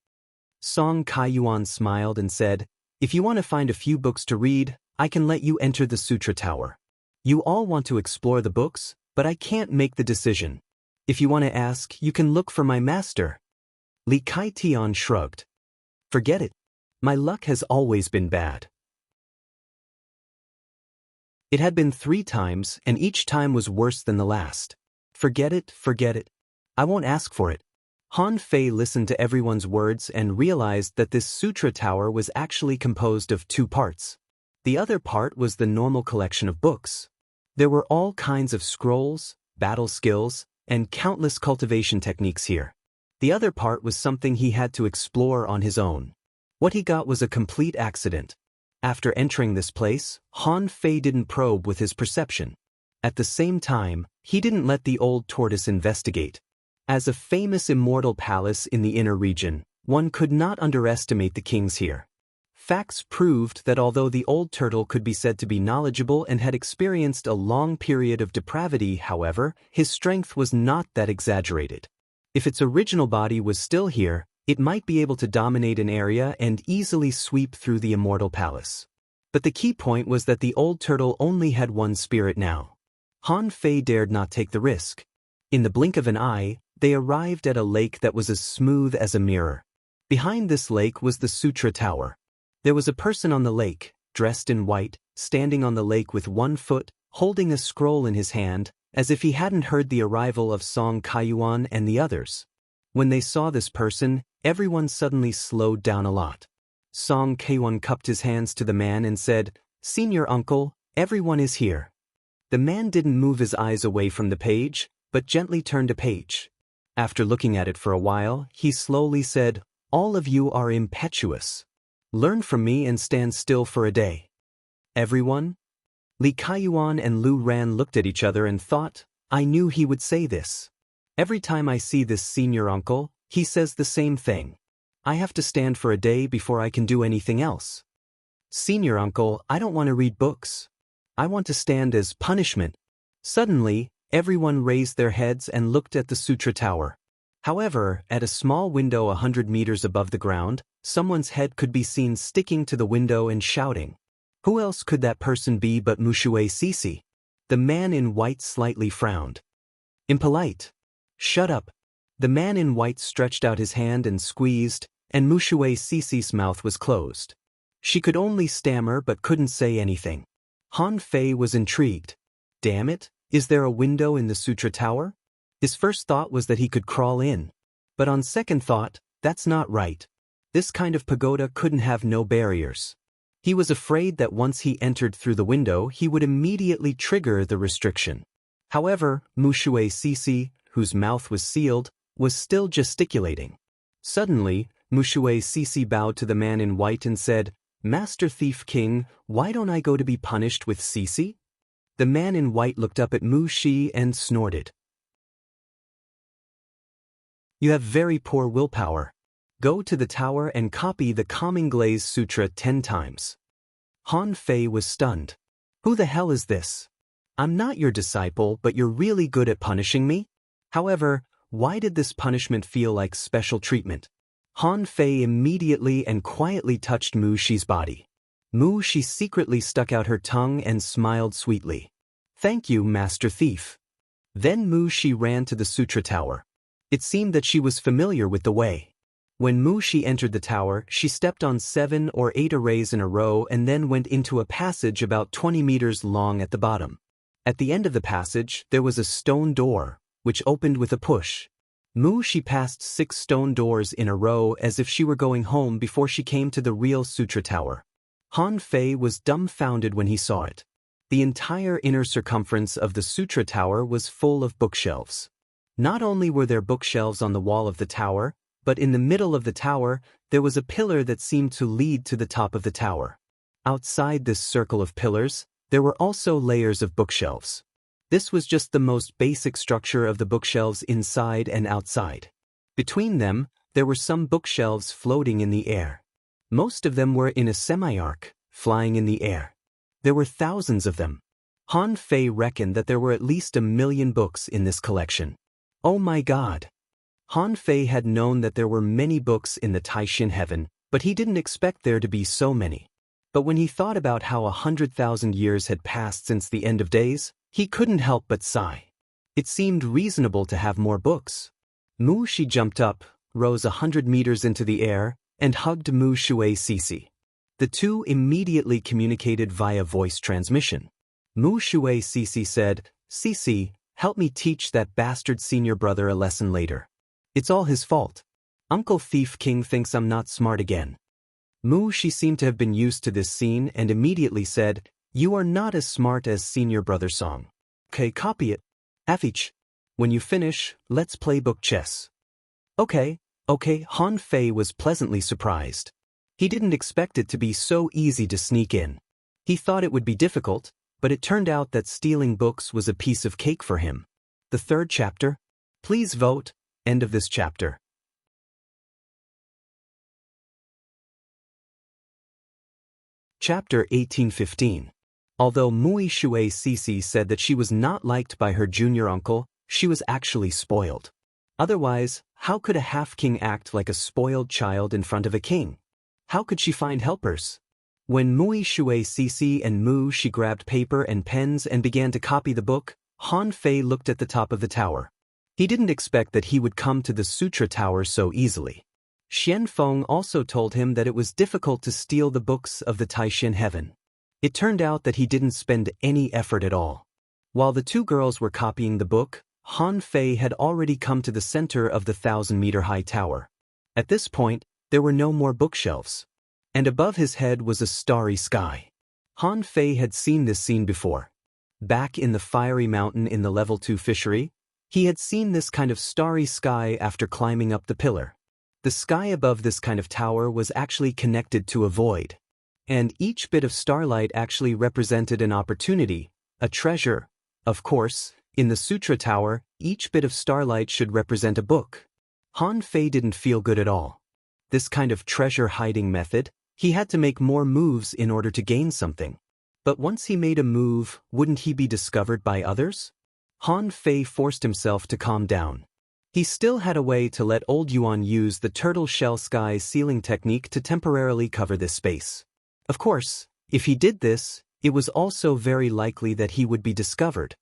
Song Kaiyuan smiled and said, "If you want to find a few books to read, I can let you enter the Sutra Tower. You all want to explore the books, but I can't make the decision. If you want to ask, you can look for my master." Li Kaitian shrugged. "Forget it. My luck has always been bad." It had been 3 times, and each time was worse than the last. Forget it, forget it. I won't ask for it." Han Fei listened to everyone's words and realized that this Sutra Tower was actually composed of 2 parts. The other part was the normal collection of books. There were all kinds of scrolls, battle skills, and countless cultivation techniques here. The other part was something he had to explore on his own. What he got was a complete accident. After entering this place, Han Fei didn't probe with his perception. At the same time, he didn't let the old tortoise investigate. As a famous immortal palace in the inner region, one could not underestimate the kings here. Facts proved that although the old turtle could be said to be knowledgeable and had experienced a long period of depravity, however, his strength was not that exaggerated. If its original body was still here, it might be able to dominate an area and easily sweep through the immortal palace. But the key point was that the old turtle only had 1 spirit now. Han Fei dared not take the risk. In the blink of an eye, they arrived at a lake that was as smooth as a mirror. Behind this lake was the Sutra Tower. There was a person on the lake, dressed in white, standing on the lake with one foot, holding a scroll in his hand, as if he hadn't heard the arrival of Song Kaiyuan and the others. When they saw this person, everyone suddenly slowed down a lot. Song Kaiyuan cupped his hands to the man and said, "Senior uncle, everyone is here." The man didn't move his eyes away from the page, but gently turned a page. After looking at it for a while, he slowly said, "All of you are impetuous. Learn from me and stand still for a day." Everyone? Li Kaiyuan and Lu Ran looked at each other and thought, I knew he would say this. Every time I see this senior uncle, he says the same thing. I have to stand for a day before I can do anything else. Senior uncle, I don't want to read books. I want to stand as punishment. Suddenly, everyone raised their heads and looked at the sutra tower. However, at a small window 100 meters above the ground, someone's head could be seen sticking to the window and shouting. Who else could that person be but Mushui Sisi? The man in white slightly frowned. Impolite. Shut up. The man in white stretched out his hand and squeezed, and Mushui Sisi's mouth was closed. She could only stammer but couldn't say anything. Han Fei was intrigued. Damn it, is there a window in the sutra tower? His first thought was that he could crawl in. But on second thought, that's not right. This kind of pagoda couldn't have no barriers. He was afraid that once he entered through the window he would immediately trigger the restriction. However, Mushui Sisi, whose mouth was sealed, was still gesticulating. Suddenly, Mushui Sisi bowed to the man in white and said, "Master Thief King, why don't I go to be punished with Sisi?" The man in white looked up at Mu Shi and snorted. You have very poor willpower. Go to the tower and copy the Calming Glaze Sutra 10 times. Han Fei was stunned. Who the hell is this? I'm not your disciple, but you're really good at punishing me? However, why did this punishment feel like special treatment? Han Fei immediately and quietly touched Mu Shi's body. Mu Shi secretly stuck out her tongue and smiled sweetly. Thank you, Master Thief. Then Mu Shi ran to the sutra tower. It seemed that she was familiar with the way. When Mu Shi entered the tower, she stepped on 7 or 8 arrays in a row and then went into a passage about 20 meters long at the bottom. At the end of the passage, there was a stone door, which opened with a push. Mu Shi passed 6 stone doors in a row as if she were going home before she came to the real sutra tower. Han Fei was dumbfounded when he saw it. The entire inner circumference of the sutra tower was full of bookshelves. Not only were there bookshelves on the wall of the tower, but in the middle of the tower, there was a pillar that seemed to lead to the top of the tower. Outside this circle of pillars, there were also layers of bookshelves. This was just the most basic structure of the bookshelves inside and outside. Between them, there were some bookshelves floating in the air. Most of them were in a semi-arc, flying in the air. There were thousands of them. Han Fei reckoned that there were at least 1 million books in this collection. Oh my God! Han Fei had known that there were many books in the Taishin heaven, but he didn't expect there to be so many. But when he thought about how 100,000 years had passed since the end of days, he couldn't help but sigh. It seemed reasonable to have more books. Mu Shi jumped up, rose 100 meters into the air, and hugged Mu Shui Sisi. The two immediately communicated via voice transmission. Mu Shui Sisi said, "Sisi, help me teach that bastard senior brother a lesson later. It's all his fault. Uncle Thief King thinks I'm not smart again." Mu Shi seemed to have been used to this scene and immediately said, "You are not as smart as senior brother Song. Okay, copy it. Afich. When you finish, let's play book chess." Okay. Han Fei was pleasantly surprised. He didn't expect it to be so easy to sneak in. He thought it would be difficult, but it turned out that stealing books was a piece of cake for him. The 3rd chapter? Please vote. End of this chapter. Chapter 1815. Although Mui Shui Sisi said that she was not liked by her junior uncle, she was actually spoiled. Otherwise, how could a half-king act like a spoiled child in front of a king? How could she find helpers? When Mui Shui Sisi and Mu Shi grabbed paper and pens and began to copy the book, Han Fei looked at the top of the tower. He didn't expect that he would come to the sutra tower so easily. Xian Feng also told him that it was difficult to steal the books of the Taishin heaven. It turned out that he didn't spend any effort at all. While the two girls were copying the book, Han Fei had already come to the center of the 1,000-meter-high tower. At this point, there were no more bookshelves. And above his head was a starry sky. Han Fei had seen this scene before. Back in the fiery mountain in the level 2 fishery, he had seen this kind of starry sky after climbing up the pillar. The sky above this kind of tower was actually connected to a void. And each bit of starlight actually represented an opportunity, a treasure. Of course, in the Sutra Tower, each bit of starlight should represent a book. Han Fei didn't feel good at all. This kind of treasure-hiding method, he had to make more moves in order to gain something. But once he made a move, wouldn't he be discovered by others? Han Fei forced himself to calm down. He still had a way to let Old Yuan use the turtle shell sky sealing technique to temporarily cover this space. Of course, if he did this, it was also very likely that he would be discovered.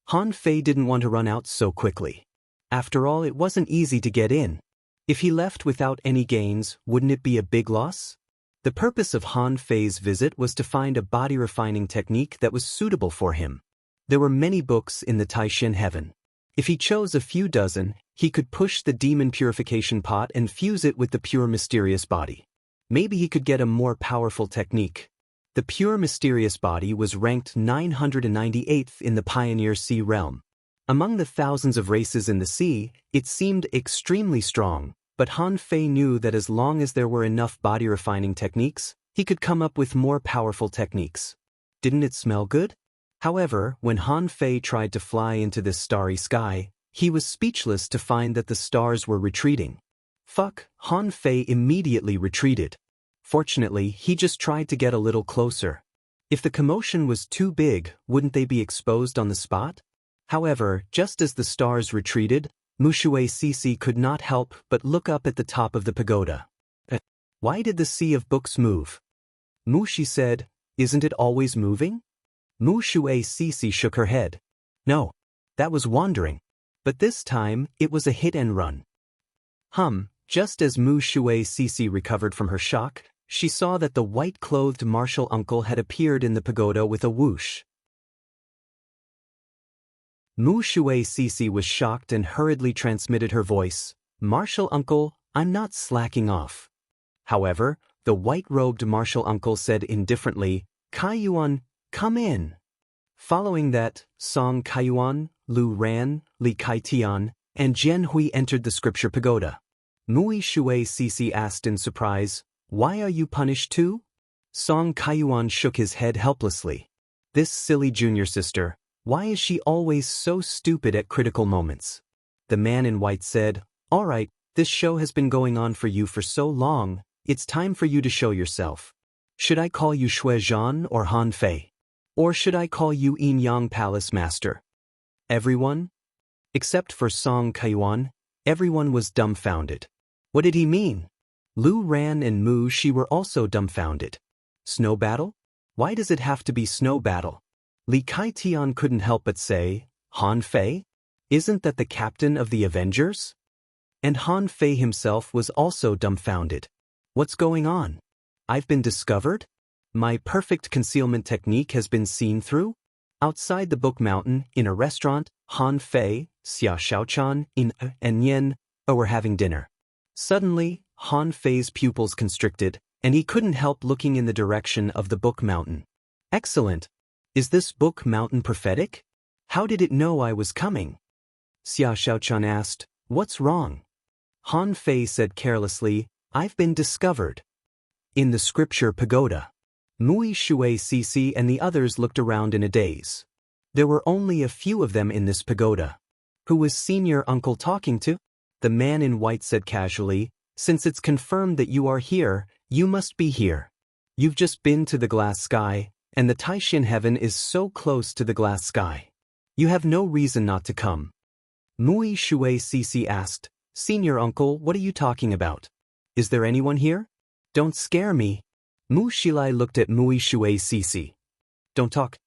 Han Fei didn't want to run out so quickly. After all, it wasn't easy to get in. If he left without any gains, wouldn't it be a big loss? The purpose of Han Fei's visit was to find a body refining technique that was suitable for him. There were many books in the Taishan heaven. If he chose a few dozen, he could push the demon purification pot and fuse it with the pure mysterious body. Maybe he could get a more powerful technique. The pure mysterious body was ranked 998th in the Pioneer Sea realm. Among the thousands of races in the sea, it seemed extremely strong, but Han Fei knew that as long as there were enough body refining techniques, he could come up with more powerful techniques. Didn't it smell good? However, when Han Fei tried to fly into this starry sky, he was speechless to find that the stars were retreating. Fuck, Han Fei immediately retreated. Fortunately, he just tried to get a little closer. If the commotion was too big, wouldn't they be exposed on the spot? However, just as the stars retreated, Mushui Sisi could not help but look up at the top of the pagoda. Why did the sea of books move? Mushi said, isn't it always moving? Mushui Sisi shook her head. No, that was wandering. But this time, it was a hit and run. Just as Mushui Sisi recovered from her shock, she saw that the white-clothed martial uncle had appeared in the pagoda with a whoosh. Mushui Sisi was shocked and hurriedly transmitted her voice, Martial uncle, I'm not slacking off. However, the white-robed martial uncle said indifferently, Kaiyuan, come in. Following that, Song Kaiyuan, Lu Ran, Li Kaitian, and Jian Hui entered the scripture pagoda. Mushui Sisi asked in surprise, why are you punished too? Song Kaiyuan shook his head helplessly. This silly junior sister, why is she always so stupid at critical moments? The man in white said, all right, this show has been going on for you for so long, it's time for you to show yourself. Should I call you Shui Zhan or Han Fei? Or should I call you Yin Yang Palace Master? Everyone? Except for Song Kaiyuan, everyone was dumbfounded. What did he mean? Lu Ran and Mu Shi were also dumbfounded. Snow battle? Why does it have to be snow battle? Li Kaitian couldn't help but say, Han Fei? Isn't that the captain of the Avengers? And Han Fei himself was also dumbfounded. What's going on? I've been discovered? My perfect concealment technique has been seen through? Outside the Book Mountain, in a restaurant, Han Fei, Xia Xiaochan, and Yen were having dinner. Suddenly, Han Fei's pupils constricted, and he couldn't help looking in the direction of the Book Mountain. Excellent! Is this Book Mountain prophetic? How did it know I was coming? Xia Xiaochan asked, what's wrong? Han Fei said carelessly, I've been discovered. In the scripture pagoda. Mushui Sisi and the others looked around in a daze. There were only a few of them in this pagoda. Who was senior uncle talking to? The man in white said casually, since it's confirmed that you are here, you must be here. You've just been to the glass sky, and the Taishan heaven is so close to the glass sky. You have no reason not to come. Mushui Sisi asked, Senior uncle, what are you talking about? Is there anyone here? Don't scare me. Mu Shilai looked at Mushui Sisi. Don't talk.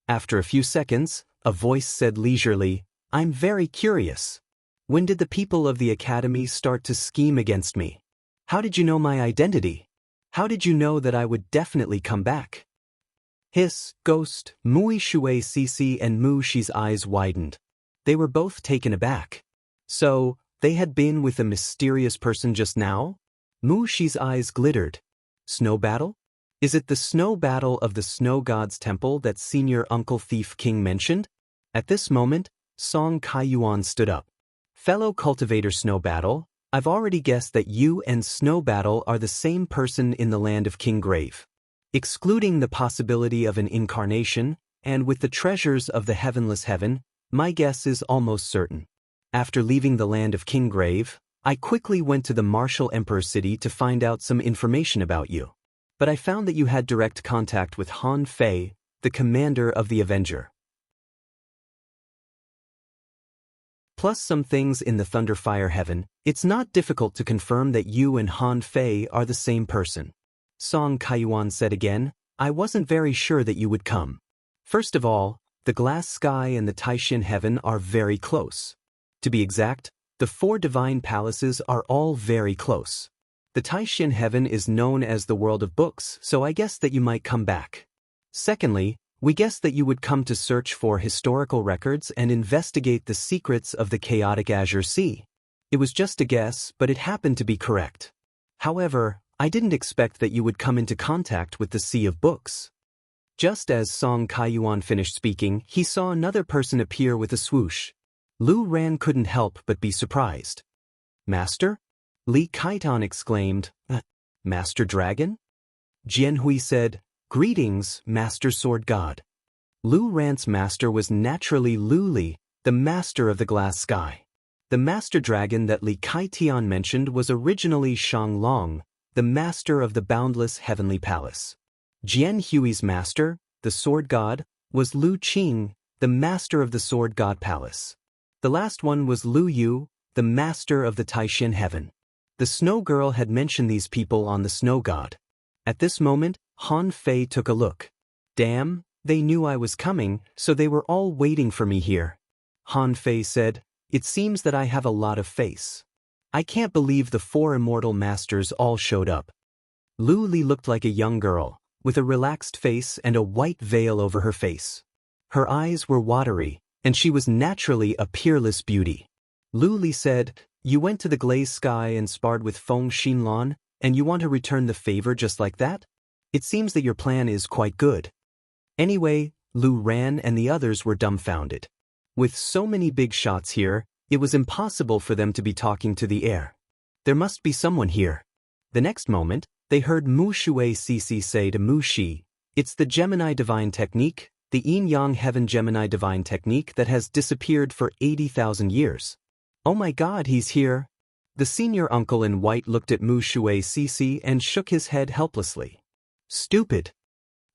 After a few seconds, a voice said leisurely, I'm very curious. When did the people of the academy start to scheme against me? How did you know my identity? How did you know that I would definitely come back? Hiss, ghost, Mui Shui Cece and Mu Shi's eyes widened. They were both taken aback. So, they had been with a mysterious person just now? Mu Shi's eyes glittered. Snow battle? Is it the snow battle of the snow god's temple that Senior Uncle Thief King mentioned? At this moment, Song Kaiyuan stood up. Fellow cultivator Snow Battle, I've already guessed that you and Snow Battle are the same person in the land of King Grave. Excluding the possibility of an incarnation, and with the treasures of the heavenless heaven, my guess is almost certain. After leaving the land of King Grave, I quickly went to the Martial Emperor City to find out some information about you. But I found that you had direct contact with Han Fei, the commander of the Avenger. Plus some things in the Thunderfire Heaven, it's not difficult to confirm that you and Han Fei are the same person. Song Kaiyuan said again, I wasn't very sure that you would come. First of all, the glass sky and the Taishin Heaven are very close. To be exact, the 4 divine palaces are all very close. The Taishin Heaven is known as the world of books, so I guessed that you might come back. Secondly, we guessed that you would come to search for historical records and investigate the secrets of the chaotic Azure Sea. It was just a guess, but it happened to be correct. However, I didn't expect that you would come into contact with the Sea of Books. Just as Song Kaiyuan finished speaking, he saw another person appear with a swoosh. Lu Ran couldn't help but be surprised. Master? Li Kaitan exclaimed, Master Dragon? Jian Hui said, Greetings, Master Sword God. Lu Ran's master was naturally Lu Li, the master of the glass sky. The master dragon that Li Kaitan mentioned was originally Shang Long, the master of the boundless heavenly palace. Jian Hui's master, the sword god, was Lu Qing, the master of the sword god palace. The last one was Lu Yu, the master of the Taishin Heaven. The snow girl had mentioned these people on the snow god. At this moment, Han Fei took a look. Damn, they knew I was coming, so they were all waiting for me here. Han Fei said, It seems that I have a lot of face. I can't believe the 4 immortal masters all showed up. Lu Li looked like a young girl, with a relaxed face and a white veil over her face. Her eyes were watery, and she was naturally a peerless beauty. Lu Li said, You went to the glazed sky and sparred with Feng Xinlan, and you want to return the favor just like that? It seems that your plan is quite good. Anyway, Lu Ran and the others were dumbfounded. With so many big shots here, it was impossible for them to be talking to the air. There must be someone here. The next moment, they heard Mu Shui Cece say to Mu Shi, It's the Gemini Divine Technique, the Yin-Yang Heaven Gemini Divine Technique that has disappeared for 80,000 years. Oh my God, he's here. The senior uncle in white looked at Mu Shui Cece and shook his head helplessly. Stupid.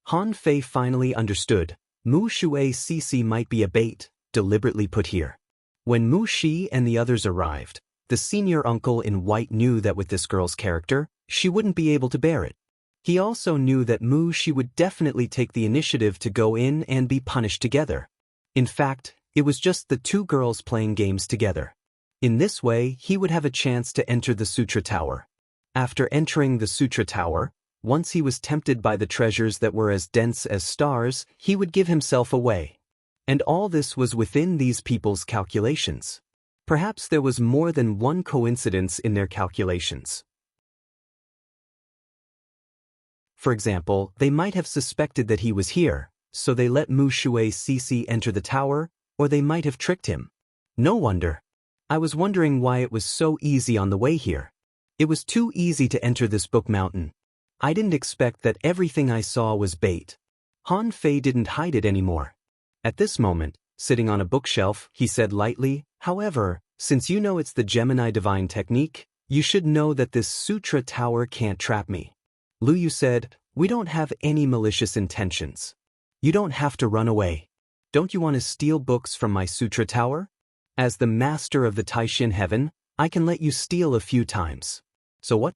Han Fei finally understood. Mu Shui Cece might be a bait, deliberately put here. When Mu Shi and the others arrived, the senior uncle in white knew that with this girl's character, she wouldn't be able to bear it. He also knew that Mu Shi would definitely take the initiative to go in and be punished together. In fact, it was just the 2 girls playing games together. In this way, he would have a chance to enter the Sutra Tower. After entering the Sutra Tower, once he was tempted by the treasures that were as dense as stars, he would give himself away. And all this was within these people's calculations. Perhaps there was more than one coincidence in their calculations. For example, they might have suspected that he was here, so they let Mu Shui Cece enter the tower, or they might have tricked him. No wonder. I was wondering why it was so easy on the way here. It was too easy to enter this book mountain. I didn't expect that everything I saw was bait. Han Fei didn't hide it anymore. At this moment, sitting on a bookshelf, he said lightly, However, since you know it's the Gemini Divine Technique, you should know that this Sutra Tower can't trap me. Lu Yu said, We don't have any malicious intentions. You don't have to run away. Don't you want to steal books from my Sutra Tower? As the master of the Taishin Heaven, I can let you steal a few times. So what?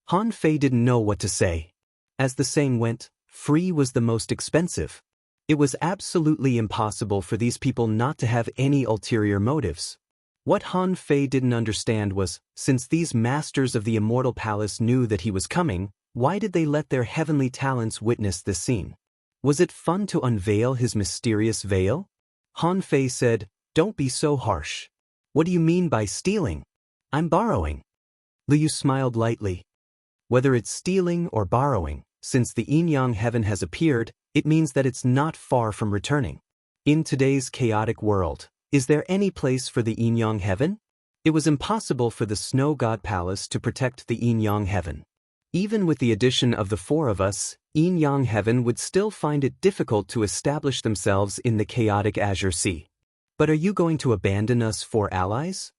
Han Fei didn't know what to say. As the saying went, free was the most expensive. It was absolutely impossible for these people not to have any ulterior motives. What Han Fei didn't understand was, since these masters of the Immortal Palace knew that he was coming, why did they let their heavenly talents witness this scene? Was it fun to unveil his mysterious veil? Han Fei said, "Don't be so harsh. What do you mean by stealing? I'm borrowing." Lu Yu smiled lightly. Whether it's stealing or borrowing, since the yin-yang heaven has appeared, it means that it's not far from returning. In today's chaotic world, is there any place for the yin-yang heaven? It was impossible for the Snow God Palace to protect the yin-yang heaven. Even with the addition of the four of us, yin-yang heaven would still find it difficult to establish themselves in the chaotic Azure Sea. But are you going to abandon us for allies?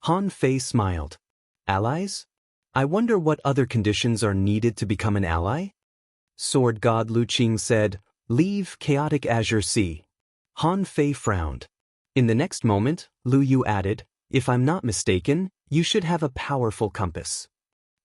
Han Fei smiled. Allies? I wonder what other conditions are needed to become an ally? Sword God Lu Qing said, "Leave chaotic Azure Sea." Han Fei frowned. In the next moment, Lu Yu added, "If I'm not mistaken, you should have a powerful compass."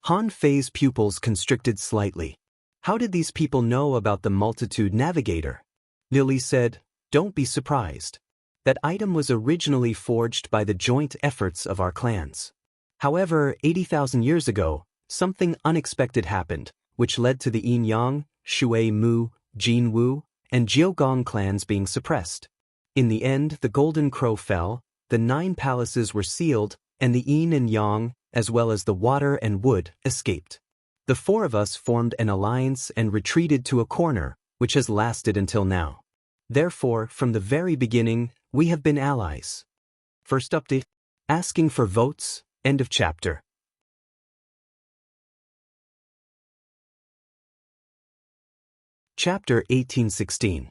Han Fei's pupils constricted slightly. How did these people know about the multitude navigator? Lily said, "Don't be surprised. That item was originally forged by the joint efforts of our clans. However, 80,000 years ago, something unexpected happened, which led to the Yin-Yang, Shui Mu, Jin Wu, and Jiugong clans being suppressed. In the end, the Golden Crow fell, the 9 palaces were sealed, and the Yin and Yang, as well as the water and wood, escaped. The 4 of us formed an alliance and retreated to a corner, which has lasted until now. Therefore, from the very beginning, we have been allies." First update. Asking for votes. End of chapter. Chapter 1816.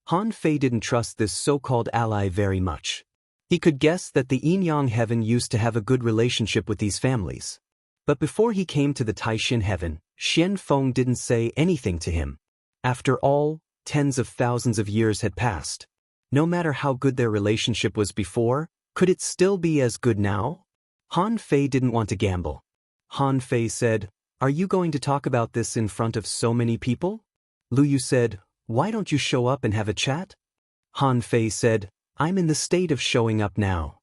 Han Fei didn't trust this so-called ally very much. He could guess that the yin-yang heaven used to have a good relationship with these families. But before he came to the Taishin heaven, Xian Feng didn't say anything to him. After all, tens of thousands of years had passed. No matter how good their relationship was before, could it still be as good now? Han Fei didn't want to gamble. Han Fei said, "Are you going to talk about this in front of so many people?" Lu Yu said, "Why don't you show up and have a chat?" Han Fei said, "I'm in the state of showing up now."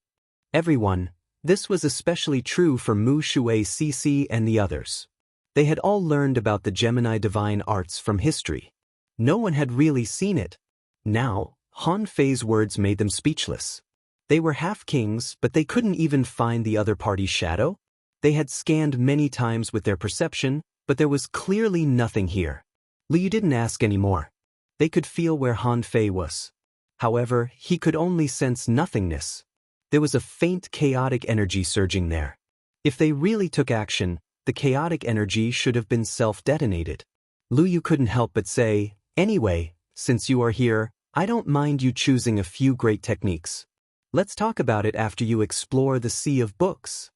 Everyone, this was especially true for Mu Shui Cici and the others. They had all learned about the Gemini divine arts from history. No one had really seen it. Now, Han Fei's words made them speechless. They were half-kings, but they couldn't even find the other party's shadow. They had scanned many times with their perception, but there was clearly nothing here. Lu Yu didn't ask any more. They could feel where Han Fei was. However, he could only sense nothingness. There was a faint chaotic energy surging there. If they really took action, the chaotic energy should have been self-detonated. Lu Yu couldn't help but say, "Anyway, since you are here, I don't mind you choosing a few great techniques. Let's talk about it after you explore the sea of books."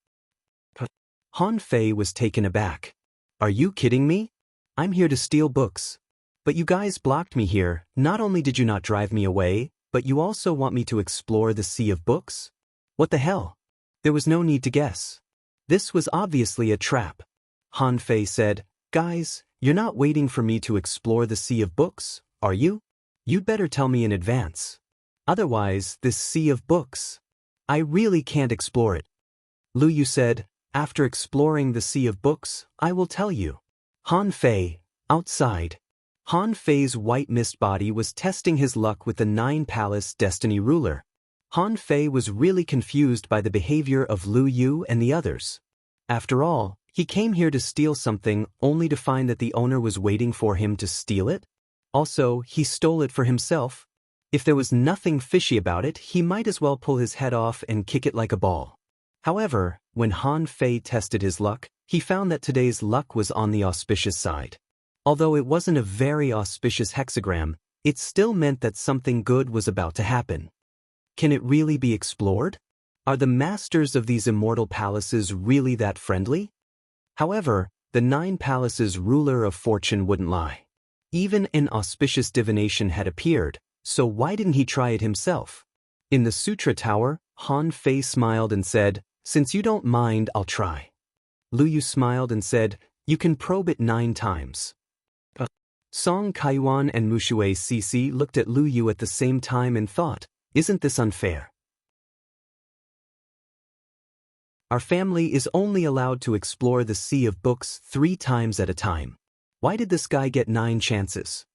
Han Fei was taken aback. "Are you kidding me? I'm here to steal books. But you guys blocked me here. Not only did you not drive me away, but you also want me to explore the sea of books? What the hell?" There was no need to guess. This was obviously a trap. Han Fei said, "Guys, you're not waiting for me to explore the sea of books, are you? You'd better tell me in advance. Otherwise, this sea of books, I really can't explore it." Lu Yu said, "After exploring the sea of books, I will tell you." Han Fei, outside. Han Fei's white mist body was testing his luck with the 9-palace destiny ruler. Han Fei was really confused by the behavior of Lu Yu and the others. After all, he came here to steal something only to find that the owner was waiting for him to steal it. Also, he stole it for himself. If there was nothing fishy about it, he might as well pull his head off and kick it like a ball. However, when Han Fei tested his luck, he found that today's luck was on the auspicious side. Although it wasn't a very auspicious hexagram, it still meant that something good was about to happen. Can it really be explored? Are the masters of these immortal palaces really that friendly? However, the 9 palaces ruler of fortune wouldn't lie. Even an auspicious divination had appeared, so why didn't he try it himself? In the Sutra Tower, Han Fei smiled and said, "Since you don't mind, I'll try." Lu Yu smiled and said, "You can probe it 9 times. Song Kaiyuan and Mushui Cici looked at Lu Yu at the same time and thought, "Isn't this unfair? Our family is only allowed to explore the sea of books 3 times at a time. Why did this guy get 9 chances?"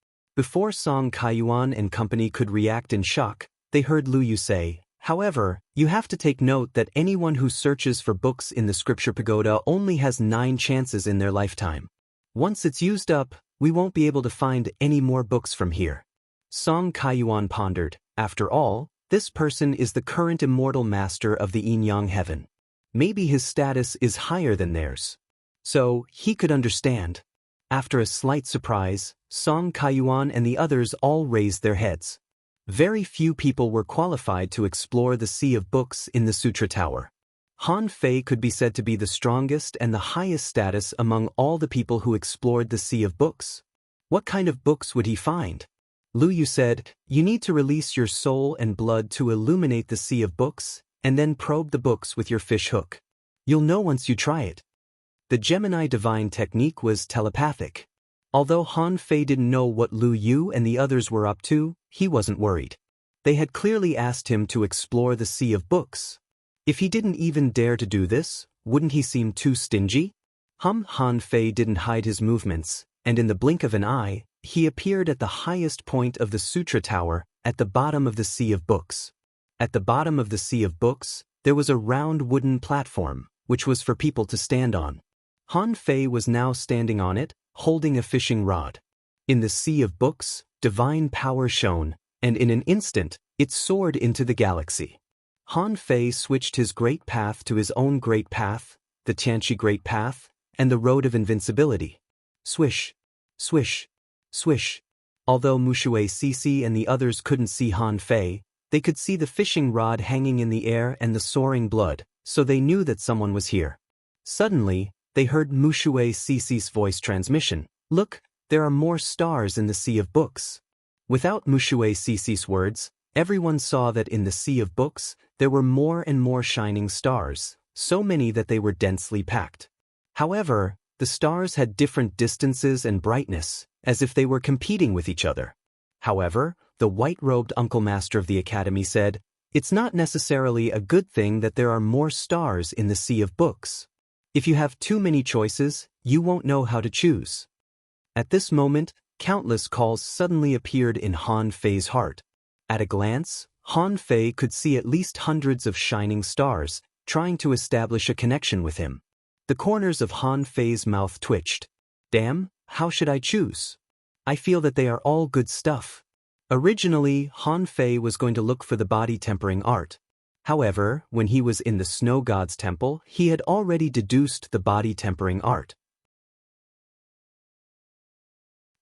Before Song Kaiyuan and company could react in shock, they heard Lu Yu say, "However, you have to take note that anyone who searches for books in the scripture pagoda only has 9 chances in their lifetime. Once it's used up, we won't be able to find any more books from here." Song Kaiyuan pondered, after all, this person is the current immortal master of the Yin-Yang heaven. Maybe his status is higher than theirs. So, he could understand. After a slight surprise, Song Kaiyuan and the others all raised their heads. Very few people were qualified to explore the sea of books in the Sutra Tower. Han Fei could be said to be the strongest and the highest status among all the people who explored the sea of books. What kind of books would he find? Lu Yu said, "You need to release your soul and blood to illuminate the sea of books, and then probe the books with your fish hook. You'll know once you try it." The Gemini divine technique was telepathic. Although Han Fei didn't know what Lu Yu and the others were up to, he wasn't worried. They had clearly asked him to explore the sea of books. If he didn't even dare to do this, wouldn't he seem too stingy? Han Fei didn't hide his movements, and in the blink of an eye, he appeared at the highest point of the Sutra Tower, at the bottom of the sea of books. At the bottom of the sea of books, there was a round wooden platform, which was for people to stand on. Han Fei was now standing on it, holding a fishing rod. In the sea of books, divine power shone, and in an instant, it soared into the galaxy. Han Fei switched his great path to his own great path, the Tianqi Great Path, and the Road of Invincibility. Swish, swish, swish. Although Mushui Sisi and the others couldn't see Han Fei, they could see the fishing rod hanging in the air and the soaring blood, so they knew that someone was here. Suddenly, they heard Mushui Sisi's voice transmission. "Look, there are more stars in the sea of books." Without Mushui Sisi's words, everyone saw that in the sea of books, there were more and more shining stars, so many that they were densely packed. However, the stars had different distances and brightness, as if they were competing with each other. However, the white-robed Uncle Master of the Academy said, "It's not necessarily a good thing that there are more stars in the sea of books. If you have too many choices, you won't know how to choose." At this moment, countless calls suddenly appeared in Han Fei's heart. At a glance, Han Fei could see at least hundreds of shining stars, trying to establish a connection with him. The corners of Han Fei's mouth twitched. "Damn, how should I choose? I feel that they are all good stuff." Originally, Han Fei was going to look for the body-tempering art. However, when he was in the Snow God's temple, he had already deduced the body-tempering art.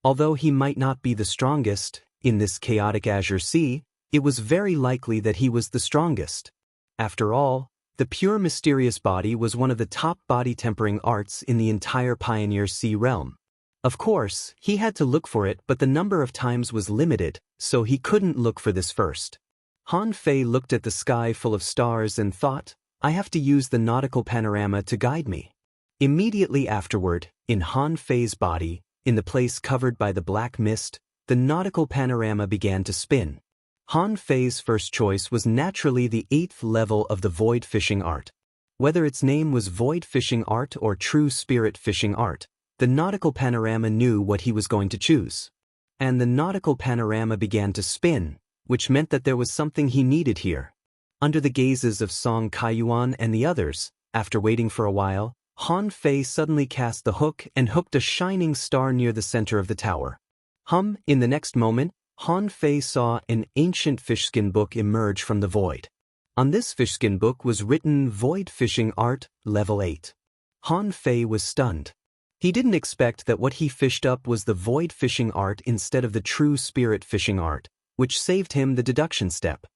Although he might not be the strongest, in this chaotic azure sea, it was very likely that he was the strongest. After all, the pure mysterious body was one of the top body-tempering arts in the entire Pioneer Sea realm. Of course, he had to look for it, but the number of times was limited, so he couldn't look for this first. Han Fei looked at the sky full of stars and thought, "I have to use the nautical panorama to guide me." Immediately afterward, in Han Fei's body, in the place covered by the black mist, the nautical panorama began to spin. Han Fei's first choice was naturally the 8th level of the void fishing art. Whether its name was void fishing art or true spirit fishing art, the nautical panorama knew what he was going to choose. And the nautical panorama began to spin, which meant that there was something he needed here. Under the gazes of Song Kaiyuan and the others, after waiting for a while, Han Fei suddenly cast the hook and hooked a shining star near the center of the tower. In the next moment, Han Fei saw an ancient fishskin book emerge from the void. On this fishskin book was written Void Fishing Art, Level 8. Han Fei was stunned. He didn't expect that what he fished up was the void fishing art instead of the true spirit fishing art, which saved him the deduction step.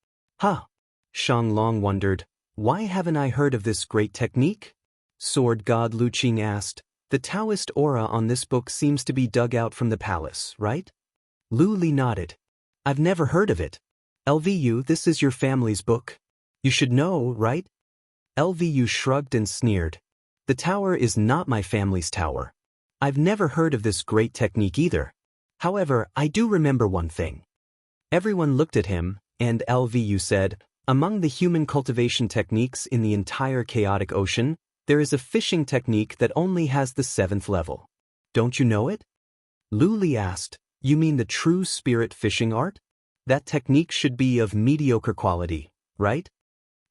Shang Long wondered, "Why haven't I heard of this great technique?" Sword God Lu Qing asked, "The Taoist aura on this book seems to be dug out from the palace, right?" Lu Li nodded. "I've never heard of it. LVU, this is your family's book. You should know, right?" LVU shrugged and sneered. "The tower is not my family's tower. I've never heard of this great technique either. However, I do remember one thing." Everyone looked at him, and LVU said, "Among the human cultivation techniques in the entire chaotic ocean, there is a fishing technique that only has the 7th level. Don't you know it?" Lu Li asked, You mean the true spirit fishing art? That technique should be of mediocre quality, right?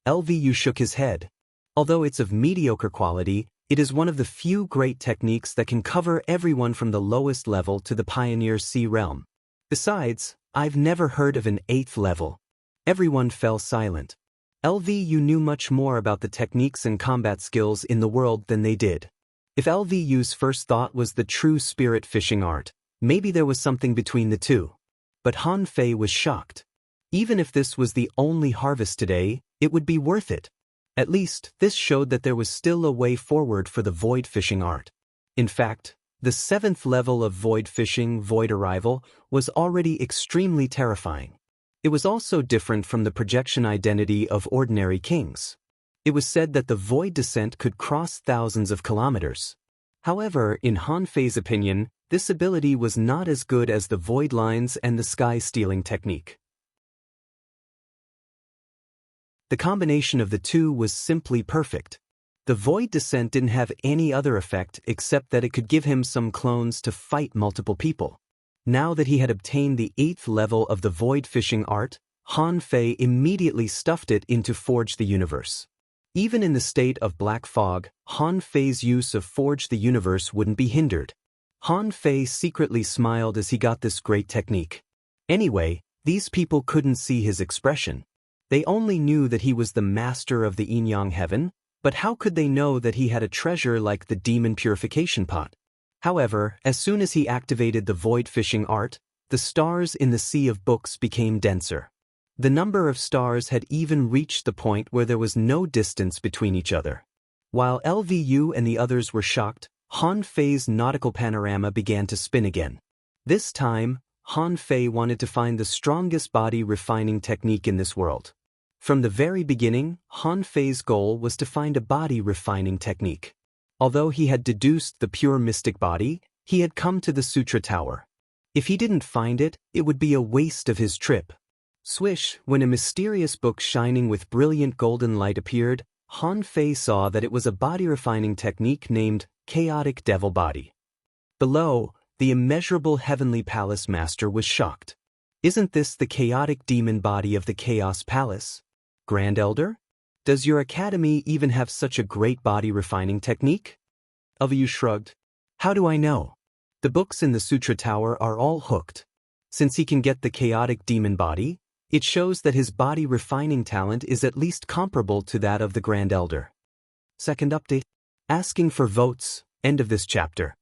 LVU shook his head. Although it's of mediocre quality, it is one of the few great techniques that can cover everyone from the lowest level to the pioneer sea realm. Besides, I've never heard of an 8th level. Everyone fell silent. LVU knew much more about the techniques and combat skills in the world than they did. If LVU's first thought was the true spirit fishing art, maybe there was something between the two. But Han Fei was shocked. Even if this was the only harvest today, it would be worth it. At least, this showed that there was still a way forward for the void fishing art. In fact, the 7th level of void fishing, void arrival, was already extremely terrifying. It was also different from the projection identity of ordinary kings. It was said that the void descent could cross thousands of kilometers. However, in Han Fei's opinion, this ability was not as good as the void lines and the sky stealing technique. The combination of the two was simply perfect. The void descent didn't have any other effect except that it could give him some clones to fight multiple people. Now that he had obtained the 8th level of the void fishing art, Han Fei immediately stuffed it into Forge the Universe. Even in the state of black fog, Han Fei's use of Forge the Universe wouldn't be hindered. Han Fei secretly smiled as he got this great technique. Anyway, these people couldn't see his expression. They only knew that he was the master of the Yin-Yang heaven, but how could they know that he had a treasure like the demon purification pot? However, as soon as he activated the void fishing art, the stars in the sea of books became denser. The number of stars had even reached the point where there was no distance between each other. While LVU and the others were shocked, Han Fei's nautical panorama began to spin again. This time, Han Fei wanted to find the strongest body refining technique in this world. From the very beginning, Han Fei's goal was to find a body refining technique. Although he had deduced the pure mystic body, he had come to the Sutra Tower. If he didn't find it, it would be a waste of his trip. Swish, when a mysterious book shining with brilliant golden light appeared, Han Fei saw that it was a body refining technique named Chaotic Devil Body. Below, the immeasurable heavenly palace master was shocked. Isn't this the chaotic demon body of the Chaos Palace? Grand Elder? Does your academy even have such a great body refining technique? LVU shrugged. How do I know? The books in the Sutra Tower are all hooked. Since he can get the chaotic demon body, it shows that his body refining talent is at least comparable to that of the Grand Elder. Second update. Asking for votes. End of this chapter.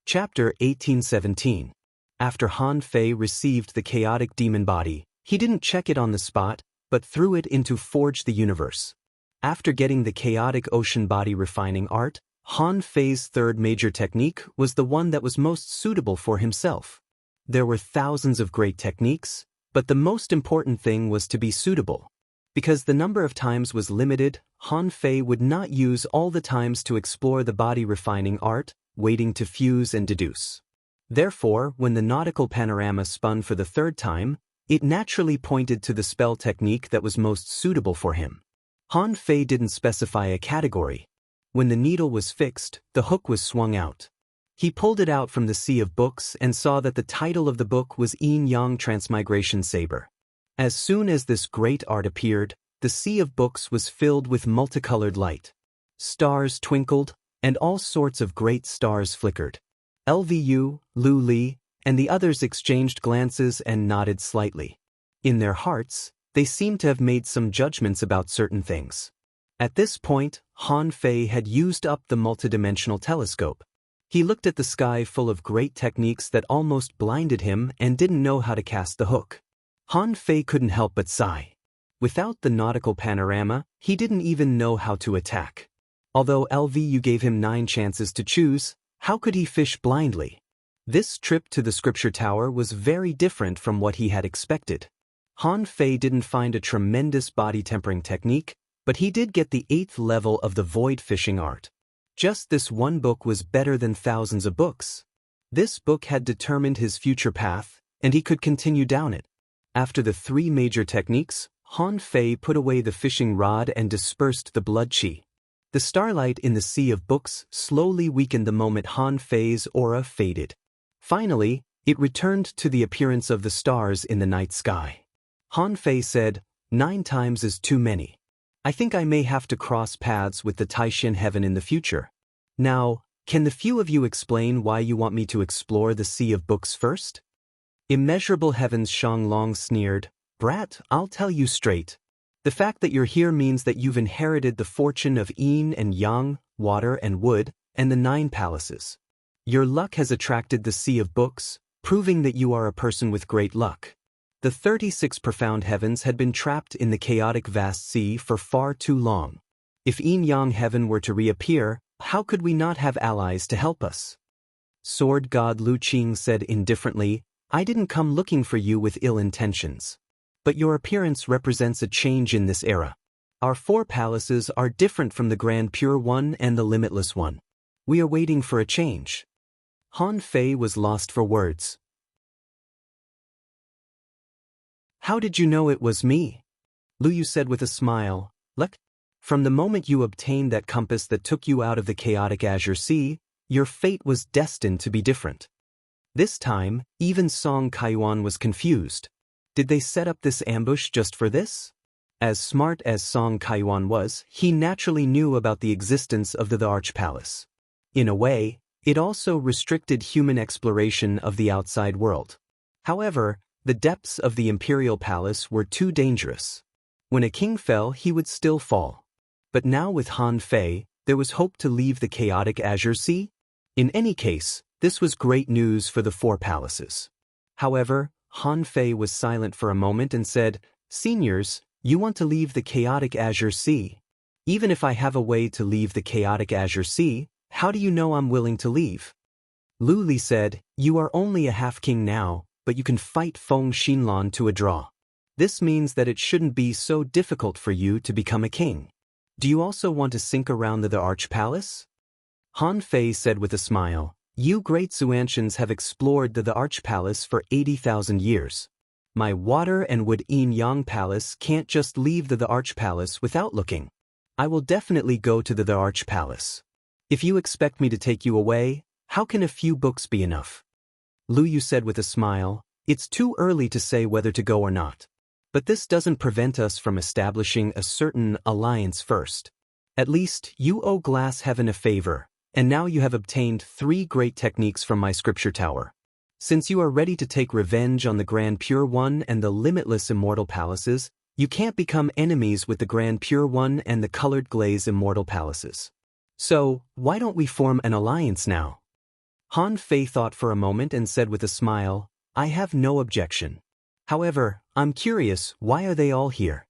Chapter 1817. After Han Fei received the chaotic demon body, he didn't check it on the spot, but threw it into Forge the Universe. After getting the chaotic ocean body refining art, Han Fei's third major technique was the one that was most suitable for himself. There were thousands of great techniques, but the most important thing was to be suitable. Because the number of times was limited, Han Fei would not use all the times to explore the body refining art, waiting to fuse and deduce. Therefore, when the nautical panorama spun for the third time, it naturally pointed to the spell technique that was most suitable for him. Han Fei didn't specify a category. When the needle was fixed, the hook was swung out. He pulled it out from the sea of books and saw that the title of the book was Yin-Yang Transmigration Saber. As soon as this great art appeared, the sea of books was filled with multicolored light. Stars twinkled, and all sorts of great stars flickered. LVU, Lu Li, and the others exchanged glances and nodded slightly. In their hearts, they seemed to have made some judgments about certain things. At this point, Han Fei had used up the multidimensional telescope. He looked at the sky full of great techniques that almost blinded him and didn't know how to cast the hook. Han Fei couldn't help but sigh. Without the nautical panorama, he didn't even know how to attack. Although LVU gave him 9 chances to choose, how could he fish blindly? This trip to the Scripture Tower was very different from what he had expected. Han Fei didn't find a tremendous body tempering technique, but he did get the 8th level of the void fishing art. Just this one book was better than thousands of books. This book had determined his future path, and he could continue down it. After the 3 major techniques, Han Fei put away the fishing rod and dispersed the blood chi. The starlight in the sea of books slowly weakened the moment Han Fei's aura faded. Finally, it returned to the appearance of the stars in the night sky. Han Fei said, 9 times is too many. I think I may have to cross paths with the Taishan heaven in the future. Now, can the few of you explain why you want me to explore the sea of books first? Immeasurable heavens Shanglong sneered, Brat, I'll tell you straight. The fact that you're here means that you've inherited the fortune of yin and yang, water and wood, and the 9 palaces. Your luck has attracted the sea of books, proving that you are a person with great luck. The 36 profound heavens had been trapped in the chaotic vast sea for far too long. If yin-yang heaven were to reappear, how could we not have allies to help us? Sword god Lu Qing said indifferently, I didn't come looking for you with ill intentions. But your appearance represents a change in this era. Our 4 palaces are different from the Grand Pure One and the Limitless One. We are waiting for a change. Han Fei was lost for words. How did you know it was me? Lu Yu said with a smile, Look, from the moment you obtained that compass that took you out of the chaotic azure sea, your fate was destined to be different. This time, even Song Kaiyuan was confused. Did they set up this ambush just for this? As smart as Song Kaiyuan was, he naturally knew about the existence of the Arch Palace. In a way, it also restricted human exploration of the outside world. However, the depths of the Imperial Palace were too dangerous. When a king fell, he would still fall. But now with Han Fei, there was hope to leave the chaotic Azure Sea. In any case, this was great news for the 4 palaces. However, Han Fei was silent for a moment and said, Seniors, you want to leave the chaotic Azure Sea. Even if I have a way to leave the chaotic Azure Sea, how do you know I'm willing to leave? Lu Li said, You are only a half-king now, but you can fight Feng Xinlan to a draw. This means that it shouldn't be so difficult for you to become a king. Do you also want to sink around the Arch Palace? Han Fei said with a smile, You great Xuantians have explored the Arch Palace for 80,000 years. My water and wood yin-yang palace can't just leave the Arch Palace without looking. I will definitely go to the Arch Palace. If you expect me to take you away, how can a few books be enough? Lu Yu said with a smile, It's too early to say whether to go or not. But this doesn't prevent us from establishing a certain alliance first. At least, you owe Glass Heaven a favor, and now you have obtained 3 great techniques from my scripture tower. Since you are ready to take revenge on the Grand Pure One and the limitless immortal palaces, you can't become enemies with the Grand Pure One and the colored glaze immortal palaces. So, why don't we form an alliance now? Han Fei thought for a moment and said with a smile, I have no objection. However, I'm curious, why are they all here?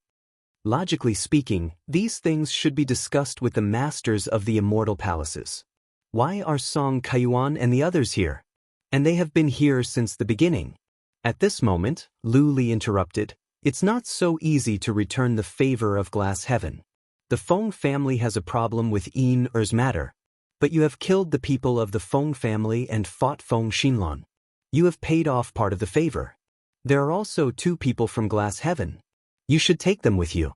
Logically speaking, these things should be discussed with the masters of the immortal palaces. Why are Song Kaiyuan and the others here? And they have been here since the beginning. At this moment, Lu Li interrupted, It's not so easy to return the favor of Glass Heaven. The Feng family has a problem with Yin Er's matter. But you have killed the people of the Feng family and fought Feng Xinlan. You have paid off part of the favor. There are also 2 people from Glass Heaven. You should take them with you.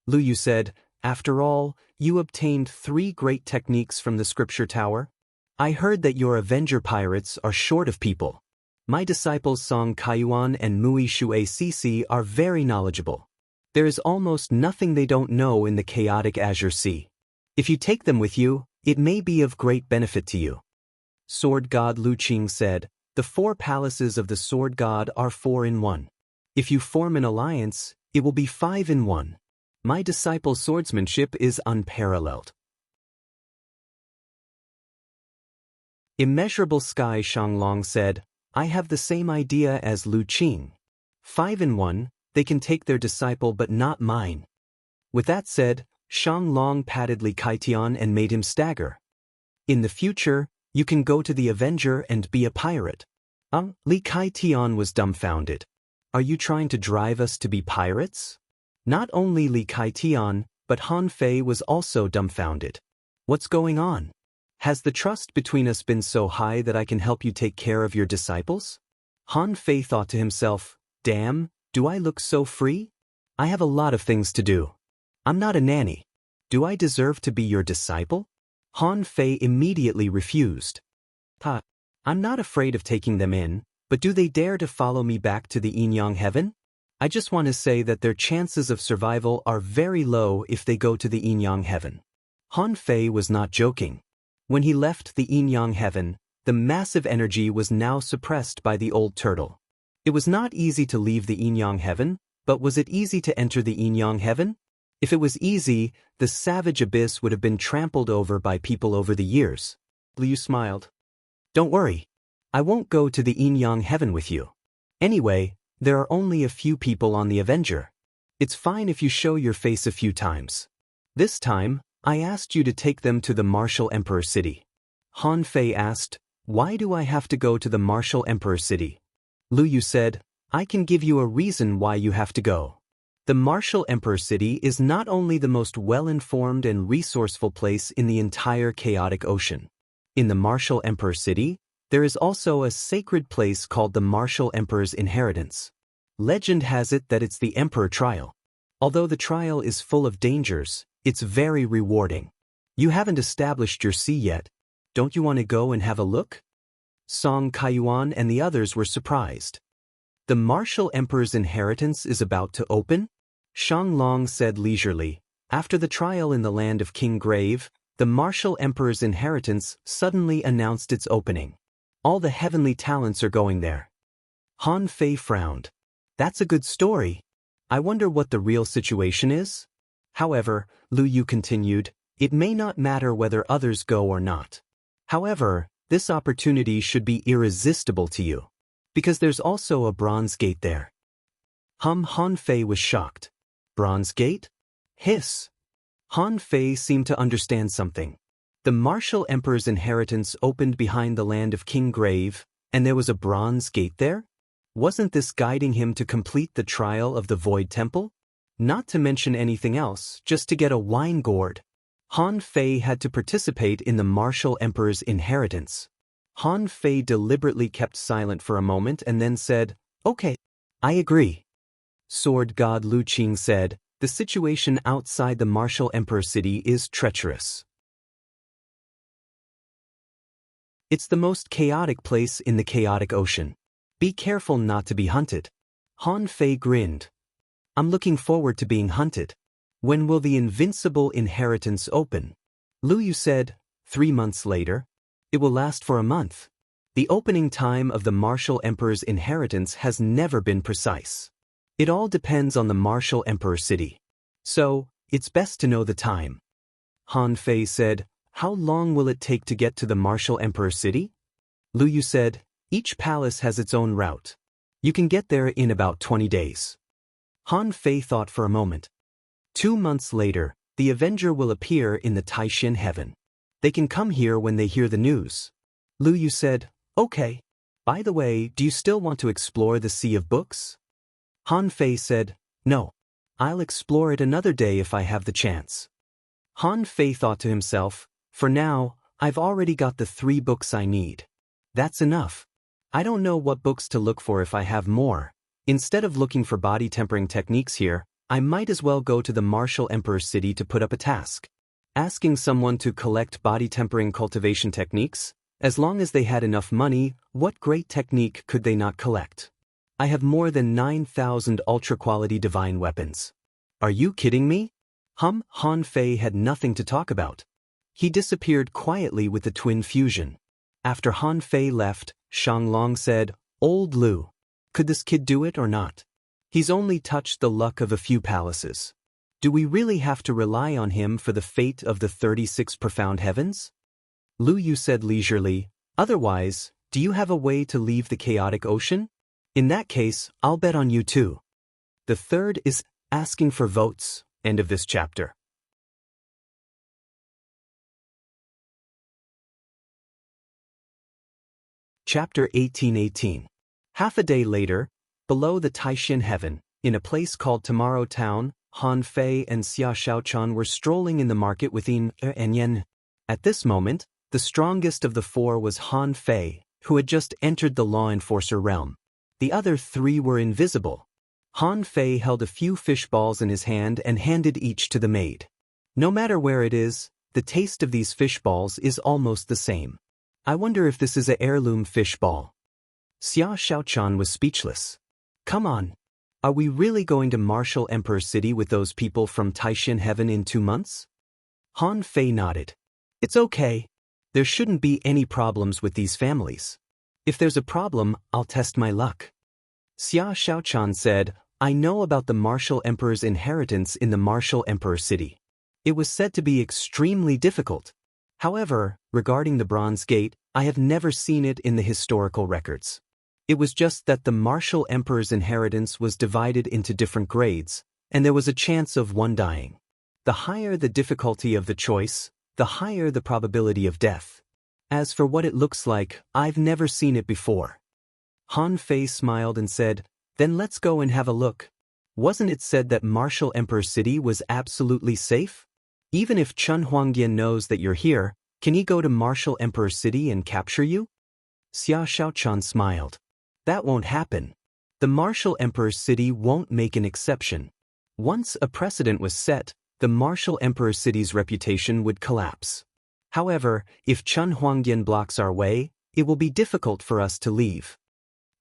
Lu Yu said, After all, you obtained 3 great techniques from the scripture tower. I heard that your Avenger pirates are short of people. My disciples Song Kaiyuan and Mui Shui Cici are very knowledgeable. There is almost nothing they don't know in the chaotic Azure Sea. If you take them with you, it may be of great benefit to you. Sword God Lu Qing said, The 4 palaces of the Sword God are 4 in 1. If you form an alliance, it will be 5 in 1. My disciples' swordsmanship is unparalleled. Immeasurable Sky Shanglong said, I have the same idea as Lu Qing. 5 in 1, they can take their disciple but not mine. With that said, Shanglong patted Li Kaitian and made him stagger. In the future, you can go to the Avenger and be a pirate. Li Kaitian was dumbfounded. Are you trying to drive us to be pirates? Not only Li Kaitian, but Han Fei was also dumbfounded. What's going on? Has the trust between us been so high that I can help you take care of your disciples? Han Fei thought to himself, Damn, do I look so free? I have a lot of things to do. I'm not a nanny. Do I deserve to be your disciple? Han Fei immediately refused. I'm not afraid of taking them in, but do they dare to follow me back to the Yin-Yang heaven? I just want to say that their chances of survival are very low if they go to the Yin-Yang heaven. Han Fei was not joking. When he left the Yin-Yang heaven, the massive energy was now suppressed by the old turtle. It was not easy to leave the Yin-Yang heaven, but was it easy to enter the Yin-Yang heaven? If it was easy, the savage abyss would have been trampled over by people over the years. Liu smiled. Don't worry. I won't go to the Yin-Yang heaven with you. Anyway, there are only a few people on the Avenger. It's fine if you show your face a few times. This time, I asked you to take them to the Martial Emperor City. Han Fei asked, why do I have to go to the Martial Emperor City? Lu Yu said, I can give you a reason why you have to go. The Martial Emperor City is not only the most well-informed and resourceful place in the entire chaotic ocean. In the Martial Emperor City, there is also a sacred place called the Martial Emperor's Inheritance. Legend has it that it's the Emperor Trial. Although the trial is full of dangers, it's very rewarding. You haven't established your sea yet. Don't you want to go and have a look? Song Kaiyuan and the others were surprised. The Martial Emperor's Inheritance is about to open? Shang Long said leisurely. After the trial in the land of King Grave, the Martial Emperor's Inheritance suddenly announced its opening. All the heavenly talents are going there. Han Fei frowned. That's a good story. I wonder what the real situation is? However, Lu Yu continued, it may not matter whether others go or not. However, this opportunity should be irresistible to you. Because there's also a bronze gate there. Han Fei was shocked. Bronze gate? Hiss. Han Fei seemed to understand something. The Martial Emperor's Inheritance opened behind the land of King Grave, and there was a bronze gate there? Wasn't this guiding him to complete the trial of the Void Temple? Not to mention anything else, just to get a wine gourd. Han Fei had to participate in the Martial Emperor's Inheritance. Han Fei deliberately kept silent for a moment and then said, okay, I agree. Sword God Lu Qing said, the situation outside the Martial Emperor City is treacherous. It's the most chaotic place in the chaotic ocean. Be careful not to be hunted. Han Fei grinned. I'm looking forward to being hunted. When will the invincible inheritance open? Lu Yu said, 3 months later. It will last for a month. The opening time of the Martial Emperor's Inheritance has never been precise. It all depends on the Martial Emperor City. So, it's best to know the time. Han Fei said, how long will it take to get to the Martial Emperor City? Lu Yu said, each palace has its own route. You can get there in about 20 days. Han Fei thought for a moment. 2 months later, the Avenger will appear in the Taishin heaven. They can come here when they hear the news. Lu Yu said, okay. By the way, do you still want to explore the Sea of Books? Han Fei said, no. I'll explore it another day if I have the chance. Han Fei thought to himself, for now, I've already got the 3 books I need. That's enough. I don't know what books to look for if I have more. Instead of looking for body tempering techniques here, I might as well go to the Martial Emperor City to put up a task. Asking someone to collect body tempering cultivation techniques? As long as they had enough money, what great technique could they not collect? I have more than 9,000 ultra-quality divine weapons. Are you kidding me? Han Fei had nothing to talk about. He disappeared quietly with the twin fusion. After Han Fei left, Shang Long said, Old Lu, could this kid do it or not? He's only touched the luck of a few palaces. Do we really have to rely on him for the fate of the 36 profound heavens? Lu Yu said leisurely, otherwise, do you have a way to leave the chaotic ocean? In that case, I'll bet on you too. The third is asking for votes. End of this chapter. Chapter 1818. Half a day later, below the Taishin heaven, in a place called Tomorrow Town, Han Fei and Xia Shaochan were strolling in the market with Yin and Yen. At this moment, the strongest of the 4 was Han Fei, who had just entered the law enforcer realm. The other 3 were invisible. Han Fei held a few fish balls in his hand and handed each to the maid. No matter where it is, the taste of these fish balls is almost the same. I wonder if this is a heirloom fish ball. Xia Xiaochan was speechless. Come on. Are we really going to Martial Emperor City with those people from Taishan Heaven in 2 months? Han Fei nodded. It's okay. There shouldn't be any problems with these families. If there's a problem, I'll test my luck. Xia Xiaochan said, I know about the Martial Emperor's inheritance in the Martial Emperor City. It was said to be extremely difficult. However, regarding the Bronze Gate, I have never seen it in the historical records. It was just that the Martial Emperor's inheritance was divided into different grades, and there was a chance of one dying. The higher the difficulty of the choice, the higher the probability of death. As for what it looks like, I've never seen it before. Han Fei smiled and said, then let's go and have a look. Wasn't it said that Martial Emperor City was absolutely safe? Even if Chun Huangdian knows that you're here, can he go to Martial Emperor City and capture you? Xia Xiaochan smiled. That won't happen. The Martial Emperor City won't make an exception. Once a precedent was set, the Martial Emperor City's reputation would collapse. However, if Chun Huangdian blocks our way, it will be difficult for us to leave.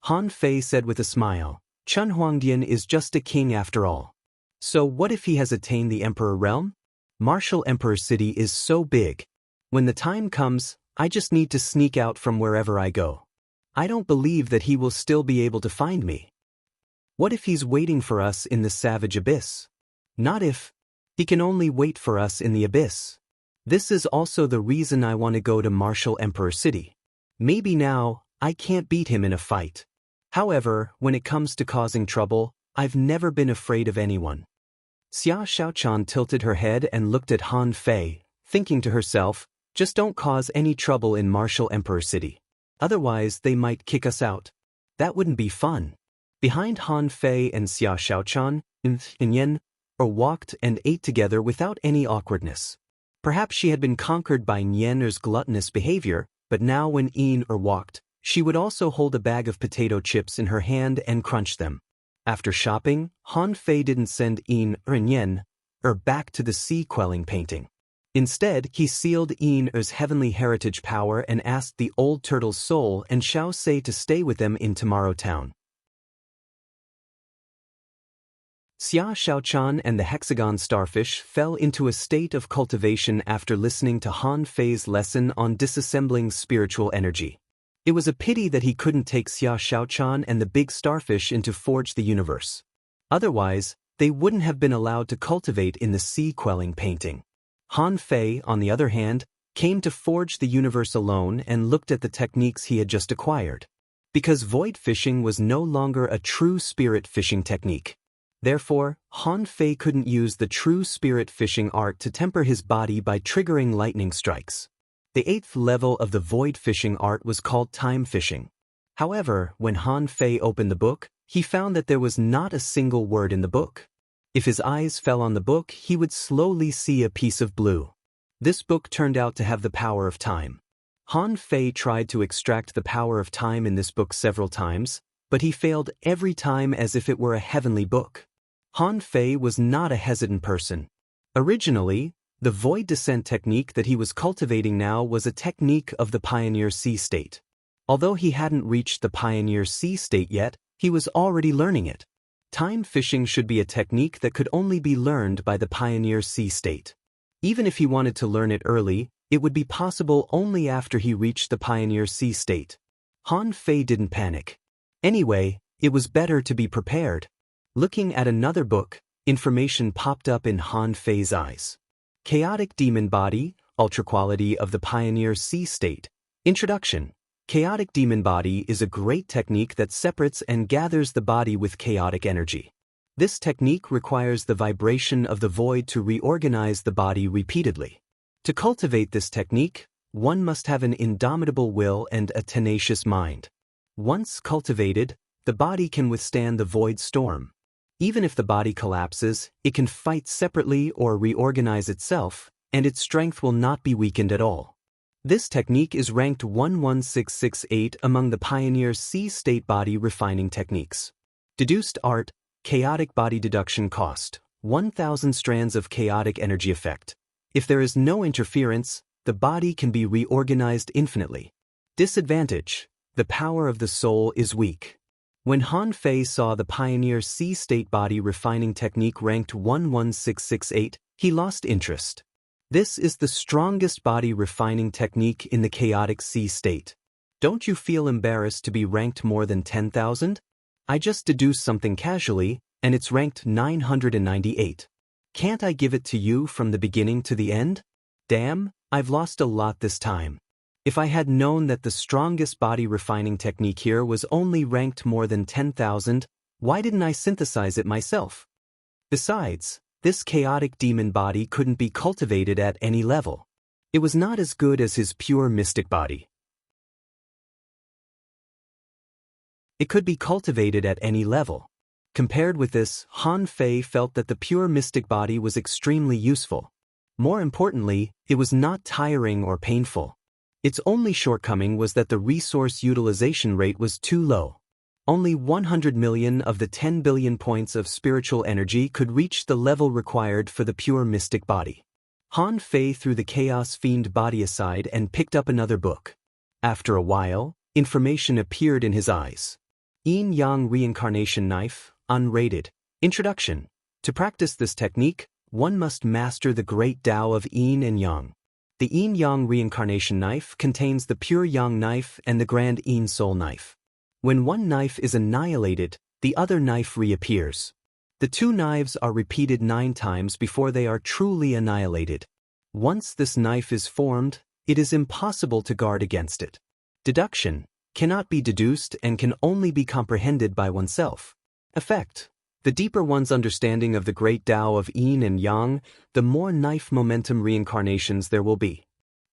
Han Fei said with a smile, Chun Huangdian is just a king after all. So what if he has attained the Emperor realm? Martial Emperor City is so big. When the time comes, I just need to sneak out from wherever I go. I don't believe that he will still be able to find me. What if he's waiting for us in the savage abyss? Not if. He can only wait for us in the abyss. This is also the reason I want to go to Martial Emperor City. Maybe now, I can't beat him in a fight. However, when it comes to causing trouble, I've never been afraid of anyone. Xia Xiaochan tilted her head and looked at Han Fei, thinking to herself, just don't cause any trouble in Martial Emperor City. Otherwise, they might kick us out. That wouldn't be fun. Behind Han Fei and Xia Xiaochan, Yin walked and ate together without any awkwardness. Perhaps she had been conquered by Nian'er's gluttonous behavior, but now when Yin walked, she would also hold a bag of potato chips in her hand and crunch them. After shopping, Han Fei didn't send Yin back to the sea-quelling painting. Instead, he sealed Yin-er's heavenly heritage power and asked the old turtle's soul and Xiao Sei to stay with them in Tomorrow Town. Xia Xiaochan and the hexagon starfish fell into a state of cultivation after listening to Han Fei's lesson on disassembling spiritual energy. It was a pity that he couldn't take Xia Xiaochan and the big starfish into Forge the Universe. Otherwise, they wouldn't have been allowed to cultivate in the sea-quelling painting. Han Fei, on the other hand, came to Forge the Universe alone and looked at the techniques he had just acquired. Because void fishing was no longer a true spirit fishing technique. Therefore, Han Fei couldn't use the true spirit fishing art to temper his body by triggering lightning strikes. The 8th level of the void fishing art was called time fishing. However, when Han Fei opened the book, he found that there was not a single word in the book. If his eyes fell on the book, he would slowly see a piece of blue. This book turned out to have the power of time. Han Fei tried to extract the power of time in this book several times, but he failed every time as if it were a heavenly book. Han Fei was not a hesitant person. Originally, the void descent technique that he was cultivating now was a technique of the Pioneer Sea state. Although he hadn't reached the Pioneer Sea state yet, he was already learning it. Time fishing should be a technique that could only be learned by the Pioneer Sea state. Even if he wanted to learn it early, it would be possible only after he reached the Pioneer Sea state. Han Fei didn't panic. Anyway, it was better to be prepared. Looking at another book, information popped up in Han Fei's eyes. Chaotic Demon Body, Ultra Quality of the Pioneer Sea State. Introduction. Chaotic Demon Body is a great technique that separates and gathers the body with chaotic energy. This technique requires the vibration of the void to reorganize the body repeatedly. To cultivate this technique, one must have an indomitable will and a tenacious mind. Once cultivated, the body can withstand the void storm. Even if the body collapses, it can fight separately or reorganize itself, and its strength will not be weakened at all. This technique is ranked 11668 among the Pioneer Sea State Body Refining Techniques. Deduced Art, Chaotic Body Deduction Cost, 1000 Strands of Chaotic Energy Effect, If there is no interference, the body can be reorganized infinitely. Disadvantage: the power of the soul is weak. When Han Fei saw the Pioneer C-state body refining technique ranked 11668, he lost interest. This is the strongest body refining technique in the chaotic C-state. Don't you feel embarrassed to be ranked more than 10,000? I just deduced something casually, and it's ranked 998. Can't I give it to you from the beginning to the end? Damn, I've lost a lot this time. If I had known that the strongest body refining technique here was only ranked more than 10,000, why didn't I synthesize it myself? Besides, this chaotic demon body couldn't be cultivated at any level. It was not as good as his pure mystic body. It could be cultivated at any level. Compared with this, Han Fei felt that the pure mystic body was extremely useful. More importantly, it was not tiring or painful. Its only shortcoming was that the resource utilization rate was too low. Only 100 million of the 10 billion points of spiritual energy could reach the level required for the pure mystic body. Han Fei threw the Chaos Fiend body aside and picked up another book. After a while, information appeared in his eyes. Yin Yang Reincarnation Knife, unrated. Introduction. To practice this technique, one must master the great Tao of Yin and Yang. The Yin Yang Reincarnation Knife contains the pure Yang knife and the grand Yin Soul knife. When one knife is annihilated, the other knife reappears. The two knives are repeated 9 times before they are truly annihilated. Once this knife is formed, it is impossible to guard against it. Deduction cannot be deduced and can only be comprehended by oneself. Effect. The deeper one's understanding of the great Tao of Yin and Yang, the more knife momentum reincarnations there will be.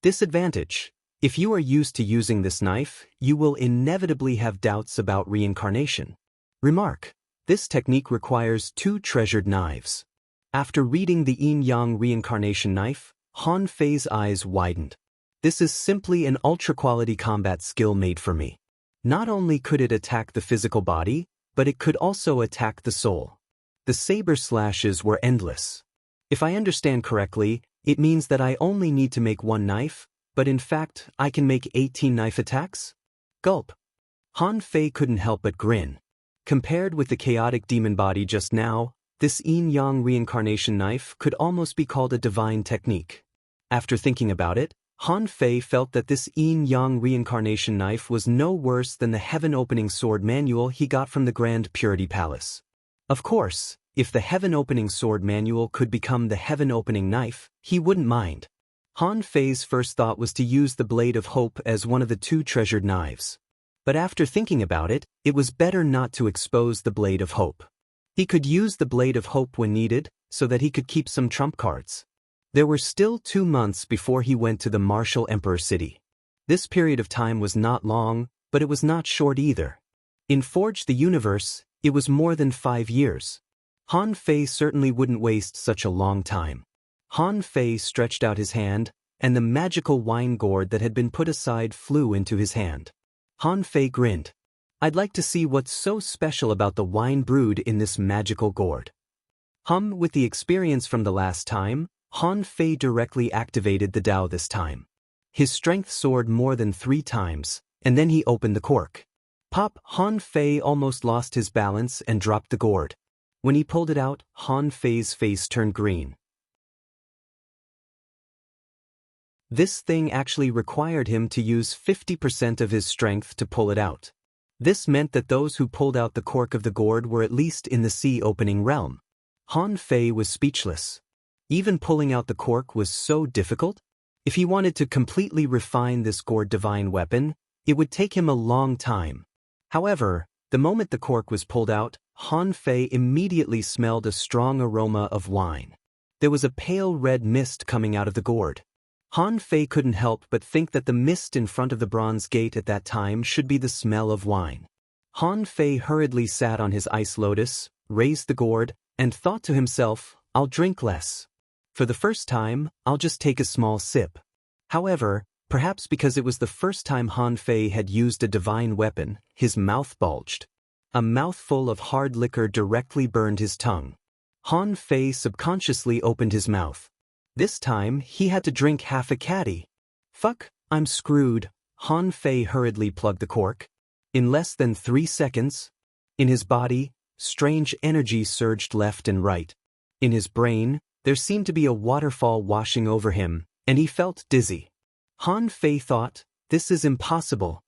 Disadvantage. If you are used to using this knife, you will inevitably have doubts about reincarnation. Remark. This technique requires 2 treasured knives. After reading the Yin Yang Reincarnation Knife, Han Fei's eyes widened. This is simply an ultra-quality combat skill made for me. Not only could it attack the physical body, but it could also attack the soul. The saber slashes were endless. If I understand correctly, it means that I only need to make 1 knife, but in fact, I can make 18 knife attacks? Gulp. Han Fei couldn't help but grin. Compared with the chaotic demon body just now, this Yin Yang Reincarnation Knife could almost be called a divine technique. After thinking about it, Han Fei felt that this Yin Yang Reincarnation Knife was no worse than the Heaven Opening Sword manual he got from the Grand Purity Palace. Of course, if the Heaven Opening Sword manual could become the Heaven Opening Knife, he wouldn't mind. Han Fei's first thought was to use the Blade of Hope as one of the 2 treasured knives. But after thinking about it, it was better not to expose the Blade of Hope. He could use the Blade of Hope when needed, so that he could keep some trump cards. There were still 2 months before he went to the Martial Emperor City. This period of time was not long, but it was not short either. In Forge the Universe, it was more than 5 years. Han Fei certainly wouldn't waste such a long time. Han Fei stretched out his hand, and the magical wine gourd that had been put aside flew into his hand. Han Fei grinned. I'd like to see what's so special about the wine brewed in this magical gourd. With the experience from the last time, Han Fei directly activated the Tao this time. His strength soared more than 3 times, and then he opened the cork. Pop! Han Fei almost lost his balance and dropped the gourd. When he pulled it out, Han Fei's face turned green. This thing actually required him to use 50% of his strength to pull it out. This meant that those who pulled out the cork of the gourd were at least in the sea-opening realm. Han Fei was speechless. Even pulling out the cork was so difficult? If he wanted to completely refine this gourd divine weapon, it would take him a long time. However, the moment the cork was pulled out, Han Fei immediately smelled a strong aroma of wine. There was a pale red mist coming out of the gourd. Han Fei couldn't help but think that the mist in front of the bronze gate at that time should be the smell of wine. Han Fei hurriedly sat on his ice lotus, raised the gourd, and thought to himself, I'll drink less. For the first time, I'll just take a small sip. However, perhaps because it was the first time Han Fei had used a divine weapon, his mouth bulged. A mouthful of hard liquor directly burned his tongue. Han Fei subconsciously opened his mouth. This time, he had to drink half a caddy. Fuck, I'm screwed. Han Fei hurriedly plugged the cork. In less than 3 seconds, in his body, strange energy surged left and right. In his brain, there seemed to be a waterfall washing over him, and he felt dizzy. Han Fei thought, this is impossible.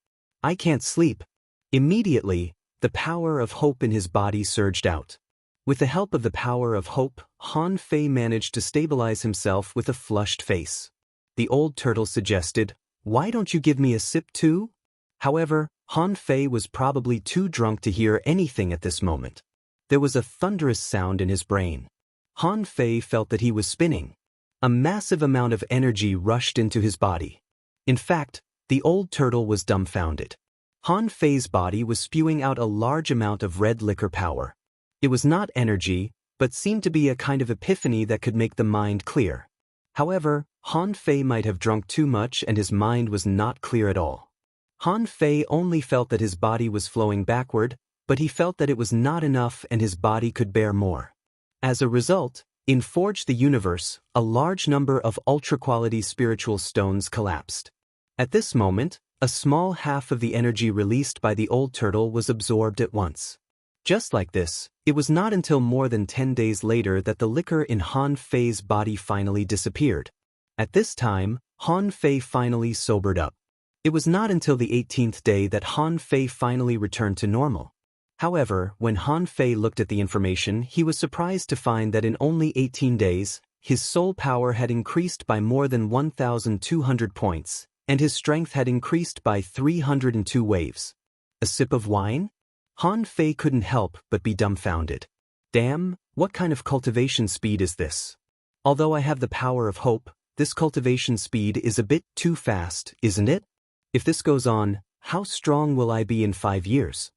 I can't sleep. Immediately, the power of hope in his body surged out. With the help of the power of hope, Han Fei managed to stabilize himself with a flushed face. The old turtle suggested, "Why don't you give me a sip too?" However, Han Fei was probably too drunk to hear anything at this moment. There was a thunderous sound in his brain. Han Fei felt that he was spinning. A massive amount of energy rushed into his body. In fact, the old turtle was dumbfounded. Han Fei's body was spewing out a large amount of red liquor power. It was not energy, but seemed to be a kind of epiphany that could make the mind clear. However, Han Fei might have drunk too much and his mind was not clear at all. Han Fei only felt that his body was flowing backward, but he felt that it was not enough and his body could bear more. As a result, in Forge the Universe, a large number of ultra-quality spiritual stones collapsed. At this moment, a small half of the energy released by the old turtle was absorbed at once. Just like this, it was not until more than 10 days later that the liquor in Han Fei's body finally disappeared. At this time, Han Fei finally sobered up. It was not until the 18th day that Han Fei finally returned to normal. However, when Han Fei looked at the information, he was surprised to find that in only 18 days, his soul power had increased by more than 1,200 points, and his strength had increased by 302 waves. A sip of wine? Han Fei couldn't help but be dumbfounded. Damn, what kind of cultivation speed is this? Although I have the power of hope, this cultivation speed is a bit too fast, isn't it? If this goes on, how strong will I be in 5 years?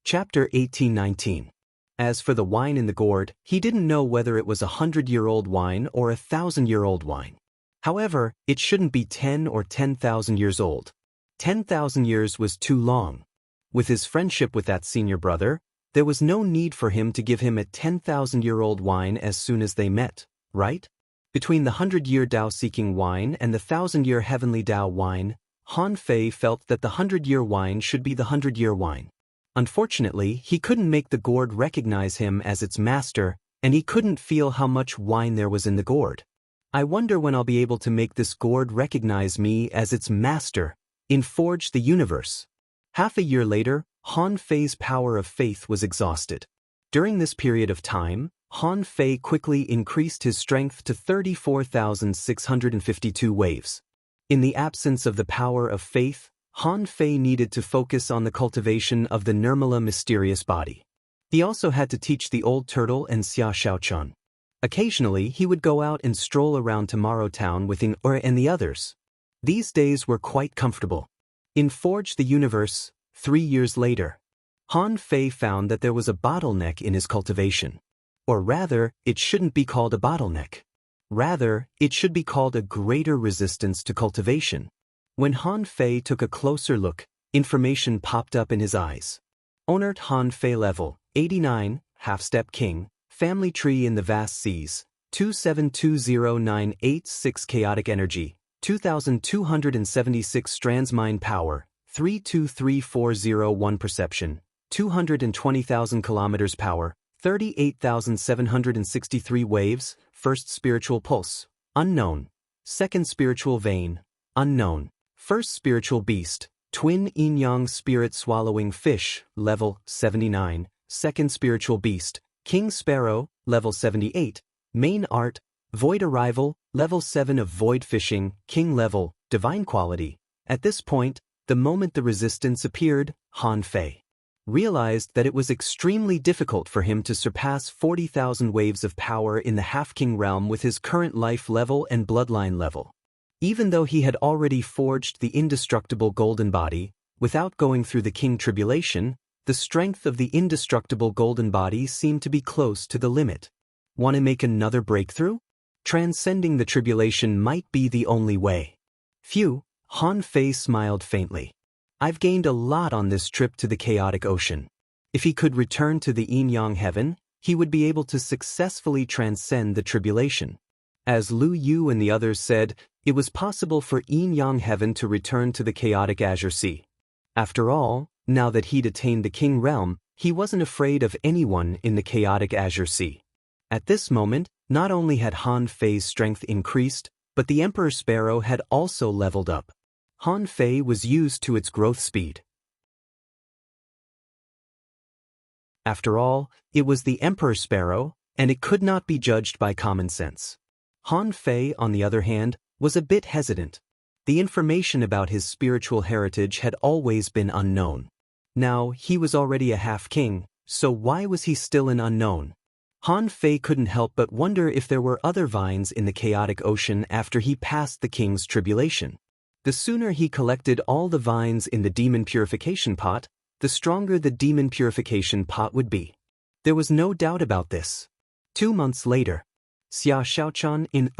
Chapter 18-19. As for the wine in the gourd, he didn't know whether it was 100-year-old wine or 1,000-year-old wine. However, it shouldn't be 10 or 10,000 years old. 10,000 years was too long. With his friendship with that senior brother, there was no need for him to give him a 10,000-year-old wine as soon as they met, right? Between the 100-year Tao-seeking wine and the 1,000-year heavenly Tao wine, Han Fei felt that the 100-year wine should be the 100-year wine. Unfortunately, he couldn't make the gourd recognize him as its master, and he couldn't feel how much wine there was in the gourd. I wonder when I'll be able to make this gourd recognize me as its master, in Forge the Universe. Half a year later, Han Fei's power of faith was exhausted. During this period of time, Han Fei quickly increased his strength to 34,652 waves. In the absence of the power of faith, Han Fei needed to focus on the cultivation of the Nirmala mysterious body. He also had to teach the old turtle and Xia Shaochun. Occasionally, he would go out and stroll around Tomorrow Town with Ur and the others. These days were quite comfortable. In Forge the Universe, 3 years later, Han Fei found that there was a bottleneck in his cultivation. Or rather, it shouldn't be called a bottleneck. Rather, it should be called a greater resistance to cultivation. When Han Fei took a closer look, information popped up in his eyes. Onert Han Fei level, 89, half-step king, family tree in the vast seas, 2720986 chaotic energy, 2276 strands mind power, 323401 perception, 220,000 kilometers power, 38,763 waves, first spiritual pulse, unknown, second spiritual vein, unknown, first spiritual beast, twin yin-yang spirit swallowing fish, level 79, second spiritual beast, King Sparrow, level 78, main art, void arrival, level 7 of void fishing, king level, divine quality. At this point, the moment the resistance appeared, Han Fei realized that it was extremely difficult for him to surpass 40,000 waves of power in the half-king realm with his current life level and bloodline level. Even though he had already forged the indestructible golden body, without going through the king tribulation, the strength of the indestructible golden body seemed to be close to the limit. Want to make another breakthrough? Transcending the tribulation might be the only way. Phew, Han Fei smiled faintly. I've gained a lot on this trip to the chaotic ocean. If he could return to the yin-yang heaven, he would be able to successfully transcend the tribulation. As Lu Yu and the others said, it was possible for yin-yang heaven to return to the chaotic azure sea. After all, now that he'd attained the king realm, he wasn't afraid of anyone in the chaotic azure sea. At this moment, not only had Han Fei's strength increased, but the Emperor Sparrow had also leveled up. Han Fei was used to its growth speed. After all, it was the Emperor Sparrow, and it could not be judged by common sense. Han Fei, on the other hand, was a bit hesitant. The information about his spiritual heritage had always been unknown. Now, he was already a half-king, so why was he still an unknown? Han Fei couldn't help but wonder if there were other vines in the chaotic ocean after he passed the king's tribulation. The sooner he collected all the vines in the demon purification pot, the stronger the demon purification pot would be. There was no doubt about this. 2 months later, Xia Xiaochan in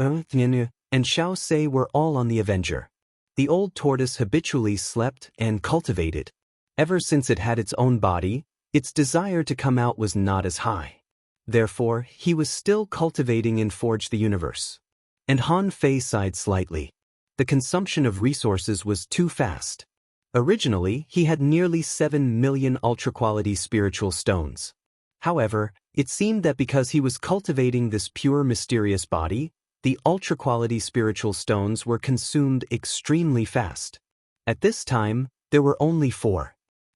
and Xiao Sei were all on the Avenger. The old tortoise habitually slept and cultivated. Ever since it had its own body, its desire to come out was not as high. Therefore, he was still cultivating in Forge the Universe. And Han Fei sighed slightly. The consumption of resources was too fast. Originally, he had nearly 7 million ultra-quality spiritual stones. However, it seemed that because he was cultivating this pure mysterious body, the ultra-quality spiritual stones were consumed extremely fast. At this time, there were only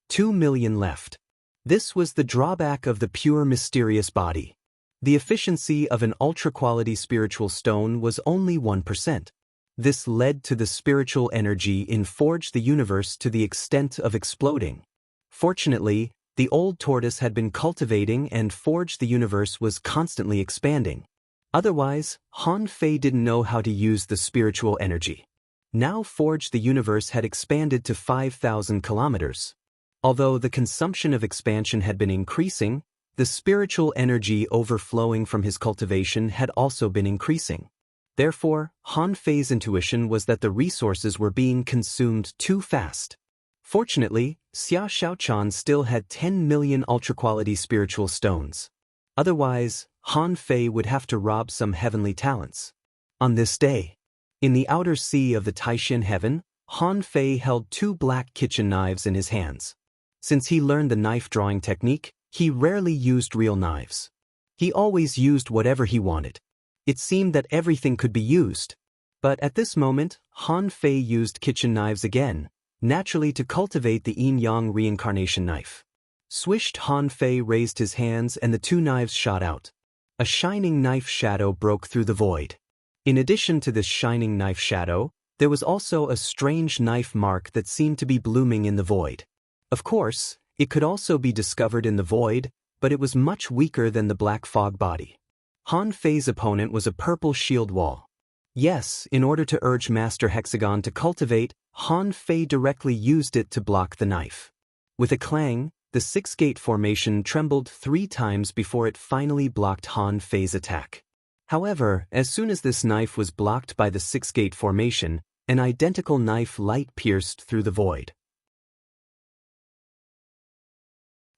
2 million left. This was the drawback of the pure mysterious body. The efficiency of an ultra-quality spiritual stone was only 1%. This led to the spiritual energy in Forge the Universe to the extent of exploding. Fortunately, the old tortoise had been cultivating and Forge the Universe was constantly expanding. Otherwise, Han Fei didn't know how to use the spiritual energy. Now Forge the Universe had expanded to 5,000 kilometers. Although the consumption of expansion had been increasing, the spiritual energy overflowing from his cultivation had also been increasing. Therefore, Han Fei's intuition was that the resources were being consumed too fast. Fortunately, Xia Xiaochan still had 10 million ultra-quality spiritual stones. Otherwise, Han Fei would have to rob some heavenly talents. On this day, in the outer sea of the Taishan heaven, Han Fei held 2 black kitchen knives in his hands. Since he learned the knife-drawing technique, he rarely used real knives. He always used whatever he wanted. It seemed that everything could be used. But at this moment, Han Fei used kitchen knives again, naturally to cultivate the yin-yang reincarnation knife. Swished, Han Fei raised his hands and the 2 knives shot out. A shining knife shadow broke through the void. In addition to this shining knife shadow, there was also a strange knife mark that seemed to be blooming in the void. Of course, it could also be discovered in the void, but it was much weaker than the black fog body. Han Fei's opponent was a purple shield wall. Yes, in order to urge Master Hexagon to cultivate, Han Fei directly used it to block the knife. With a clang, the 6-gate formation trembled 3 times before it finally blocked Han Fei's attack. However, as soon as this knife was blocked by the 6-gate formation, an identical knife light pierced through the void.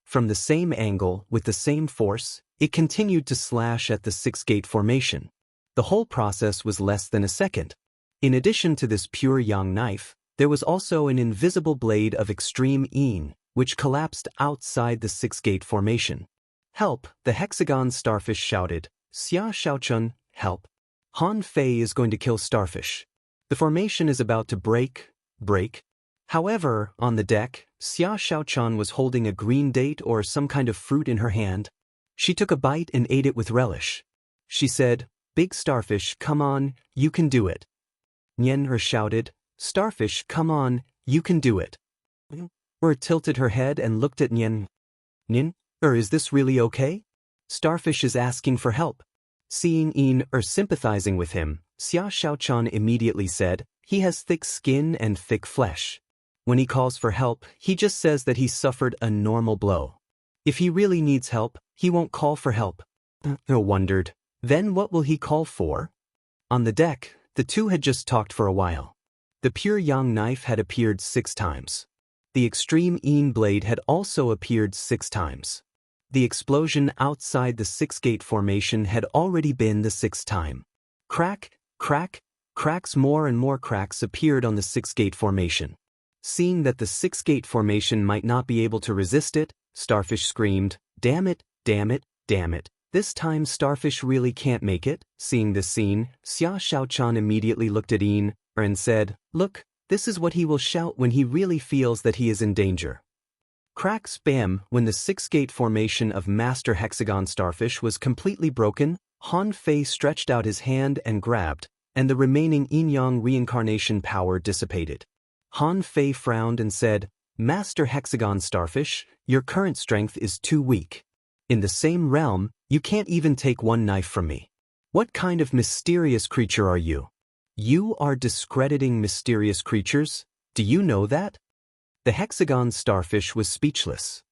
From the same angle, with the same force, it continued to slash at the 6-gate formation. The whole process was less than a second. In addition to this pure yang knife, there was also an invisible blade of extreme yin, which collapsed outside the 6-gate formation. "Help!" the hexagon starfish shouted. "Xia Xiaochun, help! Han Fei is going to kill Starfish. The formation is about to break. However, on the deck, Xia Xiaochan was holding a green date or some kind of fruit in her hand. She took a bite and ate it with relish. She said, "Big Starfish, come on, you can do it." Nian shouted, "Starfish, come on, you can do it." Tilted her head and looked at Nian. "Nian, is this really okay? Starfish is asking for help." Seeing Yin sympathizing with him, Xia Xiaochan immediately said, "He has thick skin and thick flesh. When he calls for help, he just says that he suffered a normal blow. If he really needs help, he won't call for help." I wondered, then what will he call for? On the deck, the two had just talked for a while. The pure yang knife had appeared 6 times. The extreme Een blade had also appeared 6 times. The explosion outside the 6-gate formation had already been the 6th time. Crack, crack, cracks. More and more cracks appeared on the 6-gate formation. Seeing that the 6-gate formation might not be able to resist it, Starfish screamed, "Damn it, damn it, damn it. This time Starfish really can't make it." Seeing this scene, Xia Xiaochan immediately looked at Een and said, "Look, this is what he will shout when he really feels that he is in danger." Crack spam. When the 6-gate formation of Master Hexagon Starfish was completely broken, Han Fei stretched out his hand and grabbed, and the remaining Yin-Yang reincarnation power dissipated. Han Fei frowned and said, "Master Hexagon Starfish, your current strength is too weak. In the same realm, you can't even take one knife from me. What kind of mysterious creature are you? You are discrediting mysterious creatures? Do you know that?" The Hexagon Starfish was speechless.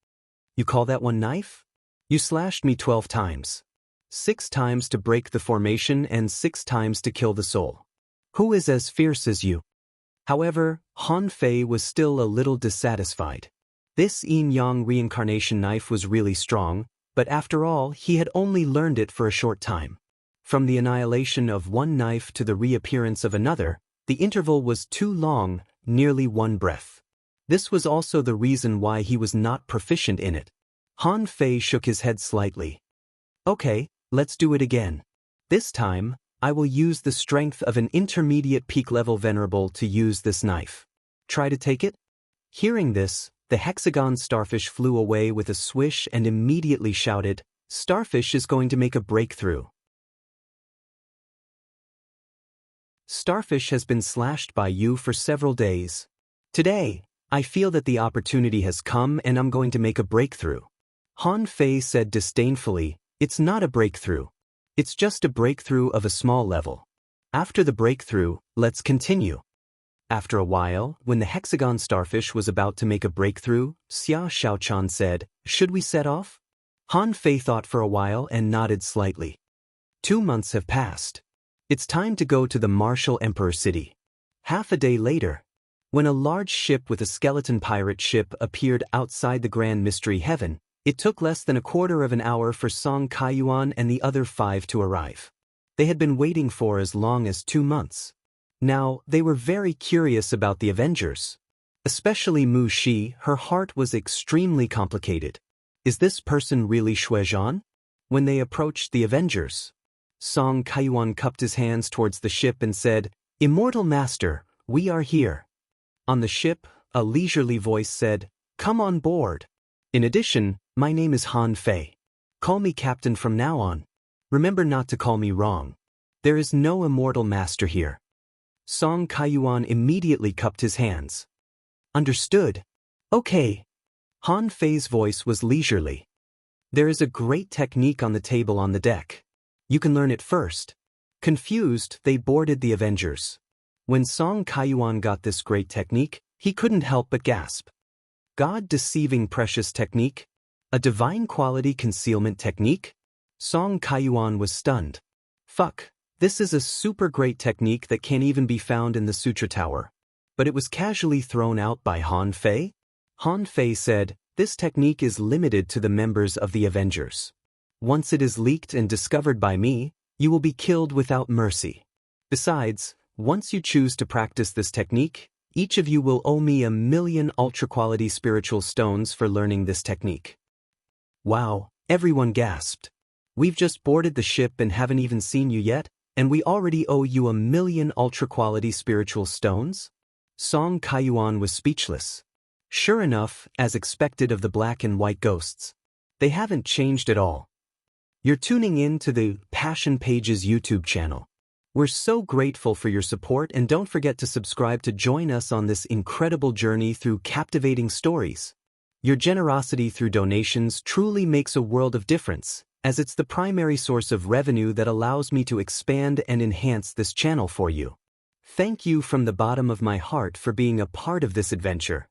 "You call that one knife? You slashed me 12 times. 6 times to break the formation and 6 times to kill the soul. Who is as fierce as you?" However, Han Fei was still a little dissatisfied. This Yin-Yang reincarnation knife was really strong, but after all, he had only learned it for a short time. From the annihilation of one knife to the reappearance of another, the interval was too long, nearly one breath. This was also the reason why he was not proficient in it. Han Fei shook his head slightly. "Okay, let's do it again. This time, I will use the strength of an intermediate peak-level venerable to use this knife. Try to take it?" Hearing this, the Hexagon Starfish flew away with a swish and immediately shouted, "Starfish is going to make a breakthrough." Starfish has been slashed by you for several days. Today, I feel that the opportunity has come and I'm going to make a breakthrough. Han Fei said disdainfully, "It's not a breakthrough. It's just a breakthrough of a small level. After the breakthrough, let's continue." After a while, when the Hexagon Starfish was about to make a breakthrough, Xia Xiaochan said, "Should we set off?" Han Fei thought for a while and nodded slightly. 2 months have passed. It's time to go to the Martial Emperor City. Half a day later, when a large ship with a skeleton pirate ship appeared outside the Grand Mystery Heaven, it took less than a quarter of an hour for Song Kaiyuan and the other 5 to arrive. They had been waiting for as long as 2 months. Now, they were very curious about the Avengers. Especially Mu Shi, her heart was extremely complicated. Is this person really Xuezhan? When they approached the Avengers, Song Kaiyuan cupped his hands towards the ship and said, "Immortal Master, we are here." On the ship, a leisurely voice said, "Come on board. In addition, my name is Han Fei. Call me Captain from now on. Remember not to call me wrong. There is no immortal master here." Song Kaiyuan immediately cupped his hands. "Understood. Okay." Han Fei's voice was leisurely. "There is a great technique on the table on the deck. You can learn it first." Confused, they boarded the Avengers. When Song Kaiyuan got this great technique, he couldn't help but gasp. God-deceiving precious technique? A divine quality concealment technique? Song Kaiyuan was stunned. Fuck, this is a super great technique that can't even be found in the Sutra Tower. But it was casually thrown out by Han Fei? Han Fei said, "This technique is limited to the members of the Avengers. Once it is leaked and discovered by me, you will be killed without mercy. Besides, once you choose to practice this technique, each of you will owe me 1,000,000 ultra-quality spiritual stones for learning this technique." Wow, everyone gasped. "We've just boarded the ship and haven't even seen you yet, and we already owe you 1,000,000 ultra-quality spiritual stones?" Song Kaiyuan was speechless. Sure enough, as expected of the black and white ghosts, they haven't changed at all. You're tuning in to the Passion Pages YouTube channel. We're so grateful for your support, and don't forget to subscribe to join us on this incredible journey through captivating stories. Your generosity through donations truly makes a world of difference, as it's the primary source of revenue that allows me to expand and enhance this channel for you. Thank you from the bottom of my heart for being a part of this adventure.